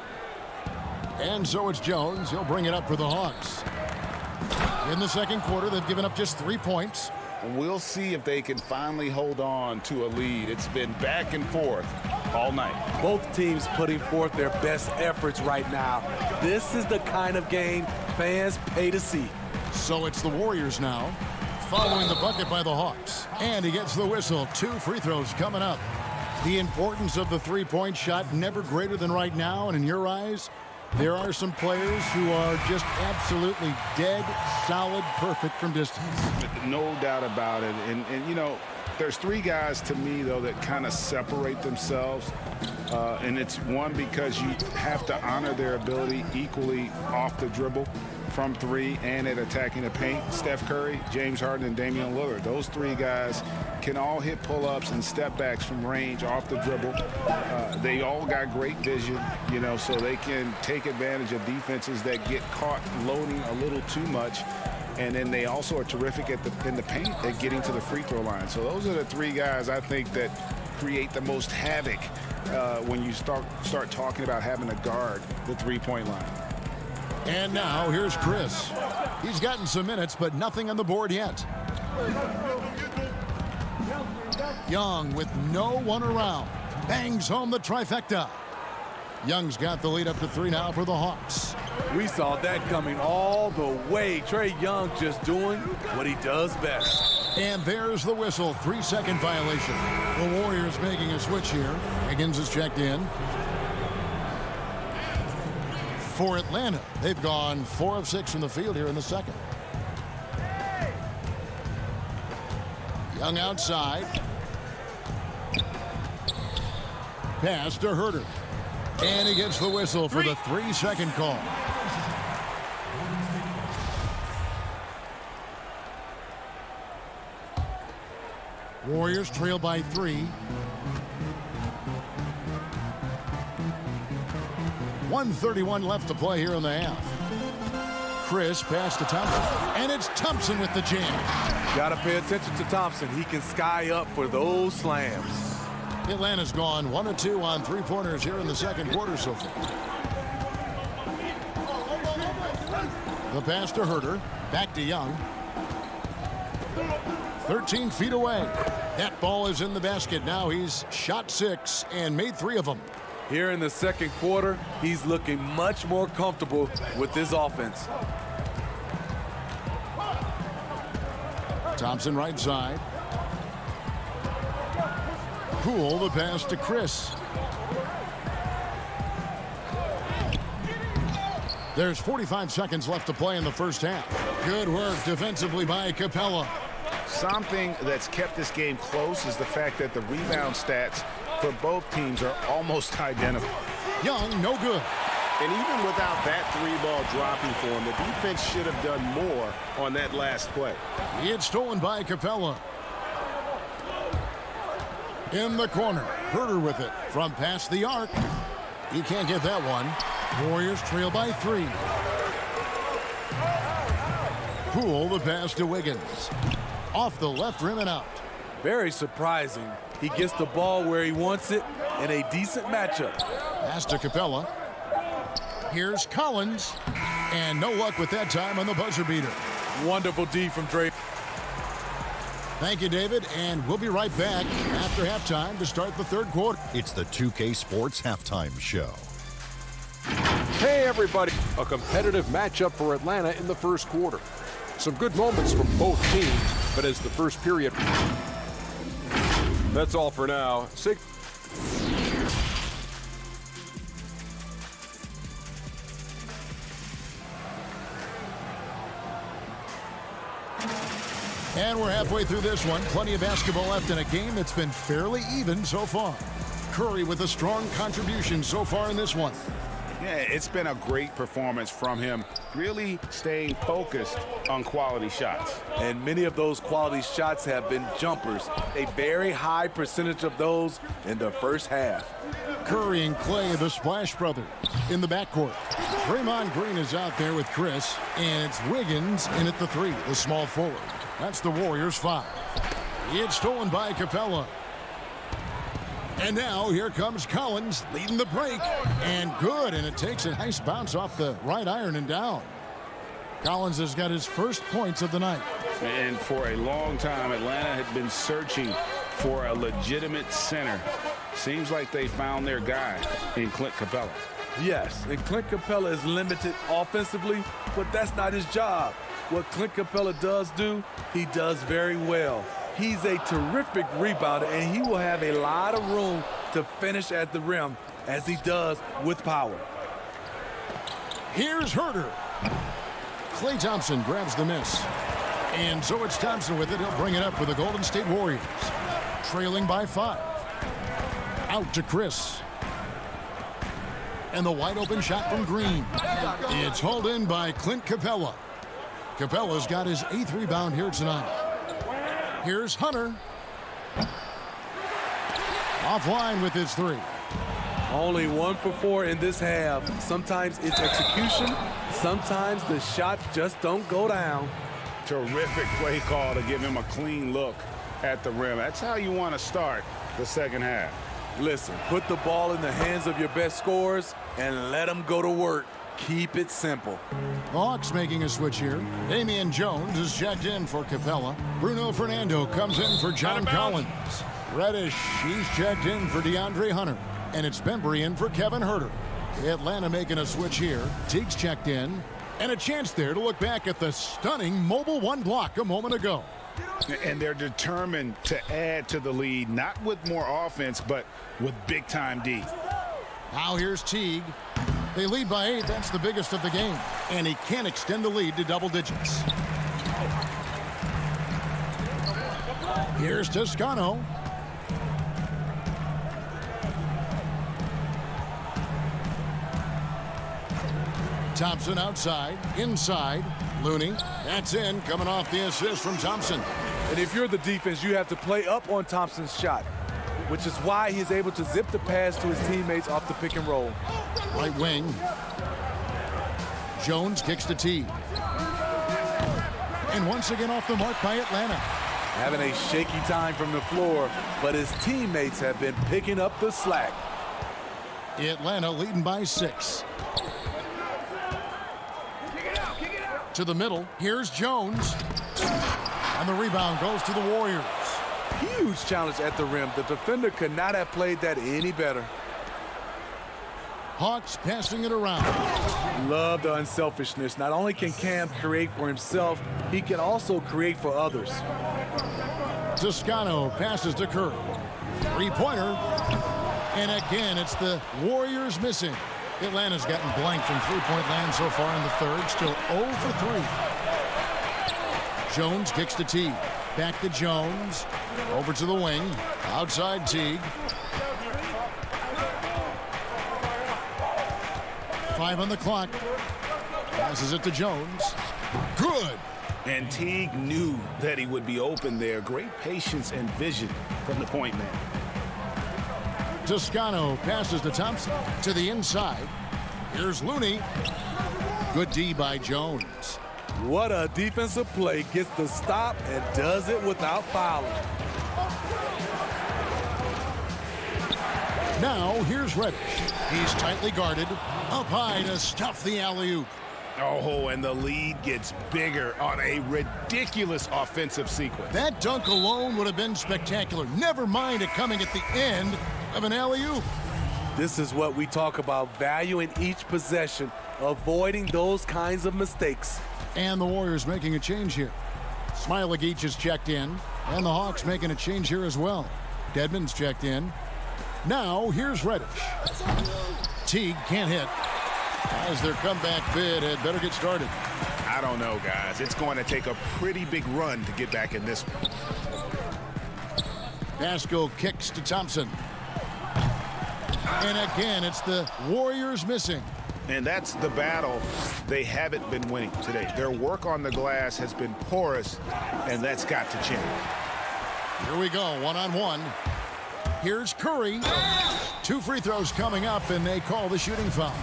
And so it's Jones. He'll bring it up for the Hawks. In the second quarter, they've given up just 3 points. We'll see if they can finally hold on to a lead. It's been back and forth all night. Both teams putting forth their best efforts right now. This is the kind of game fans pay to see. So it's the Warriors now, following the bucket by the Hawks. And he gets the whistle. 2 free throws coming up. The importance of the three-point shot never greater than right now. And in your eyes, there are some players who are just absolutely dead, solid, perfect from distance. No doubt about it. And you know, there's 3 guys to me, though, that kind of separate themselves. And it's one, because you have to honor their ability equally off the dribble, from 3, and at attacking the paint. Steph Curry, James Harden, and Damian Lillard. Those 3 guys can all hit pull-ups and step-backs from range off the dribble. They all got great vision, you know, so they can take advantage of defenses that get caught loading a little too much. And then they also are terrific in the paint at getting to the free throw line. So those are the 3 guys I think that create the most havoc when you start talking about having to guard the three-point line. And now here's Chris. He's gotten some minutes, but nothing on the board yet. Young with no one around. Bangs home the trifecta. Young's got the lead up to 3 now for the Hawks. We saw that coming all the way. Trae Young just doing what he does best. And there's the whistle. 3-second violation. The Warriors making a switch here. Higgins is checked in. For Atlanta, they've gone 4 of 6 from the field here in the second. Young outside. Pass to Herter. And he gets the whistle for the 3-second call. Warriors trail by 3. 1:31 left to play here in the half. Chris pass to Thompson, and it's Thompson with the jam. Got to pay attention to Thompson. He can sky up for those slams. Atlanta's gone 1 of 2 on 3-pointers here in the second quarter so far. The pass to Herter, back to Young. 13 feet away. That ball is in the basket. Now he's shot 6 and made 3 of them. Here in the second quarter, he's looking much more comfortable with this offense. Thompson right side. Poole the pass to Chris. There's 45 seconds left to play in the first half. Good work defensively by Capella. Something that's kept this game close is the fact that the rebound stats for both teams are almost identical. Young, no good. And even without that 3-ball dropping for him, the defense should have done more on that last play. It's stolen by Capella. In the corner, Herter with it from past the arc. He can't get that one. Warriors trail by 3. Poole the pass to Wiggins. Off the left rim and out. Very surprising. He gets the ball where he wants it in a decent matchup. Pass to Capella. Here's Collins. And no luck with that time on the buzzer beater. Wonderful D from Dre. Thank you, David, and we'll be right back after halftime to start the third quarter. It's the 2K Sports Halftime Show. Hey, everybody. A competitive matchup for Atlanta in the first quarter. Some good moments from both teams, but as the first period... That's all for now. And we're halfway through this one. Plenty of basketball left in a game that's been fairly even so far. Curry with a strong contribution so far in this one. Yeah, it's been a great performance from him, really staying focused on quality shots. And many of those quality shots have been jumpers. A very high percentage of those in the first half. Curry and Clay, the Splash Brothers, in the backcourt. Draymond Green is out there with Chris, and it's Wiggins in at the 3, the small forward. That's the Warriors' 5. It's stolen by Capella. And now here comes Collins leading the break. And good, and it takes a nice bounce off the right iron and down. Collins has got his first points of the night. And for a long time, Atlanta had been searching for a legitimate center. Seems like they found their guy in Clint Capella. Yes, and Clint Capella is limited offensively, but that's not his job. What Clint Capella does do, he does very well. He's a terrific rebounder, and he will have a lot of room to finish at the rim, as he does with power. Here's Herter. Klay Thompson grabs the miss. And so it's Thompson with it. He'll bring it up for the Golden State Warriors. Trailing by 5. Out to Chris. And the wide open shot from Green. It's hauled in by Clint Capella. Capella's got his 8th rebound here tonight. Here's Hunter. Offline with his 3. Only 1 for 4 in this half. Sometimes it's execution. Sometimes the shots just don't go down. Terrific play call to give him a clean look at the rim. That's how you want to start the second half. Listen, put the ball in the hands of your best scorers and let them go to work. Keep it simple. The Hawks making a switch here. Damian Jones is checked in for Capella. Bruno Fernando comes in for John Collins. Reddish, he's checked in for DeAndre Hunter. And it's Bembry in for Kevin Herter. Atlanta making a switch here. Teague's checked in. And a chance there to look back at the stunning mobile 1 block a moment ago. And they're determined to add to the lead, not with more offense, but with big-time D. Now here's Teague. They lead by 8. That's the biggest of the game. And he can't extend the lead to double digits. Here's Toscano. Thompson outside, inside. Looney, that's in, coming off the assist from Thompson. And if you're the defense, you have to play up on Thompson's shot, which is why he's able to zip the pass to his teammates off the pick and roll. Right wing. Jones kicks to Teague. And once again off the mark by Atlanta. Having a shaky time from the floor, but his teammates have been picking up the slack. Atlanta leading by 6. To the middle, here's Jones. And the rebound goes to the Warriors. Huge challenge at the rim. The defender could not have played that any better. Hawks passing it around. Love the unselfishness. Not only can Cam create for himself, he can also create for others. Toscano passes to Curry. Three-pointer. And again, it's the Warriors missing. Atlanta's gotten blank from three-point land so far in the third. Still 0 for 3. Jones kicks to Teague. Back to Jones. Over to the wing. Outside Teague. 5 on the clock. Passes it to Jones. Good. And Teague knew that he would be open there. Great patience and vision from the point man. Toscano passes to Thompson. To the inside. Here's Looney. Good D by Jones. What a defensive play. Gets the stop and does it without fouling. Now here's Reddish. He's tightly guarded. Up high to stuff the alley-oop. Oh, and the lead gets bigger on a ridiculous offensive sequence. That dunk alone would have been spectacular. Never mind it coming at the end of an alley-oop. This is what we talk about, value in each possession, avoiding those kinds of mistakes. And the Warriors making a change here. Smailagic is checked in, and the Hawks making a change here as well. Dedmon's checked in. Now here's Reddish. Teague can't hit. As their comeback bid had better get started. I don't know, guys. It's going to take a pretty big run to get back in this one. Pascal kicks to Thompson. And again, it's the Warriors missing. And that's the battle they haven't been winning today. Their work on the glass has been porous, and that's got to change. Here we go, one-on-one. Here's Curry. 2 free throws coming up, and they call the shooting foul.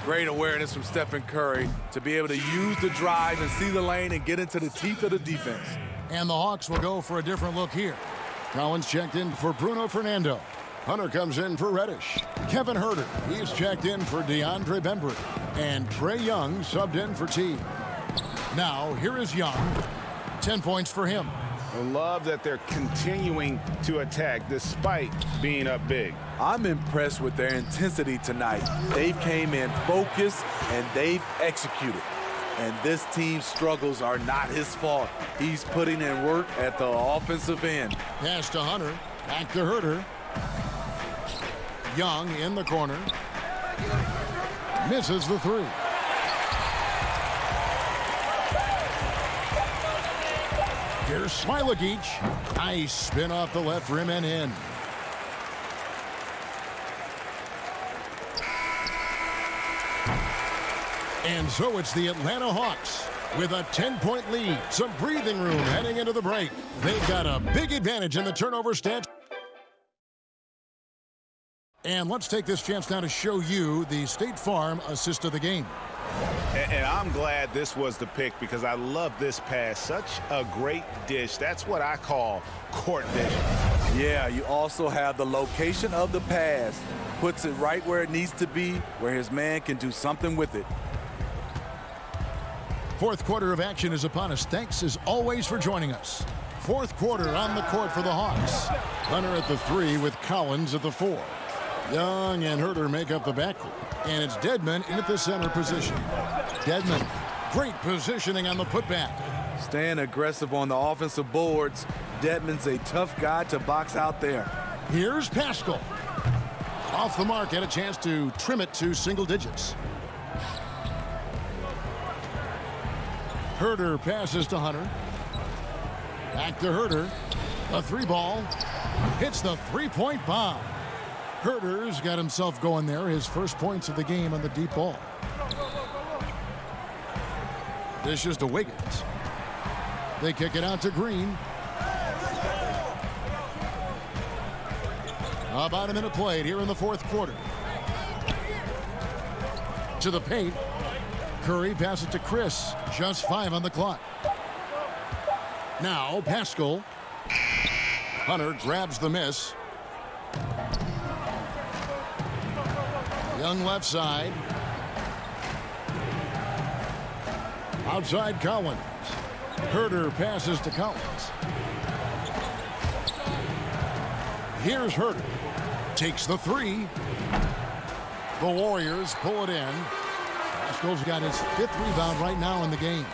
Great awareness from Stephen Curry to be able to use the drive and see the lane and get into the teeth of the defense. And the Hawks will go for a different look here. Collins checked in for Bruno Fernando. Hunter comes in for Reddish. Kevin Huerter, he's checked in for DeAndre Bembry. And Trae Young subbed in for Teague. Now, here is Young. 10 points for him. I love that they're continuing to attack despite being up big. I'm impressed with their intensity tonight. They've came in focused and they've executed. And this team's struggles are not his fault. He's putting in work at the offensive end. Pass to Hunter. Back to Huerter. Young in the corner. Misses the 3. Here's Smailagic. Nice spin off the left rim and in. And so it's the Atlanta Hawks with a 10-point lead. Some breathing room heading into the break. They've got a big advantage in the turnover stats. And let's take this chance now to show you the State Farm assist of the game. And I'm glad this was the pick because I love this pass. Such a great dish. That's what I call court vision. Yeah, you also have the location of the pass. Puts it right where it needs to be, where his man can do something with it. Fourth quarter of action is upon us. Thanks as always for joining us. Fourth quarter on the court for the Hawks. Hunter at the 3 with Collins at the 4. Young and Huerter make up the backcourt. And it's Dedmon in at the center position. Dedmon, great positioning on the putback. Staying aggressive on the offensive boards. Dedmon's a tough guy to box out there. Here's Pascal. Off the mark, had a chance to trim it to single digits. Huerter passes to Hunter. Back to Huerter. A 3-ball. Hits the 3-point bomb. Huerter's got himself going there. His first points of the game on the deep ball. Dishes to Wiggins. They kick it out to Green. About a minute played here in the fourth quarter. To the paint. Curry passes to Chris. Just 5 on the clock. Now Pascal. Hunter grabs the miss. Young left side. Outside Collins. Herter passes to Collins. Here's Herter. Takes the 3. The Warriors pull it in. Pascal's got his 5th rebound right now in the game.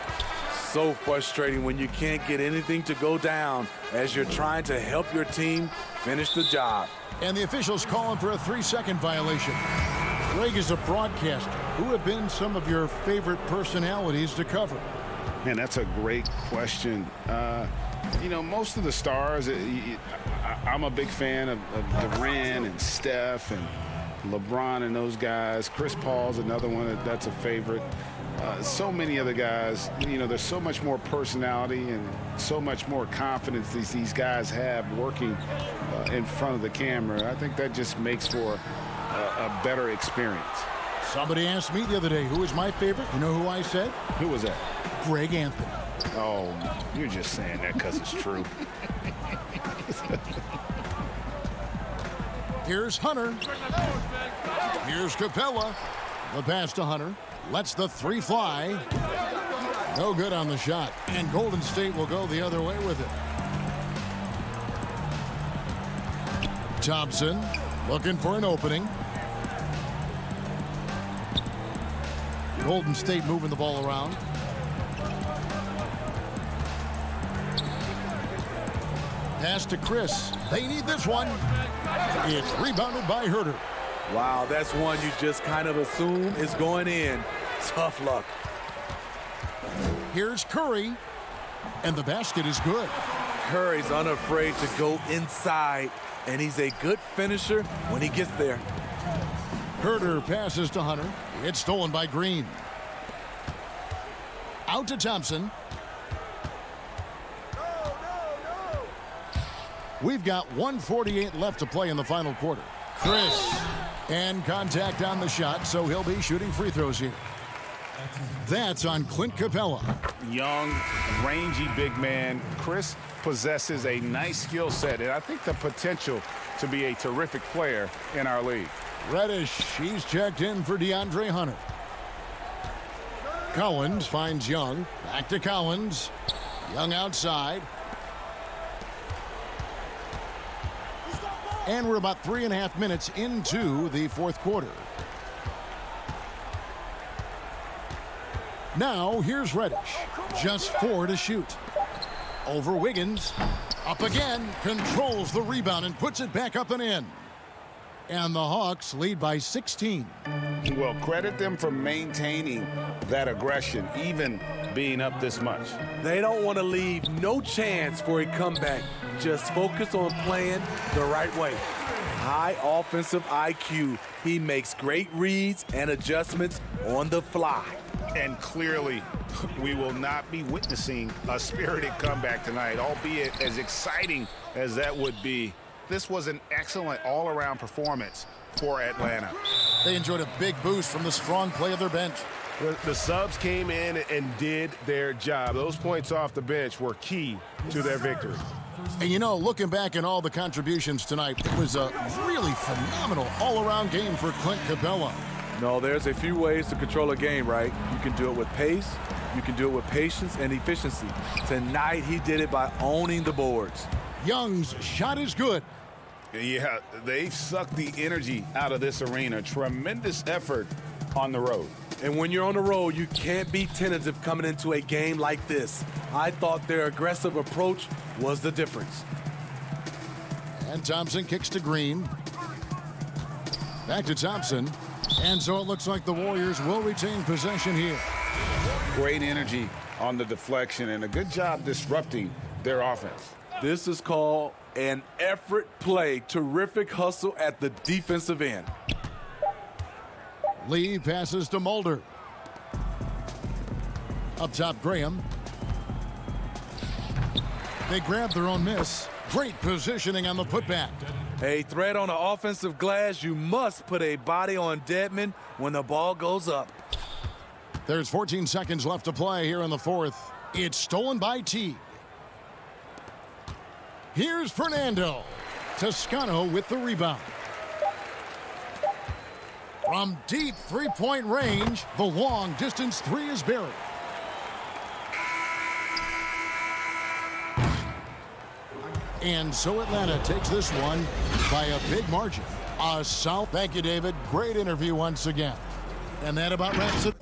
So frustrating when you can't get anything to go down as you're trying to help your team finish the job. And the officials calling for a 3-second violation. Greg is a broadcaster. Who have been some of your favorite personalities to cover? Man, that's a great question. You know, most of the stars, I'm a big fan of Durant and Steph and LeBron and those guys. Chris Paul's another one that's a favorite. So many other guys, you know, there's so much more personality and so much more confidence these guys have working in front of the camera. I think that just makes for a better experience. Somebody asked me the other day, who is my favorite? You know who I said? Who was that? Greg Anthony. Oh, you're just saying that because it's true. Here's Hunter. Here's Capella. The pass to Hunter. Lets the 3 fly. No good on the shot. And Golden State will go the other way with it. Thompson looking for an opening. Golden State moving the ball around. Pass to Chris. They need this one. It's rebounded by Herter. Wow, that's one you just kind of assume is going in. Tough luck. Here's Curry. And the basket is good. Curry's unafraid to go inside, and he's a good finisher when he gets there. Herter passes to Hunter. It's stolen by Green. Out to Thompson. We've got 1:48 left to play in the final quarter. Chris. And contact on the shot, so he'll be shooting free throws here. That's on Clint Capella. Young, rangy big man. Chris possesses a nice skill set, and I think the potential to be a terrific player in our league. Reddish, he's checked in for DeAndre Hunter. Collins finds Young. Back to Collins. Young outside. And we're about 3.5 minutes into the fourth quarter. Now, here's Reddish. Just 4 to shoot. Over Wiggins. Up again. Controls the rebound and puts it back up and in. And the Hawks lead by 16. Well, credit them for maintaining that aggression, even being up this much. They don't want to leave no chance for a comeback. Just focus on playing the right way. High offensive IQ. He makes great reads and adjustments on the fly. And clearly, we will not be witnessing a spirited comeback tonight, albeit as exciting as that would be. This was an excellent all-around performance for Atlanta. They enjoyed a big boost from the strong play of their bench. The subs came in and did their job. Those points off the bench were key to their victory. And you know, looking back at all the contributions tonight, it was a really phenomenal all-around game for Clint Capella. No, there's a few ways to control a game, right? You can do it with pace, you can do it with patience and efficiency. Tonight, he did it by owning the boards. Young's shot is good. Yeah, they've sucked the energy out of this arena. Tremendous effort on the road. And when you're on the road, you can't be tentative coming into a game like this. I thought their aggressive approach was the difference. And Thompson kicks to Green. Back to Thompson. And so it looks like the Warriors will retain possession here. Great energy on the deflection and a good job disrupting their offense. This is called an effort play. Terrific hustle at the defensive end. Lee passes to Mulder. Up top, Graham. They grab their own miss. Great positioning on the putback. A threat on the offensive glass. You must put a body on Dedmon when the ball goes up. There's 14 seconds left to play here in the fourth. It's stolen by Teague. Here's Fernando. Toscano with the rebound. From deep three-point range, the long-distance three is buried. And so Atlanta takes this one by a big margin. Thank you, David. Great interview once again. And that about wraps it.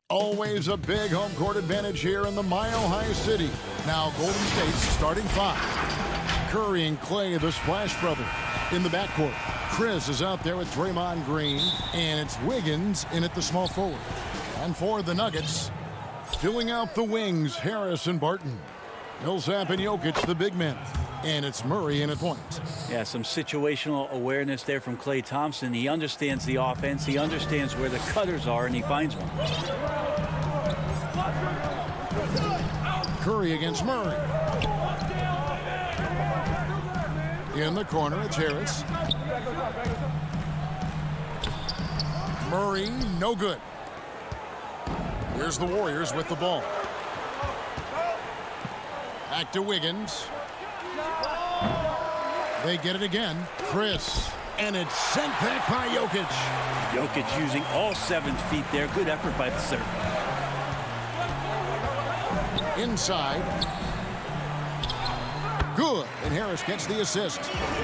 Always a big home court advantage here in the Mile High City. Now Golden State's starting 5. Curry and Clay, the Splash Brothers, in the backcourt. Chris is out there with Draymond Green, and it's Wiggins in at the small forward. And for the Nuggets, filling out the wings, Harris and Barton. Millsap and Jokic, the big men. And it's Murray in at point. Yeah, some situational awareness there from Klay Thompson. He understands the offense. He understands where the cutters are, and he finds one. Curry against Murray. In the corner, it's Harris. Murray, no good. Here's the Warriors with the ball. Back to Wiggins. They get it again. Chris. And it's sent back by Jokic. Jokic using all 7 feet there. Good effort by the center. Inside. Good. And Harris gets the assist.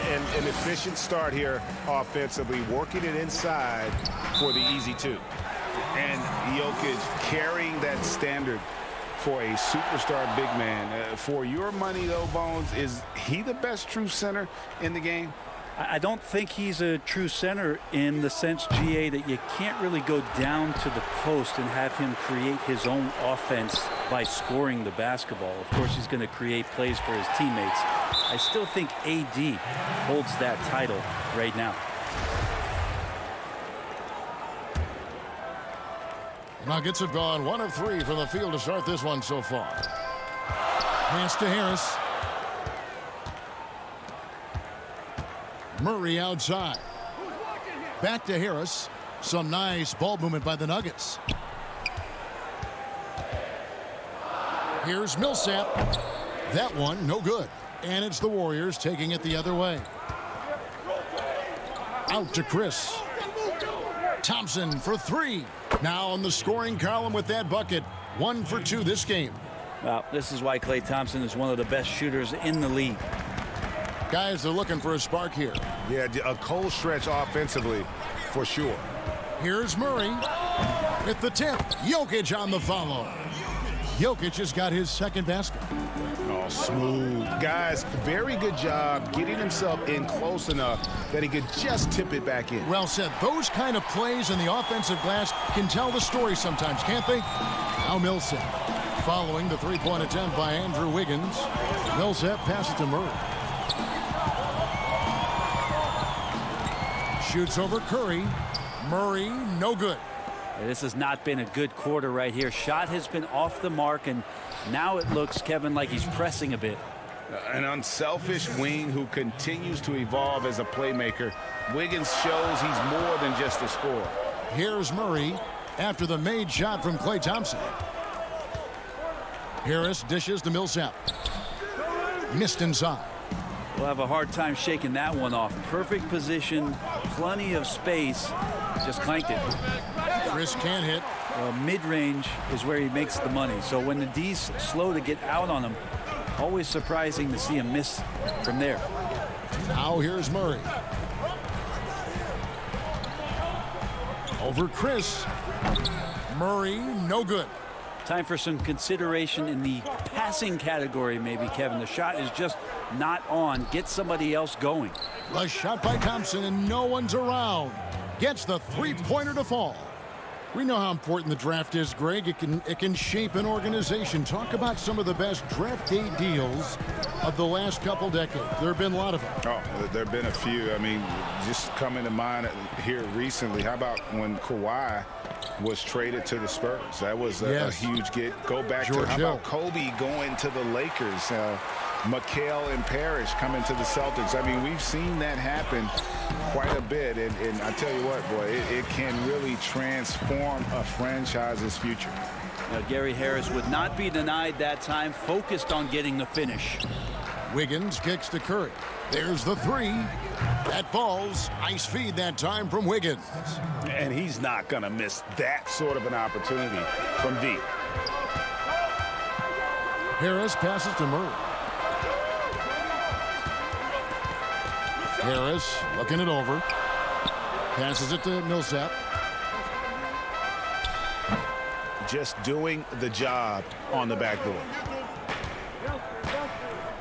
And an efficient start here offensively, working it inside for the easy 2. And Jokic carrying that standard for a superstar big man. For your money, though, Bones, is he the best true center in the game? I don't think he's a true center in the sense, GA, that you can't really go down to the post and have him create his own offense by scoring the basketball. Of course, he's going to create plays for his teammates. I still think AD holds that title right now. Nuggets have gone 1 of 3 from the field to start this one so far. Pass to Harris. Murray outside. Back to Harris. Some nice ball movement by the Nuggets. Here's Millsap. That one, no good. And it's the Warriors taking it the other way. Out to Chris. Thompson for 3. Now on the scoring column with that bucket. 1 for 2 this game. Well, this is why Klay Thompson is one of the best shooters in the league. Guys are looking for a spark here. Yeah, a cold stretch offensively for sure. Here's Murray with the tip. Jokic on the follow. Jokic has got his second basket. Oh, smooth. Guys, very good job getting himself in close enough that he could just tip it back in. Well said. Those kind of plays in the offensive glass can tell the story sometimes, can't they? Now Millsap following the three-point attempt by Andrew Wiggins. Millsap passes to Murray. Shoots over Curry. Murray, no good. This has not been a good quarter right here. Shot has been off the mark, and now it looks, Kevin, like he's pressing a bit. An unselfish wing who continues to evolve as a playmaker. Wiggins shows he's more than just a scorer. Here's Murray after the made shot from Klay Thompson. Harris dishes to Millsap. Missed inside. We'll have a hard time shaking that one off. Perfect position, plenty of space. Just clanked it. Chris can't hit. Mid-range is where he makes the money. So when the D's slow to get out on him, always surprising to see him miss from there. Now here's Murray. Over Chris. Murray, no good. Time for some consideration in the passing category, maybe, Kevin. The shot is just not on. Get somebody else going. A shot by Thompson, and no one's around. Gets the three-pointer to fall. We know how important the draft is, Greg. It can shape an organization. Talk about some of the best draft day deals of the last couple decades. There have been a lot of them. Oh, there have been a few. I mean, just coming to mind here recently. How about when Kawhi was traded to the Spurs? That was a huge get. Go back George to how Hill. about Kobe going to the Lakers? McHale and Parrish coming to the Celtics. I mean, we've seen that happen quite a bit, and I tell you what, boy, it can really transform a franchise's future. Gary Harris would not be denied that time, focused on getting the finish. Wiggins kicks to Curry. There's the three. That falls. Nice feed that time from Wiggins. And he's not going to miss that sort of an opportunity from deep. Harris passes to Murray. Harris looking it over. Passes it to Millsap. just doing the job on the backboard.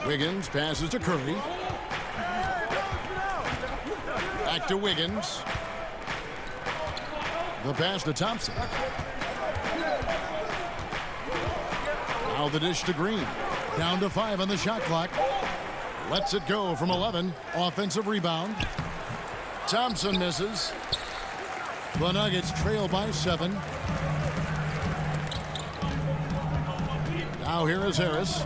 Wiggins passes to Curry. Back to Wiggins. The pass to Thompson. Now the dish to Green. Down to 5 on the shot clock. Lets it go from 11. Offensive rebound. Thompson misses. The Nuggets trail by 7. Now here is Harris.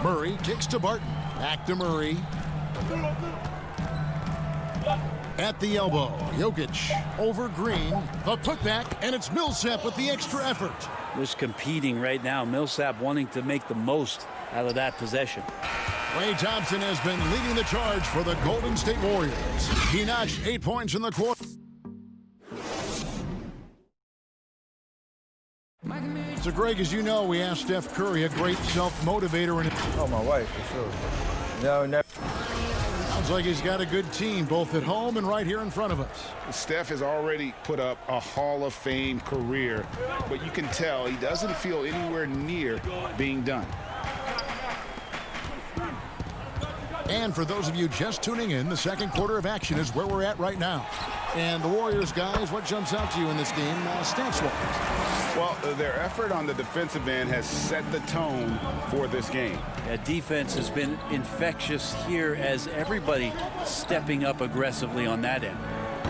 Murray kicks to Barton. Back to Murray. At the elbow, Jokic over Green. The putback, and it's Millsap with the extra effort. Just competing right now. Millsap wanting to make the most out of that possession. Klay Thompson has been leading the charge for the Golden State Warriors. He notched 8 points in the quarter. So, Greg, as you know, we asked Steph Curry, a great self-motivator. Oh, my wife, for sure. No, never. Sounds like he's got a good team, both at home and right here in front of us. Steph has already put up a Hall of Fame career, but you can tell he doesn't feel anywhere near being done. And for those of you just tuning in, the second quarter of action is where we're at right now. And the Warriors, guys, what jumps out to you in this game, stats-wise? Well, their effort on the defensive end has set the tone for this game. Yeah, defense has been infectious here as everybody stepping up aggressively on that end.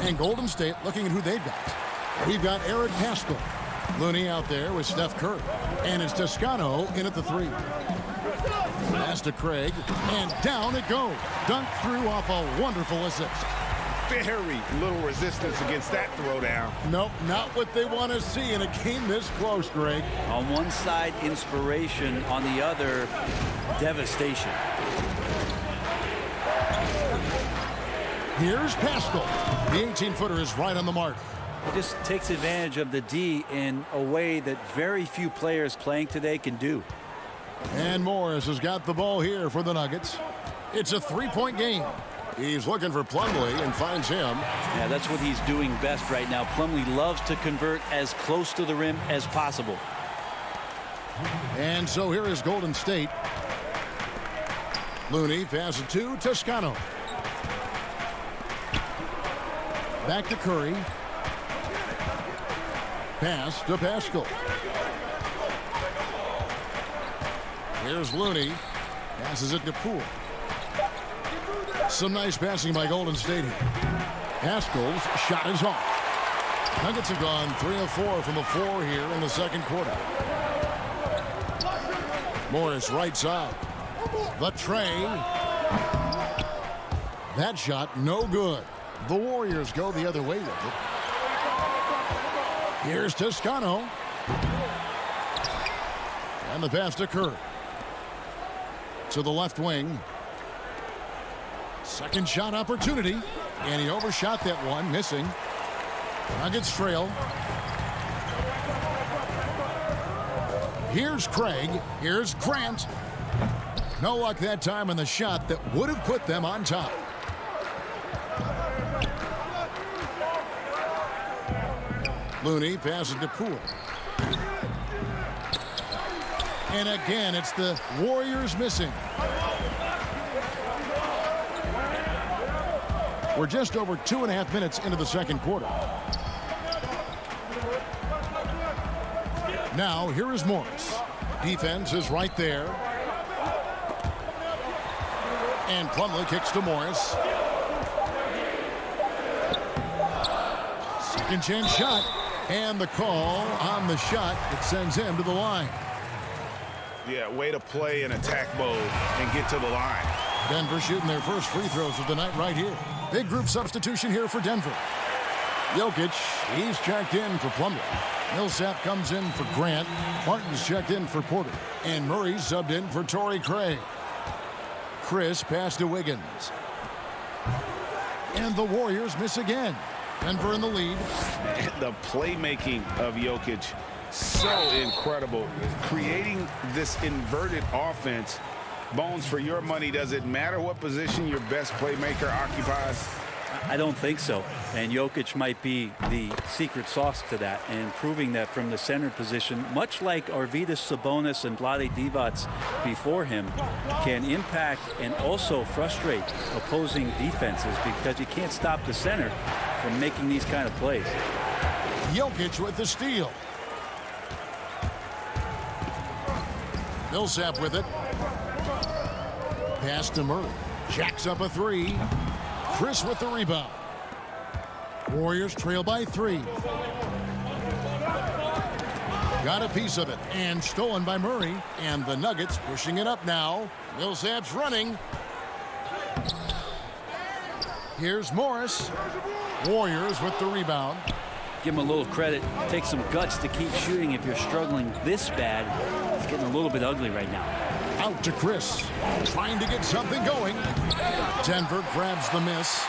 And Golden State looking at who they've got. We've got Eric Pascal. Looney out there with Steph Curry. And it's Toscano in at the 3. Pass to Craig, and down it goes. Dunked through off a wonderful assist. Very little resistance against that throwdown. Nope, not what they want to see in a game this close, Greg. On one side, inspiration. On the other, devastation. Here's Pascal. The 18-footer is right on the mark. He just takes advantage of the D in a way that very few players playing today can do. And Morris has got the ball here for the Nuggets. It's a 3-point game. He's looking for Plumlee and finds him. Yeah, that's what he's doing best right now. Plumlee loves to convert as close to the rim as possible. And so here is Golden State. Looney passes to Toscano. Back to Curry. Pass to Pascal. Here's Looney. Passes it to Poole. Some nice passing by Golden State here. Pascal's shot is off. Nuggets have gone 3 of 4 from the floor here in the second quarter. Morris right side. The tray. That shot no good. The Warriors go the other way with it. Here's Toscano. And the pass to Curry. To the left wing. Second shot opportunity. And he overshot that one, missing. Nuggets trail. Here's Craig. Here's Grant. No luck that time on the shot that would have put them on top. Looney passes to Poole. And again, it's the Warriors missing. We're just over 2.5 minutes into the second quarter. Now, here is Morris. Defense is right there. And Plumlee kicks to Morris. Second chance shot. And the call on the shot that sends him to the line. Yeah, way to play in attack mode and get to the line. Denver shooting their first free throws of the night right here. Big group substitution here for Denver. Jokic, he's checked in for Plumlee. Millsap comes in for Grant. Martin's checked in for Porter. And Murray's subbed in for Torrey Craig. Chris passed to Wiggins. And the Warriors miss again. Denver in the lead. The playmaking of Jokic, so incredible. Creating this inverted offense. Bones, for your money, does it matter what position your best playmaker occupies? I don't think so. And Jokic might be the secret sauce to that, and proving that from the center position, much like Arvydas Sabonis and Vlade Divac before him, can impact and also frustrate opposing defenses because you can't stop the center from making these kind of plays. Jokic with the steal. Millsap with it. Pass to Murray. Jacks up a three. Chris with the rebound. Warriors trail by 3. Got a piece of it and stolen by Murray. And the Nuggets pushing it up now. Millsap's running. Here's Morris. Warriors with the rebound. Give him a little credit. Take some guts to keep shooting if you're struggling this bad. It's getting a little bit ugly right now. Out to Chris. Trying to get something going. Denver grabs the miss.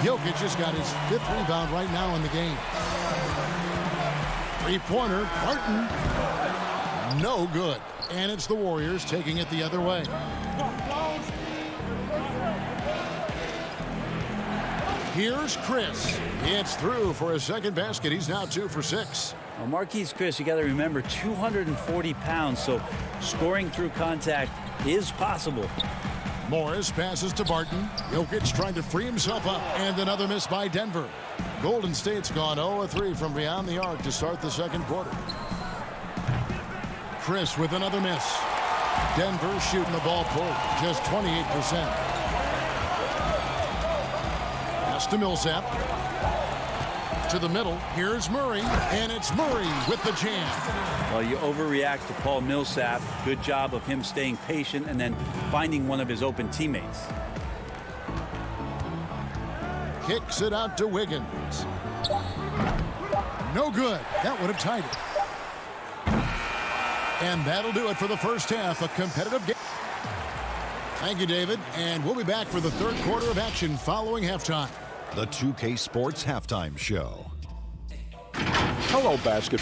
Jokic has got his 5th rebound right now in the game. 3-pointer. Barton. No good. And it's the Warriors taking it the other way. Here's Chris. It's through for a second basket. He's now 2 for 6. Well, Marquise Chris, you got to remember, 240 pounds, so scoring through contact is possible. Morris passes to Barton. Jokic trying to free himself up, and another miss by Denver. Golden State's gone 0-3 from beyond the arc to start the second quarter. Chris with another miss. Denver shooting the ball full, just 28%. To Millsap. To the middle. Here's Murray. And it's Murray with the jam. Well, you overreact to Paul Millsap. Good job of him staying patient and then finding one of his open teammates. Kicks it out to Wiggins. No good. That would have tied it. And that'll do it for the first half. A competitive game. Thank you, David. And we'll be back for the third quarter of action following halftime. The 2K Sports Halftime Show. Hello, basket.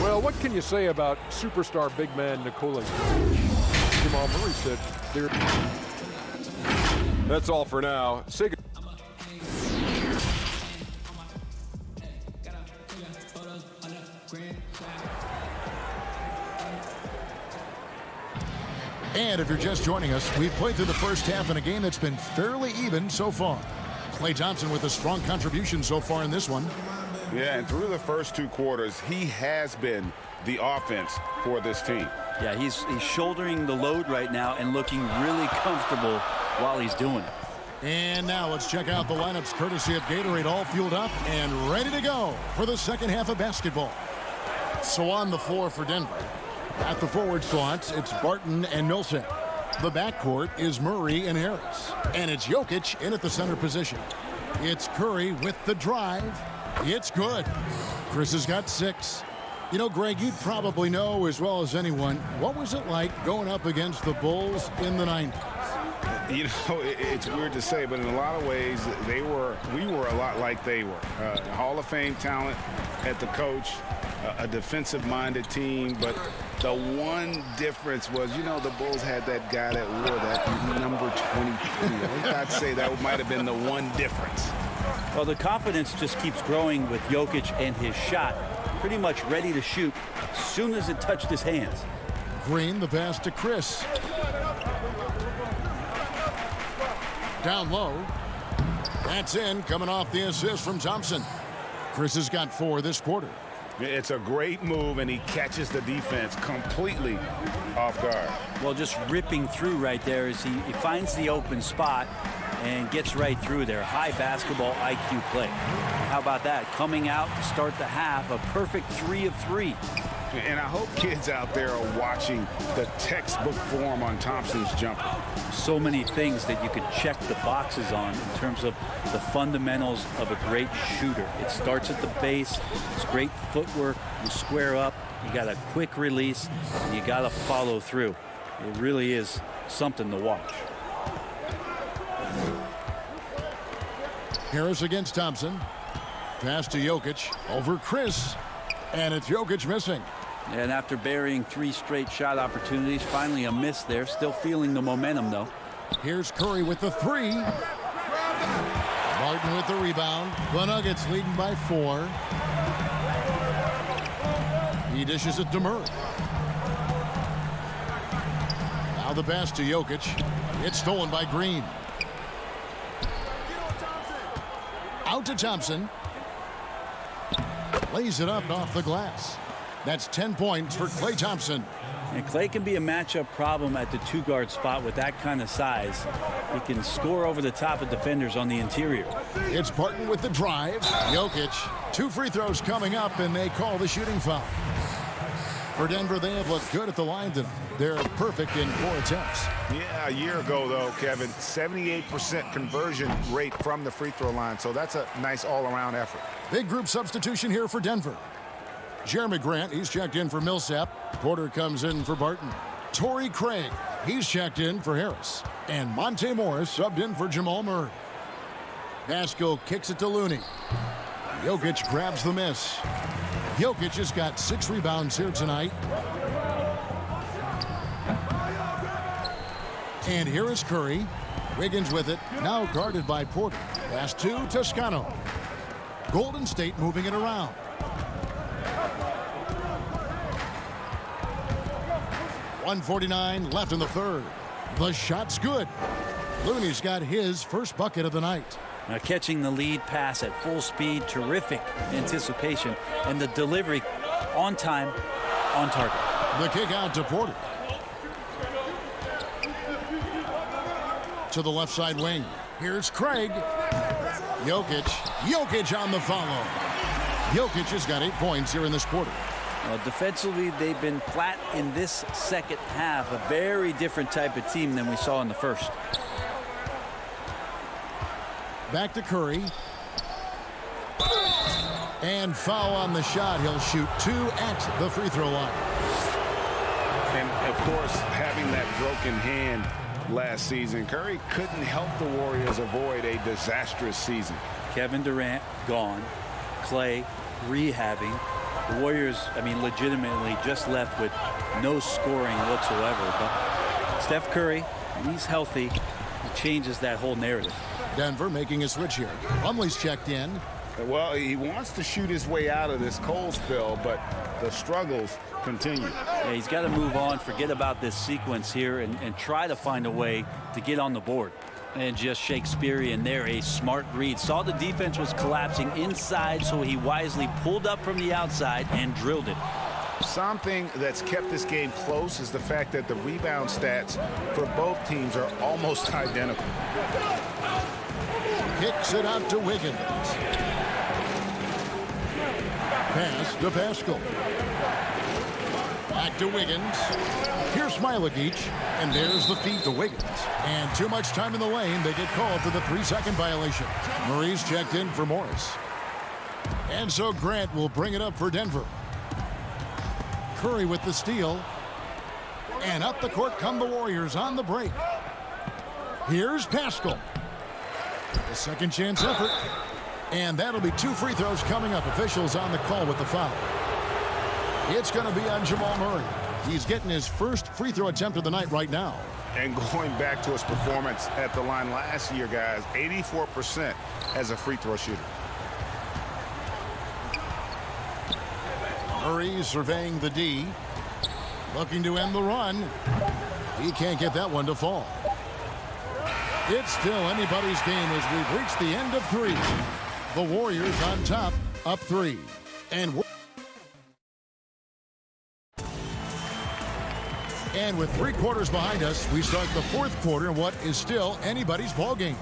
Well, what can you say about superstar big man Nikola? Jamal Murray said, that's all for now. Say good. And if you're just joining us, we've played through the first half in a game that's been fairly even so far. Klay Thompson with a strong contribution so far in this one. Yeah, and through the first 2 quarters, he has been the offense for this team. Yeah, he's shouldering the load right now and looking really comfortable while he's doing it. And now let's check out the lineups courtesy of Gatorade, all fueled up and ready to go for the second half of basketball. So on the floor for Denver. At the forward slots, it's Barton and Millsap. The backcourt is Murray and Harris. And it's Jokic in at the center position. It's Curry with the drive. It's good. Chris has got 6. You know, Greg, you'd probably know as well as anyone, what was it like going up against the Bulls in the 90s? You know, it's weird to say, but in a lot of ways, we were a lot like they were. Hall of Fame talent at the coach, a defensive-minded team, but the one difference was, you know, the Bulls had that guy that wore that number 23. I'd say that might have been the one difference. Well, the confidence just keeps growing with Jokic and his shot. Pretty much ready to shoot as soon as it touched his hands. Green, the pass to Chris. Down low. That's in, coming off the assist from Thompson. Chris has got 4 this quarter. It's a great move, and he catches the defense completely off guard. Well, just ripping through right there as he finds the open spot and gets right through there. High basketball IQ play. How about that? Coming out to start the half, a perfect 3 of 3. And I hope kids out there are watching the textbook form on Thompson's jumper. So many things that you could check the boxes on in terms of the fundamentals of a great shooter. It starts at the base. It's great footwork. You square up. You got a quick release. And you got to follow through. It really is something to watch. Harris against Thompson. Pass to Jokic. Over Chris. And it's Jokic missing. And after burying 3 straight shot opportunities, finally a miss there. Still feeling the momentum, though. Here's Curry with the 3. Barton with the rebound. The Nuggets leading by 4. He dishes it to Murray. Now the pass to Jokic. It's stolen by Green. Out to Thompson. Lays it up off the glass. That's 10 points for Klay Thompson. And Klay can be a matchup problem at the 2-guard spot with that kind of size. He can score over the top of defenders on the interior. It's Barton with the drive. Jokic. 2 free throws coming up, and they call the shooting foul. For Denver, they have looked good at the line tonight. They're perfect in 4 attempts. Yeah, a year ago, though, Kevin, 78% conversion rate from the free throw line. So that's a nice all-around effort. Big group substitution here for Denver. Jeremy Grant, he's checked in for Millsap. Porter comes in for Barton. Torrey Craig, he's checked in for Harris. And Monte Morris subbed in for Jamal Murray. Pascal kicks it to Looney. Jokic grabs the miss. Jokic has got 6 rebounds here tonight. And here is Curry. Wiggins with it, now guarded by Porter. Pass to Toscano. Golden State moving it around. .149 left in the third. The shot's good. Looney's got his first bucket of the night. Now catching the lead pass at full speed, terrific anticipation, and the delivery on time, on target. The kick out to Porter. To the left side wing. Here's Craig. Jokic on the follow. Jokic has got 8 points here in this quarter. Defensively, they've been flat in this second half. A very different type of team than we saw in the first. Back to Curry. And foul on the shot. He'll shoot 2 at the free throw line. And, of course, having that broken hand last season, Curry couldn't help the Warriors avoid a disastrous season. Kevin Durant gone. Klay rehabbing. The Warriors, I mean, legitimately just left with no scoring whatsoever. But Steph Curry, when he's healthy, he changes that whole narrative. Denver making a switch here. Plumlee's checked in. Well, he wants to shoot his way out of this cold spell, but the struggles continue. Yeah, he's got to move on, forget about this sequence here, and try to find a way to get on the board. And just Shakespearean there, a smart read. Saw the defense was collapsing inside, so he wisely pulled up from the outside and drilled it. Something that's kept this game close is the fact that the rebound stats for both teams are almost identical. Kicks it out to Wiggins. Pass to Pascal. Back to Wiggins. Here's Smilagic, and there's the feed to Wiggins. And too much time in the lane. They get called for the 3-second violation. Murray's checked in for Morris. And so Grant will bring it up for Denver. Curry with the steal. And up the court come the Warriors on the break. Here's Pascal. A second chance effort. And that'll be 2 free throws coming up. Officials on the call with the foul. It's going to be on Jamal Murray. He's getting his first free throw attempt of the night right now. And going back to his performance at the line last year, guys, 84% as a free throw shooter. Murray surveying the D. Looking to end the run. He can't get that one to fall. It's still anybody's game as we've reached the end of 3. The Warriors on top, up 3. And with 3 quarters behind us, we start the 4th quarter in what is still anybody's ball game.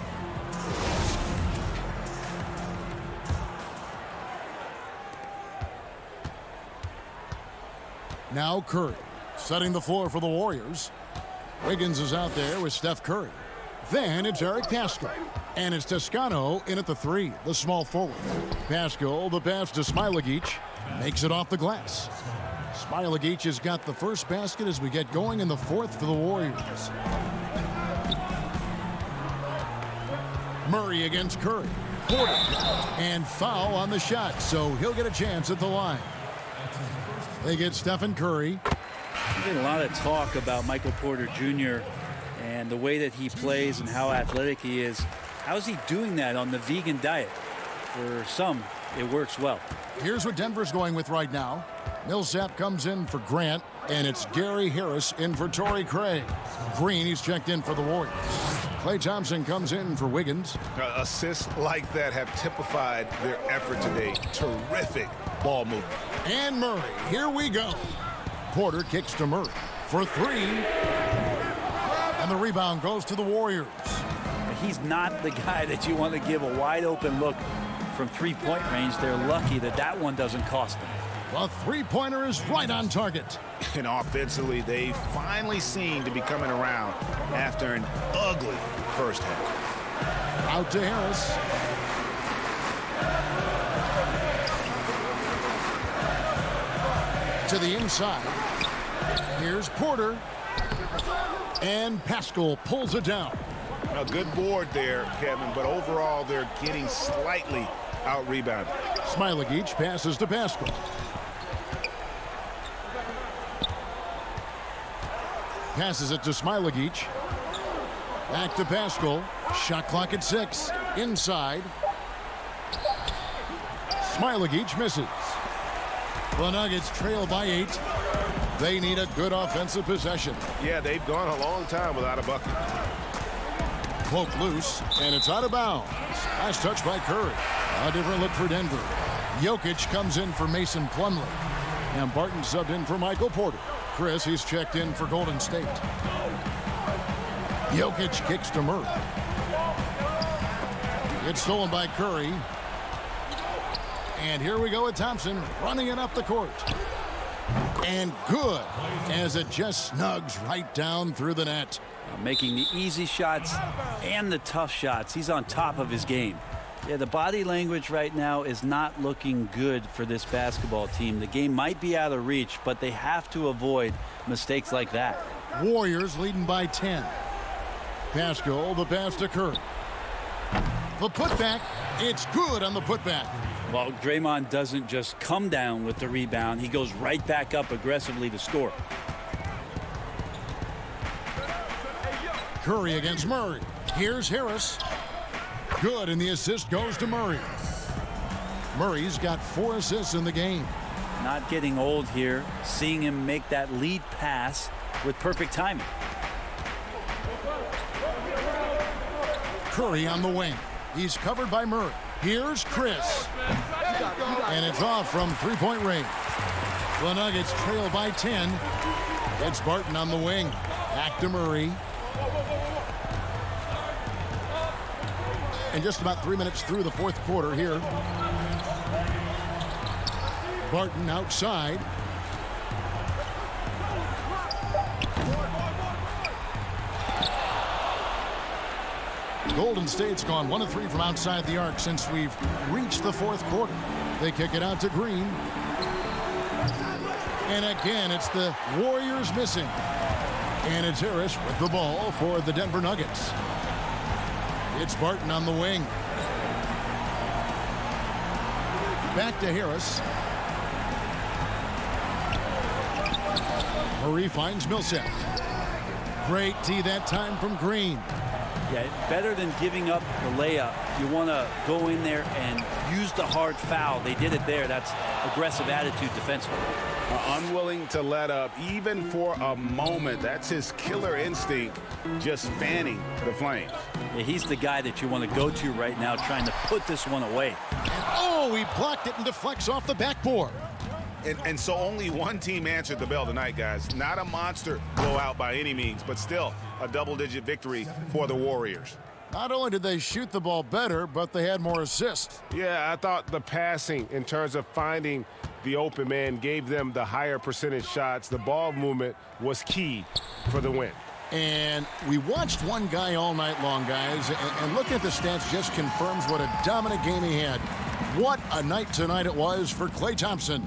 Now Curry setting the floor for the Warriors. Wiggins is out there with Steph Curry. Then it's Eric Pascal. And it's Toscano in at the 3, the small forward. Pascal, the pass to Smilagic, makes it off the glass. Smilagic has got the first basket as we get going in the 4th for the Warriors. Murray against Curry. Porter. And foul on the shot, so he'll get a chance at the line. They get Stephen Curry. There's been a lot of talk about Michael Porter Jr. and the way that he plays and how athletic he is. How's he doing that on the vegan diet? For some, it works well. Here's what Denver's going with right now. Millsap comes in for Grant, and it's Gary Harris in for Torrey Craig. Green, he's checked in for the Warriors. Klay Thompson comes in for Wiggins. Assists like that have typified their effort today. Terrific ball movement. And Murray, here we go. Porter kicks to Murray for 3. And the rebound goes to the Warriors. He's not the guy that you want to give a wide open look from three-point range. They're lucky that that one doesn't cost them. The three-pointer is right on target. And offensively, they finally seem to be coming around after an ugly first half. Out to Harris. To the inside. Here's Porter. And Pascal pulls it down. A good board there, Kevin, but overall they're getting slightly out-rebounded. Smailagic passes to Pascal. Passes it to Smailagic. Back to Pascal. Shot clock at 6. Inside. Smailagic misses. The Nuggets trail by 8. They need a good offensive possession. Yeah, they've gone a long time without a bucket. Poke loose, and it's out of bounds. Last touch by Curry. A different look for Denver. Jokic comes in for Mason Plumlee. And Barton subbed in for Michael Porter. Chris, he's checked in for Golden State. Jokic kicks to Murray. It's stolen by Curry. And here we go with Thompson running it up the court. And good, as it just snugs right down through the net. Making the easy shots and the tough shots. He's on top of his game. Yeah, the body language right now is not looking good for this basketball team. The game might be out of reach, but they have to avoid mistakes like that. Warriors leading by 10. Pascal, the pass to Curry. The putback, it's good on the putback. Well, Draymond doesn't just come down with the rebound. He goes right back up aggressively to score. Curry against Murray. Here's Harris. Good, and the assist goes to Murray. Murray's got 4 assists in the game. Not getting old here. Seeing him make that lead pass with perfect timing. Curry on the wing. He's covered by Murray. Here's Chris. And it's off from three-point range. The Nuggets trail by 10. It's Barton on the wing. Back to Murray. And just about 3 minutes through the fourth quarter here. Barton outside. Golden State's gone 1 of 3 from outside the arc since we've reached the fourth quarter. They kick it out to Green. And again, it's the Warriors missing. And it's Harris with the ball for the Denver Nuggets. It's Barton on the wing. Back to Harris. Murray finds Millsap. Great tee that time from Green. Yeah, better than giving up the layup. You want to go in there and use the hard foul. They did it there. That's aggressive attitude defensively. Unwilling to let up even for a moment. That's his killer instinct, just fanning the flames. Yeah, he's the guy that you want to go to right now, trying to put this one away. Oh, he blocked it and deflects off the backboard. And so only one team answered the bell tonight, guys. Not a monster blowout by any means, but still a double-digit victory for the Warriors. Not only did they shoot the ball better, but they had more assists. Yeah, I thought the passing in terms of finding the open man gave them the higher percentage shots. The ball movement was key for the win. And we watched one guy all night long, guys, and looking at the stats just confirms what a dominant game he had. What a night tonight it was for Klay Thompson.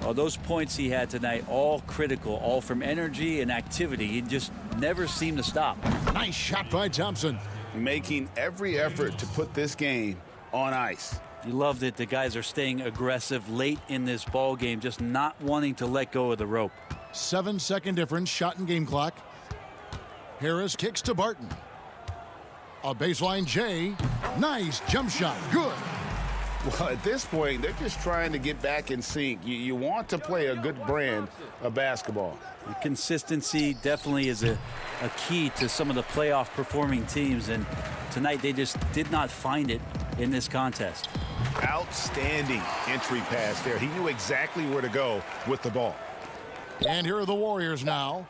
Well, those points he had tonight, all critical, all from energy and activity. He just never seemed to stop. Nice shot by Thompson. Making every effort to put this game on ice. You love that the guys are staying aggressive late in this ball game, just not wanting to let go of the rope. 7-second difference, shot and game clock. Harris kicks to Barton. A baseline J. Nice jump shot. Good. Well, at this point, they're just trying to get back in sync. You want to play a good brand of basketball. Consistency definitely is a key to some of the playoff performing teams, and tonight they just did not find it in this contest. Outstanding entry pass there. He knew exactly where to go with the ball. And here are the Warriors now.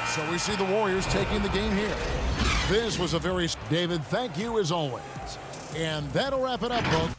So we see the Warriors taking the game here. This was a very... David, thank you as always. And that'll wrap it up, folks.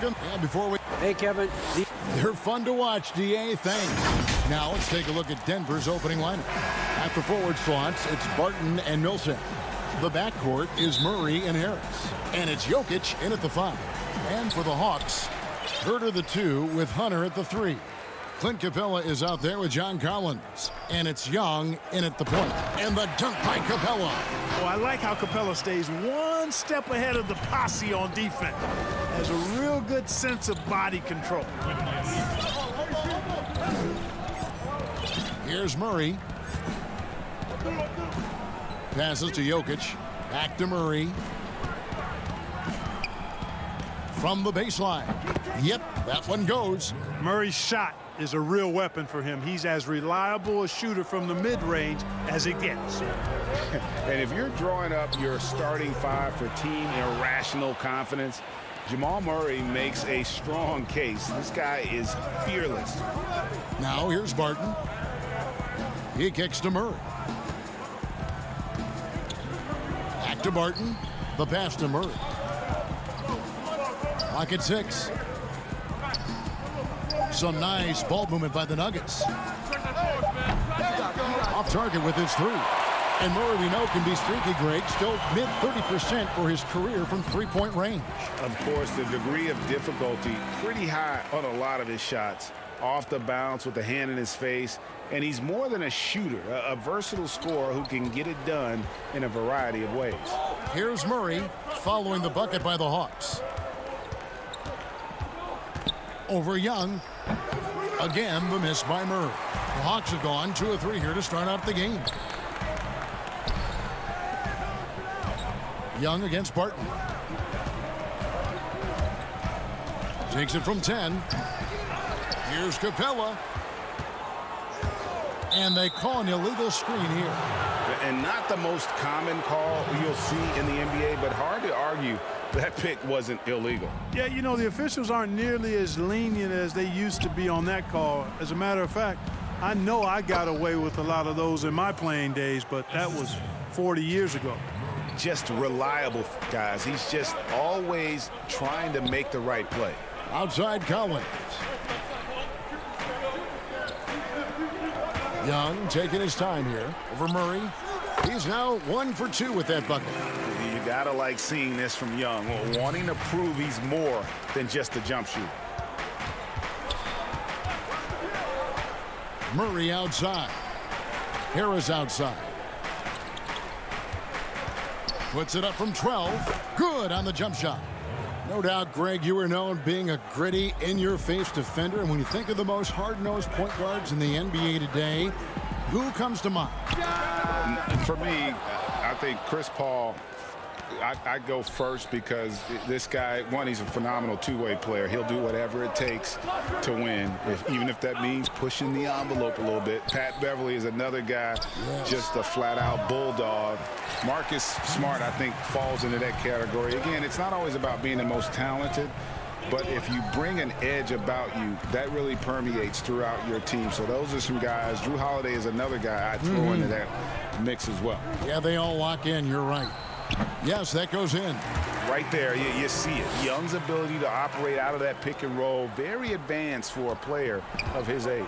welcome. And before we... Hey, Kevin. They're fun to watch, DA. Thanks. Now let's take a look at Denver's opening lineup. At the forward slots, it's Barton and Millsap. The backcourt is Murray and Harris. And it's Jokic in at the 5. And for the Hawks, Herter the 2 with Hunter at the 3. Clint Capella is out there with John Collins. And it's Young in at the point. And the dunk by Capella. Oh, I like how Capella stays one step ahead of the posse on defense. Has a real good sense of body control. Here's Murray. Passes to Jokic. Back to Murray. From the baseline. Yep, that one goes. Murray's shot is a real weapon for him. He's as reliable a shooter from the mid-range as it gets. And if you're drawing up your starting 5 for team irrational confidence, Jamal Murray makes a strong case. This guy is fearless. Now here's Barton. He kicks to Murray. Back to Barton. The pass to Murray. Clock at 6. Some nice ball movement by the Nuggets. Off target with his 3. And Murray, we know, can be streaky, Greg. Still mid 30% for his career from three-point range. Of course, the degree of difficulty pretty high on a lot of his shots. Off the bounce with the hand in his face. And he's more than a shooter, a versatile scorer who can get it done in a variety of ways. Here's Murray following the bucket by the Hawks. Over Young. Again, the miss by Murray. The Hawks have gone 2 of 3 here to start out the game. Young against Barton. Takes it from 10. Here's Capella. And they call an illegal screen here. And not the most common call you'll see in the NBA, but hard to argue that pick wasn't illegal. Yeah, you know, the officials aren't nearly as lenient as they used to be on that call. As a matter of fact, I know I got away with a lot of those in my playing days, but that was 40 years ago. Just reliable, guys. He's just always trying to make the right play. Outside Collins. Young taking his time here over Murray. He's now 1 for 2 with that bucket. You gotta like seeing this from Young, wanting to prove he's more than just a jump shooter. Murray outside. Harris outside. Puts it up from 12. Good on the jump shot. No doubt, Greg, you were known being a gritty, in-your-face defender. And when you think of the most hard-nosed point guards in the NBA today, who comes to mind? For me, I think Chris Paul. I go first because this guy, one, he's a phenomenal two-way player. He'll do whatever it takes to win, even if that means pushing the envelope a little bit. Pat Beverly is another guy, just a flat-out bulldog. Marcus Smart, I think, falls into that category. Again, it's not always about being the most talented, but if you bring an edge about you, that really permeates throughout your team. So those are some guys. Drew Holiday is another guy I'd throw into that mix as well. Yeah, they all lock in. You're right. Yes, that goes in. Right there, you see it. Young's ability to operate out of that pick and roll, very advanced for a player of his age.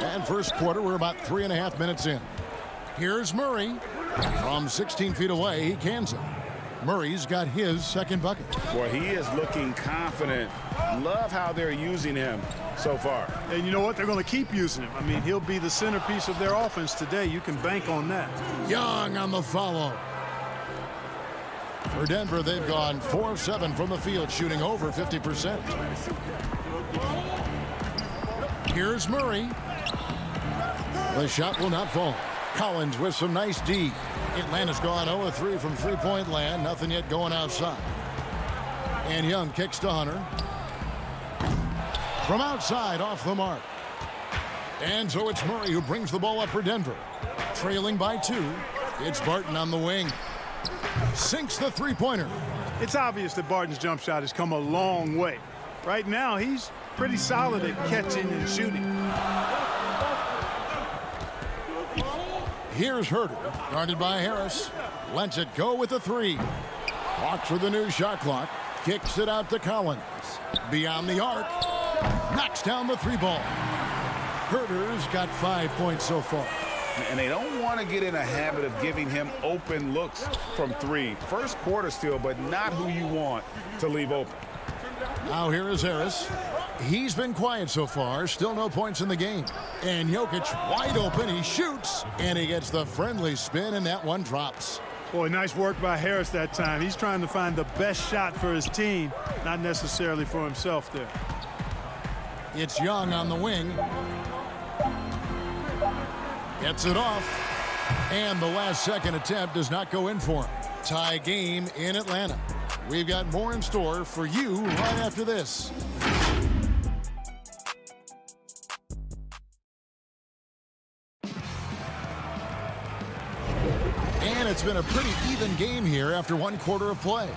And first quarter, we're about 3.5 minutes in. Here's Murray. From 16 feet away, he cans it. Murray's got his second bucket. Boy, he is looking confident. Love how they're using him so far. And you know what? They're going to keep using him. I mean, he'll be the centerpiece of their offense today. You can bank on that. Young on the follow. For Denver, they've gone 4 of 7 from the field, shooting over 50%. Here's Murray. The shot will not fall. Collins with some nice D. Atlanta's gone 0 of 3 from three-point land. Nothing yet going outside. And Young kicks to Hunter. From outside, off the mark. And so it's Murray who brings the ball up for Denver. Trailing by 2. It's Barton on the wing. Sinks the three-pointer. It's obvious that Barton's jump shot has come a long way. Right now, he's pretty solid at catching and shooting. Here's Herter, guarded by Harris. Lets it go with the 3. Hawks with the new shot clock. Kicks it out to Collins. Beyond the arc. Knocks down the 3-ball. Herter's got 5 points so far. And they don't want to get in a habit of giving him open looks from 3. First quarter still, but not who you want to leave open. Now here is Harris. He's been quiet so far. Still no points in the game. And Jokic wide open. He shoots. And he gets the friendly spin, and that one drops. Boy, nice work by Harris that time. He's trying to find the best shot for his team, not necessarily for himself there. It's Young on the wing. Gets it off. And the last second attempt does not go in for him. Tie game in Atlanta. We've got more in store for you right after this. And it's been a pretty even game here after 1 quarter of play.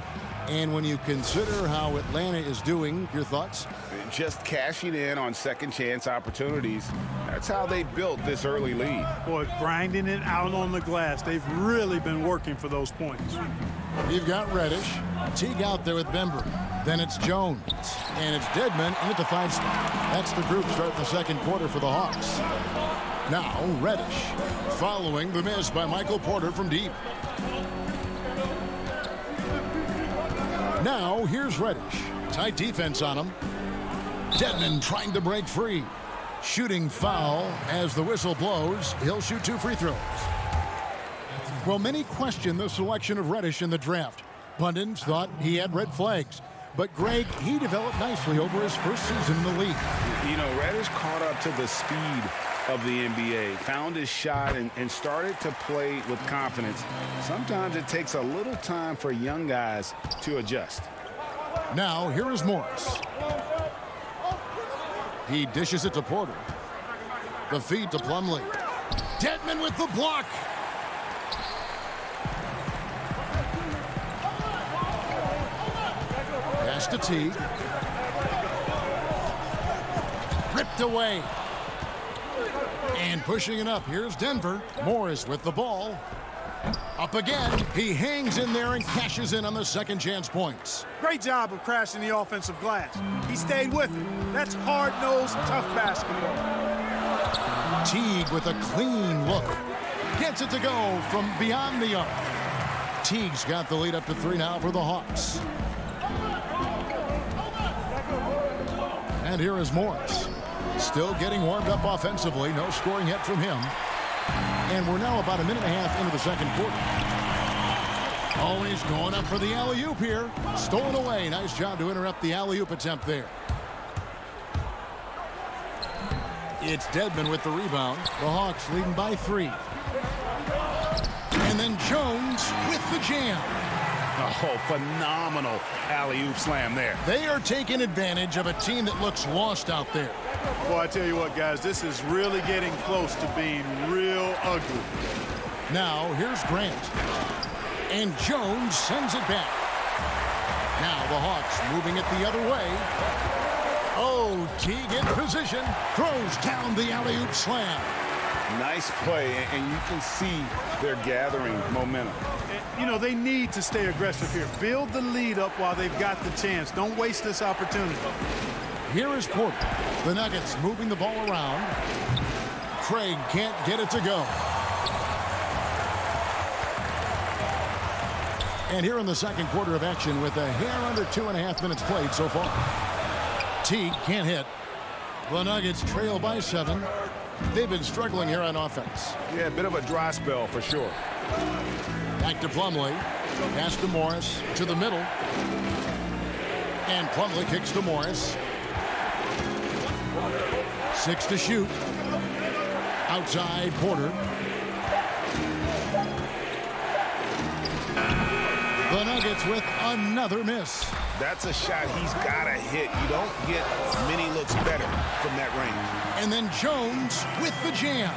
And when you consider how Atlanta is doing, your thoughts? Just cashing in on second chance opportunities. That's how they built this early lead. Boy, grinding it out on the glass. They've really been working for those points. You've got Reddish. Teague out there with Bembry. Then it's Jones. And it's Dedmon in at the 5 spot. That's the group starting the second quarter for the Hawks. Now Reddish following the miss by Michael Porter from deep. Now here's Reddish. Tight defense on him. Dedmon trying to break free. Shooting foul as the whistle blows. He'll shoot 2 free throws. Well, many question the selection of Reddish in the draft. Pundits thought he had red flags. But, Greg, he developed nicely over his first season in the league. You know, Reddish caught up to the speed of the NBA, found his shot, and started to play with confidence. Sometimes it takes a little time for young guys to adjust. Now, here is Morris. He dishes it to Porter. The feed to Plumlee. Dedmon with the block. Pass to Teague. Ripped away. And pushing it up. Here's Denver. Morris with the ball. Up again. He hangs in there and cashes in on the second chance points. Great job of crashing the offensive glass. He stayed with it. That's hard-nosed, tough basketball. Teague with a clean look. Gets it to go from beyond the arc. Teague's got the lead up to 3 now for the Hawks. And here is Morris. Still getting warmed up offensively. No scoring yet from him. And we're now about a minute and a half into the second quarter. Oh, he's going up for the alley-oop here. Stolen away. Nice job to interrupt the alley-oop attempt there. It's Dedmon with the rebound. The Hawks leading by 3. And then Jones with the jam. Oh, phenomenal alley-oop slam there. They are taking advantage of a team that looks lost out there. Boy, I tell you what, guys, this is really getting close to being real ugly. Now, here's Grant. And Jones sends it back. Now the Hawks moving it the other way. Oh, Teague in position. Throws down the alley-oop slam. Nice play, and you can see they're gathering momentum. You know, they need to stay aggressive here. Build the lead up while they've got the chance. Don't waste this opportunity. Here is Porter. The Nuggets moving the ball around. Craig can't get it to go. And here in the second quarter of action with a hair under 2.5 minutes played so far. Teague can't hit. The Nuggets trail by 7. They've been struggling here on offense. Yeah, a bit of a dry spell for sure. Back to Plumlee. Pass to Morris to the middle. And Plumlee kicks to Morris. 6 to shoot. Outside Porter. The Nuggets with another miss. That's a shot he's got to hit. You don't get many looks better from that range. And then Jones with the jam.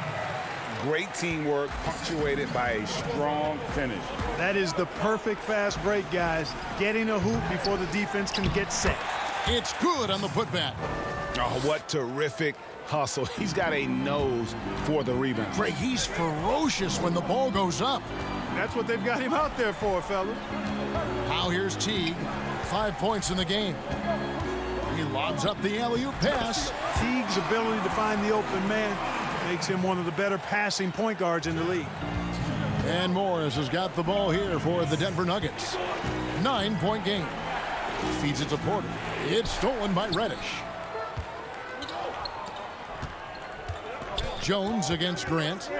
Great teamwork, punctuated by a strong finish. That is the perfect fast break, guys. Getting a hoop before the defense can get set. It's good on the putback. Oh, what terrific hustle. He's got a nose for the rebound. Greg, he's ferocious when the ball goes up. That's what they've got him out there for, fellas. Now here's Teague. 5 points in the game. He lobs up the alley-oop pass. Teague's ability to find the open man makes him one of the better passing point guards in the league. And Morris has got the ball here for the Denver Nuggets. 9-point game. Feeds it to Porter. It's stolen by Reddish. Jones against Grant.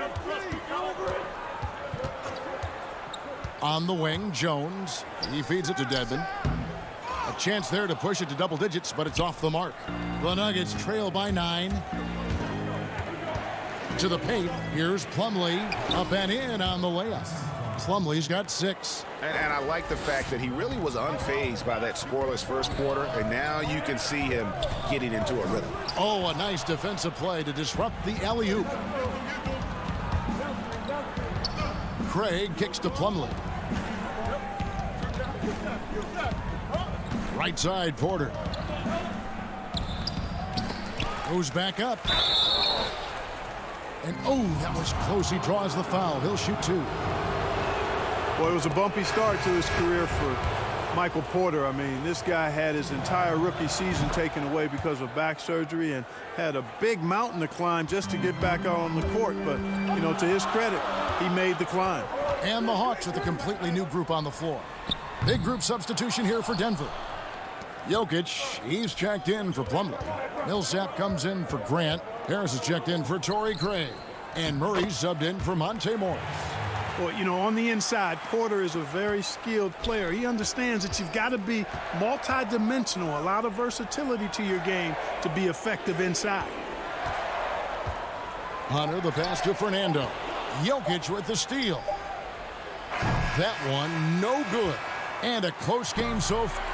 On the wing, Jones. He feeds it to Dedmon. A chance there to push it to double digits, but it's off the mark. The Nuggets trail by 9. To the paint. Here's Plumlee. Up and in on the layup. Plumlee's got 6. And I like the fact that he really was unfazed by that scoreless first quarter, and now you can see him getting into a rhythm. Oh, a nice defensive play to disrupt the alley-oop. Craig kicks to Plumlee. Right side, Porter. Goes back up. And, oh, that was close. He draws the foul. He'll shoot 2. Well, it was a bumpy start to his career for Michael Porter. I mean, this guy had his entire rookie season taken away because of back surgery and had a big mountain to climb just to get back out on the court. But, you know, to his credit, he made the climb. And the Hawks with a completely new group on the floor. Big group substitution here for Denver. Jokic, he's checked in for Plumlee. Millsap comes in for Grant. Harris is checked in for Torrey Craig. And Murray's subbed in for Monte Morris. Well, you know, on the inside, Porter is a very skilled player. He understands that you've got to be multi-dimensional, a lot of versatility to your game to be effective inside. Hunter, the pass to Fernando. Jokic with the steal. That one, no good. And a close game so far.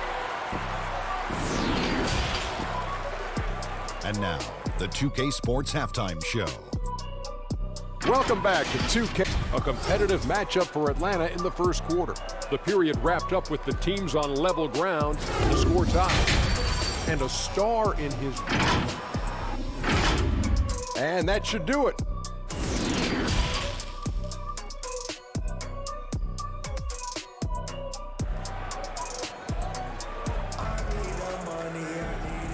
And now, the 2K Sports Halftime Show. Welcome back to 2K, a competitive matchup for Atlanta in the first quarter. The period wrapped up with the teams on level ground, the score tied, and a star in his. And that should do it.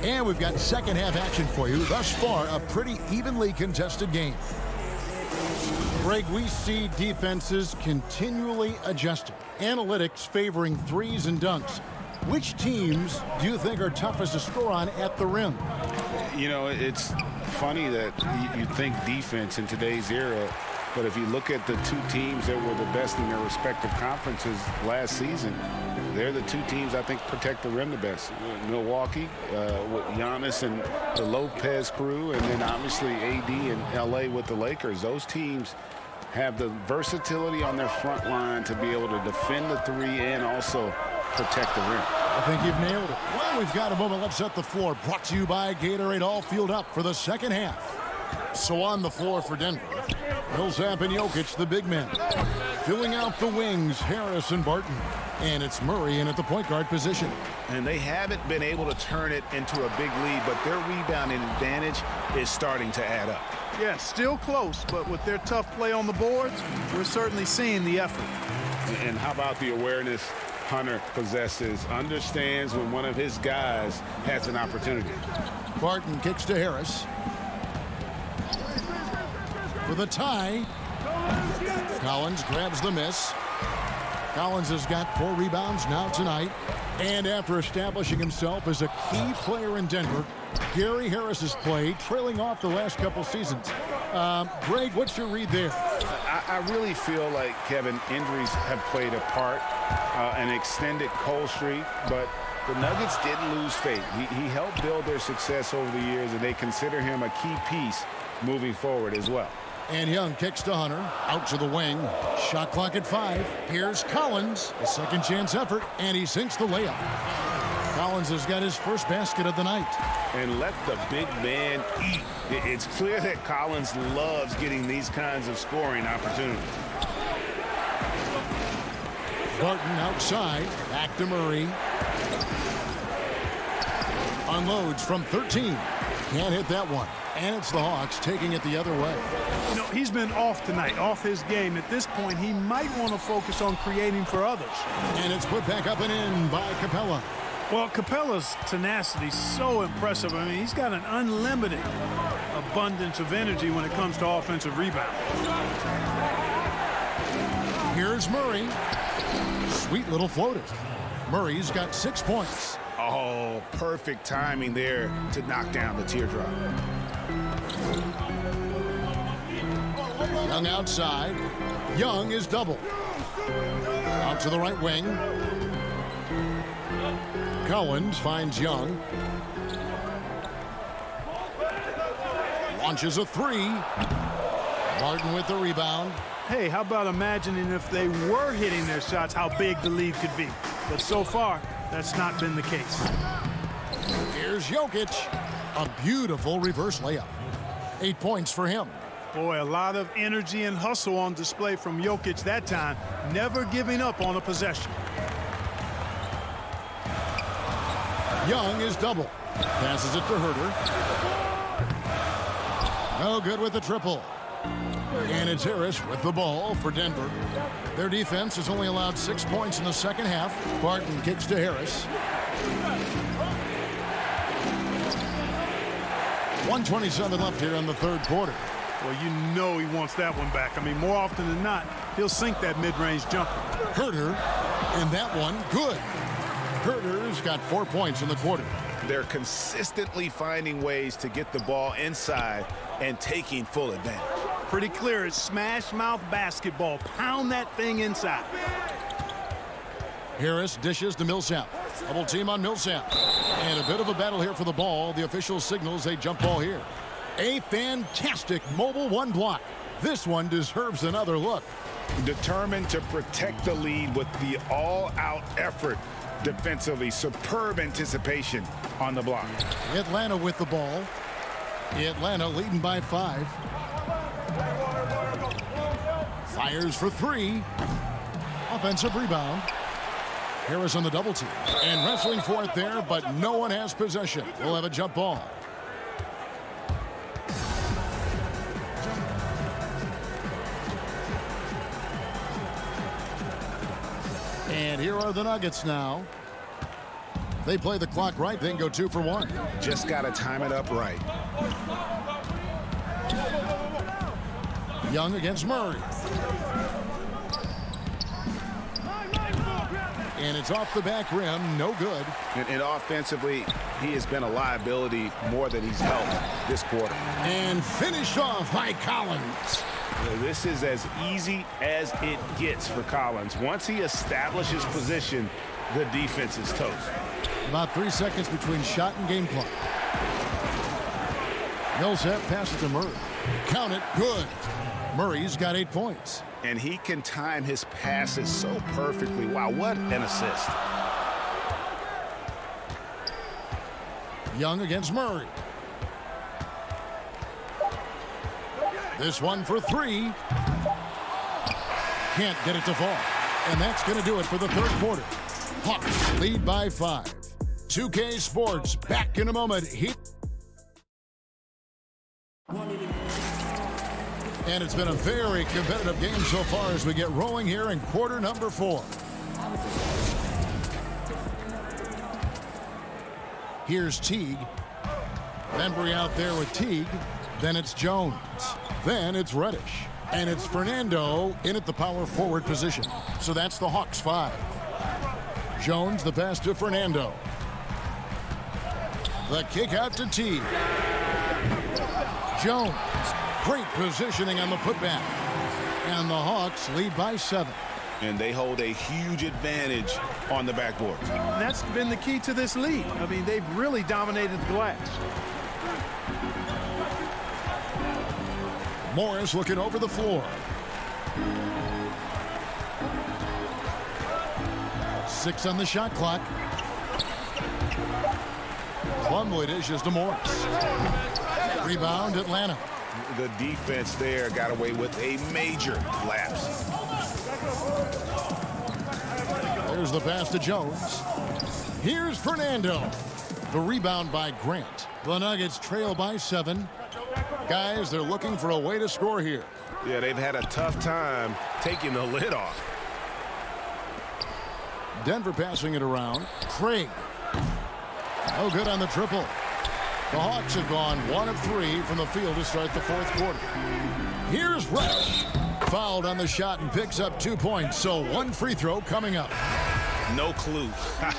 And we've got second half action for you. Thus far, a pretty evenly contested game. Greg, we see defenses continually adjusting. Analytics favoring threes and dunks. Which teams do you think are toughest to score on at the rim? You know, it's funny that you think defense in today's era, but if you look at the two teams that were the best in their respective conferences last season, they're the two teams I think protect the rim the best. Milwaukee with Giannis and the Lopez crew, and then obviously AD and LA with the Lakers. Those teams have the versatility on their front line to be able to defend the three and also protect the rim. I think you've nailed it. Well, we've got a moment. Let's set the floor. Brought to you by Gatorade. All fueled up for the second half. So on the floor for Denver, Millsap and Jokic, the big men. Filling out the wings, Harris and Barton. And it's Murray in at the point guard position. And they haven't been able to turn it into a big lead, but their rebounding advantage is starting to add up. Yeah, still close, but with their tough play on the boards, we're certainly seeing the effort. And how about the awareness Hunter possesses, understands when one of his guys has an opportunity. Barton kicks to Harris. For the tie. Collins grabs the miss. Collins has got 4 rebounds now tonight. And after establishing himself as a key player in Denver, Gary Harris's play trailing off the last couple seasons. Greg, what's your read there? I really feel like, Kevin, injuries have played a part, an extended cold streak, but the Nuggets didn't lose faith. He helped build their success over the years, and they consider him a key piece moving forward as well. And Young kicks to Hunter, out to the wing. Shot clock at 5. Here's Collins, a second chance effort, and he sinks the layup. Collins has got his first basket of the night. And let the big man eat. It's clear that Collins loves getting these kinds of scoring opportunities. Barton outside, back to Murray. Unloads from 13. Can't hit that one. And it's the Hawks taking it the other way. You know, he's been off tonight, off his game. At this point, he might want to focus on creating for others. And it's put back up and in by Capella. Well, Capella's tenacity is so impressive. I mean, he's got an unlimited abundance of energy when it comes to offensive rebound. Here's Murray. Sweet little floater. Murray's got 6 points. Oh, perfect timing there to knock down the teardrop. Young outside. Young is double. Out to the right wing. Collins finds Young. Launches a three. Martin with the rebound. Hey, how about imagining if they were hitting their shots, how big the lead could be. But so far, that's not been the case. Here's Jokic. A beautiful reverse layup. 8 points for him. Boy, a lot of energy and hustle on display from Jokic that time, never giving up on a possession. Young is double. Passes it to Herter. No good with the triple. And it's Harris with the ball for Denver. Their defense has only allowed 6 points in the second half. Barton kicks to Harris. 1:27 left here in the third quarter. Well, you know he wants that one back. I mean, more often than not, he'll sink that mid-range jumper. Herter, and that one good. Herter's got 4 points in the quarter. They're consistently finding ways to get the ball inside and taking full advantage. Pretty clear, it's smash mouth basketball. Pound that thing inside. Harris dishes to Millsap. Double team on Millsap. And a bit of a battle here for the ball. The official signals a jump ball here. A fantastic mobile one block. This one deserves another look. Determined to protect the lead with the all-out effort defensively. Superb anticipation on the block. Atlanta with the ball. Atlanta leading by 5. Fires for 3. Offensive rebound. Harris on the double team. And wrestling for it there, but no one has possession. We'll have a jump ball. And here are the Nuggets now. They play the clock right, then go 2 for 1. Just got to time it up right. Young against Murray. And it's off the back rim, no good. And offensively, he has been a liability more than he's helped this quarter. And finished off by Collins. This is as easy as it gets for Collins. Once he establishes position, the defense is toast. About 3 seconds between shot and game clock. Millsap passes to Murray. Count it, good. Murray's got 8 points. And he can time his passes so perfectly. Wow, what an assist. Young against Murray. This one for 3. Can't get it to fall. And that's going to do it for the third quarter. Hawks lead by 5. 2K Sports back in a moment. And it's been a very competitive game so far as we get rolling here in quarter number 4. Here's Teague. Embry out there with Teague. Then it's Jones. Then it's Reddish. And it's Fernando in at the power forward position. So that's the Hawks 5. Jones the pass to Fernando. The kick out to Teague. Jones. Great positioning on the putback. And the Hawks lead by 7. And they hold a huge advantage on the backboard. That's been the key to this lead. I mean, they've really dominated the glass. Morris looking over the floor. 6 on the shot clock. Plumlee dishes to Morris. Rebound, Atlanta. The defense there got away with a major lapse. There's the pass to Jones. Here's Fernando. The rebound by Grant. The Nuggets trail by 7. Guys, they're looking for a way to score here. Yeah, they've had a tough time taking the lid off. Denver passing it around. Craig. No good on the triple. The Hawks have gone 1 of 3 from the field to start the fourth quarter. Here's Rush. Fouled on the shot and picks up 2 points, so 1 free throw coming up. No clue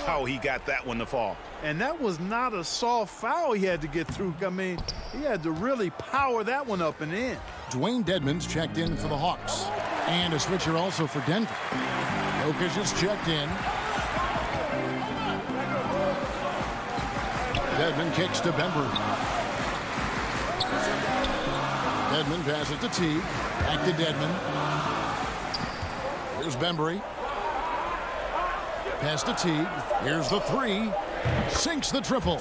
how he got that one to fall. And that was not a soft foul he had to get through. I mean, he had to really power that one up and in. Dwayne Dedmon's checked in for the Hawks. And a switcher also for Denver. Jokic is checked in. Dedmon kicks to Bembry. Dedmon passes to Teague. Back to Dedmon. Here's Bembry. Pass to Teague. Here's the 3. Sinks the triple.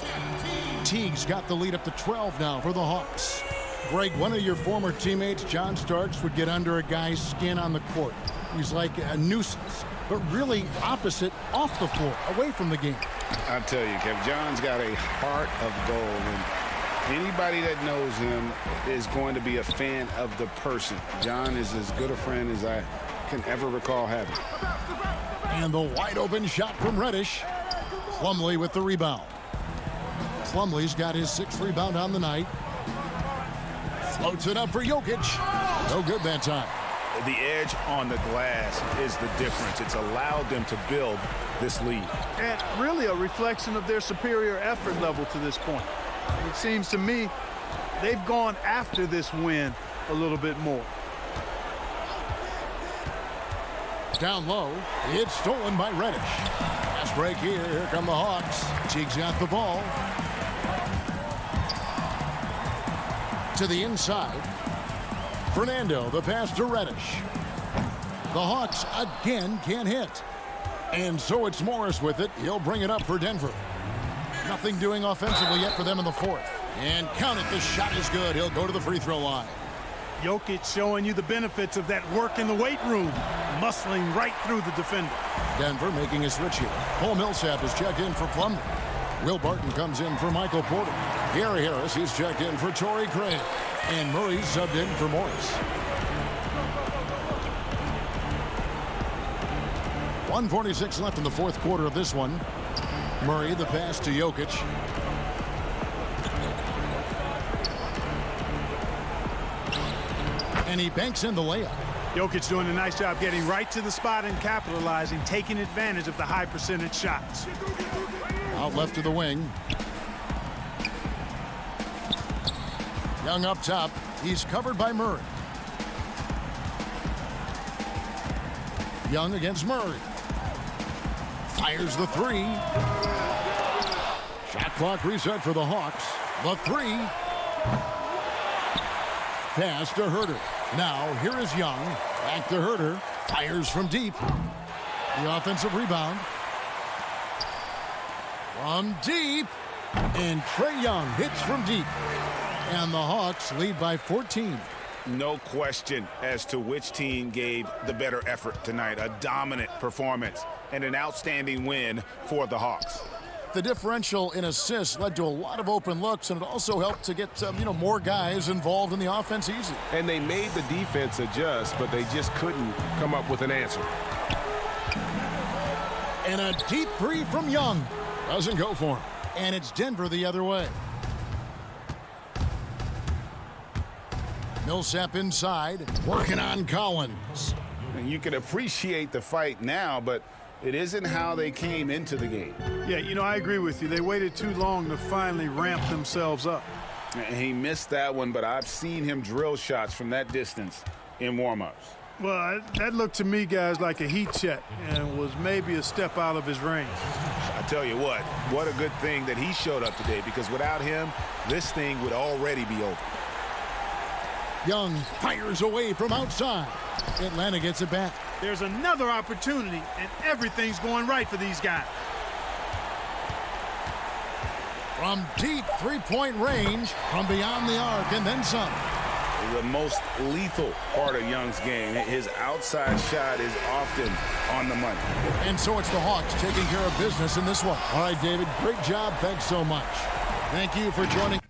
Teague's got the lead up to 12 now for the Hawks. Greg, one of your former teammates, John Starks, would get under a guy's skin on the court. He's like a nuisance, but really opposite off the floor, away from the game. I tell you, Kev, John's got a heart of gold, and anybody that knows him is going to be a fan of the person. John is as good a friend as I can ever recall having. And the wide open shot from Reddish. Plumlee with the rebound. Plumlee's got his 6th rebound on the night. Floats it up for Jokic. No good that time. The edge on the glass is the difference. It's allowed them to build this lead. And really a reflection of their superior effort level to this point. It seems to me they've gone after this win a little bit more. Down low, it's stolen by Reddish. Fast break here. Here come the Hawks. Teague's got the ball. To the inside. Fernando, the pass to Reddish. The Hawks again can't hit. And so it's Morris with it. He'll bring it up for Denver. Nothing doing offensively yet for them in the fourth. And count it, the shot is good. He'll go to the free throw line. Jokic showing you the benefits of that work in the weight room. Muscling right through the defender. Denver making a switch here. Paul Millsap is checked in for Plumlee. Will Barton comes in for Michael Porter. Gary Harris is checked in for Torrey Craig. And Murray's subbed in for Morris. 1:46 left in the fourth quarter of this one. Murray, the pass to Jokic. And he banks in the layup. Jokic doing a nice job getting right to the spot and capitalizing, taking advantage of the high percentage shots. Out left to the wing. Young up top. He's covered by Murray. Young against Murray. Fires the 3. Shot clock reset for the Hawks. The 3. Pass to Herter. Now here is Young. Back to Herter. Fires from deep. The offensive rebound. From deep. And Trae Young hits from deep. And the Hawks lead by 14. No question as to which team gave the better effort tonight. A dominant performance and an outstanding win for the Hawks. The differential in assists led to a lot of open looks, and it also helped to get more guys involved in the offense easy. And they made the defense adjust, but they just couldn't come up with an answer. And a deep 3 from Young. Doesn't go for him. And it's Denver the other way. Millsap inside, working on Collins. And you can appreciate the fight now, but it isn't how they came into the game. Yeah, I agree with you. They waited too long to finally ramp themselves up. And he missed that one, but I've seen him drill shots from that distance in warm-ups. Well, that looked to me, guys, like a heat check and was maybe a step out of his range. I tell you what a good thing that he showed up today, because without him, this thing would already be over. Young fires away from outside. Atlanta gets it back. There's another opportunity, and everything's going right for these guys. From deep three-point range, from beyond the arc, and then some. The most lethal part of Young's game. His outside shot is often on the money. And so it's the Hawks taking care of business in this one. All right, David, great job. Thanks so much. Thank you for joining.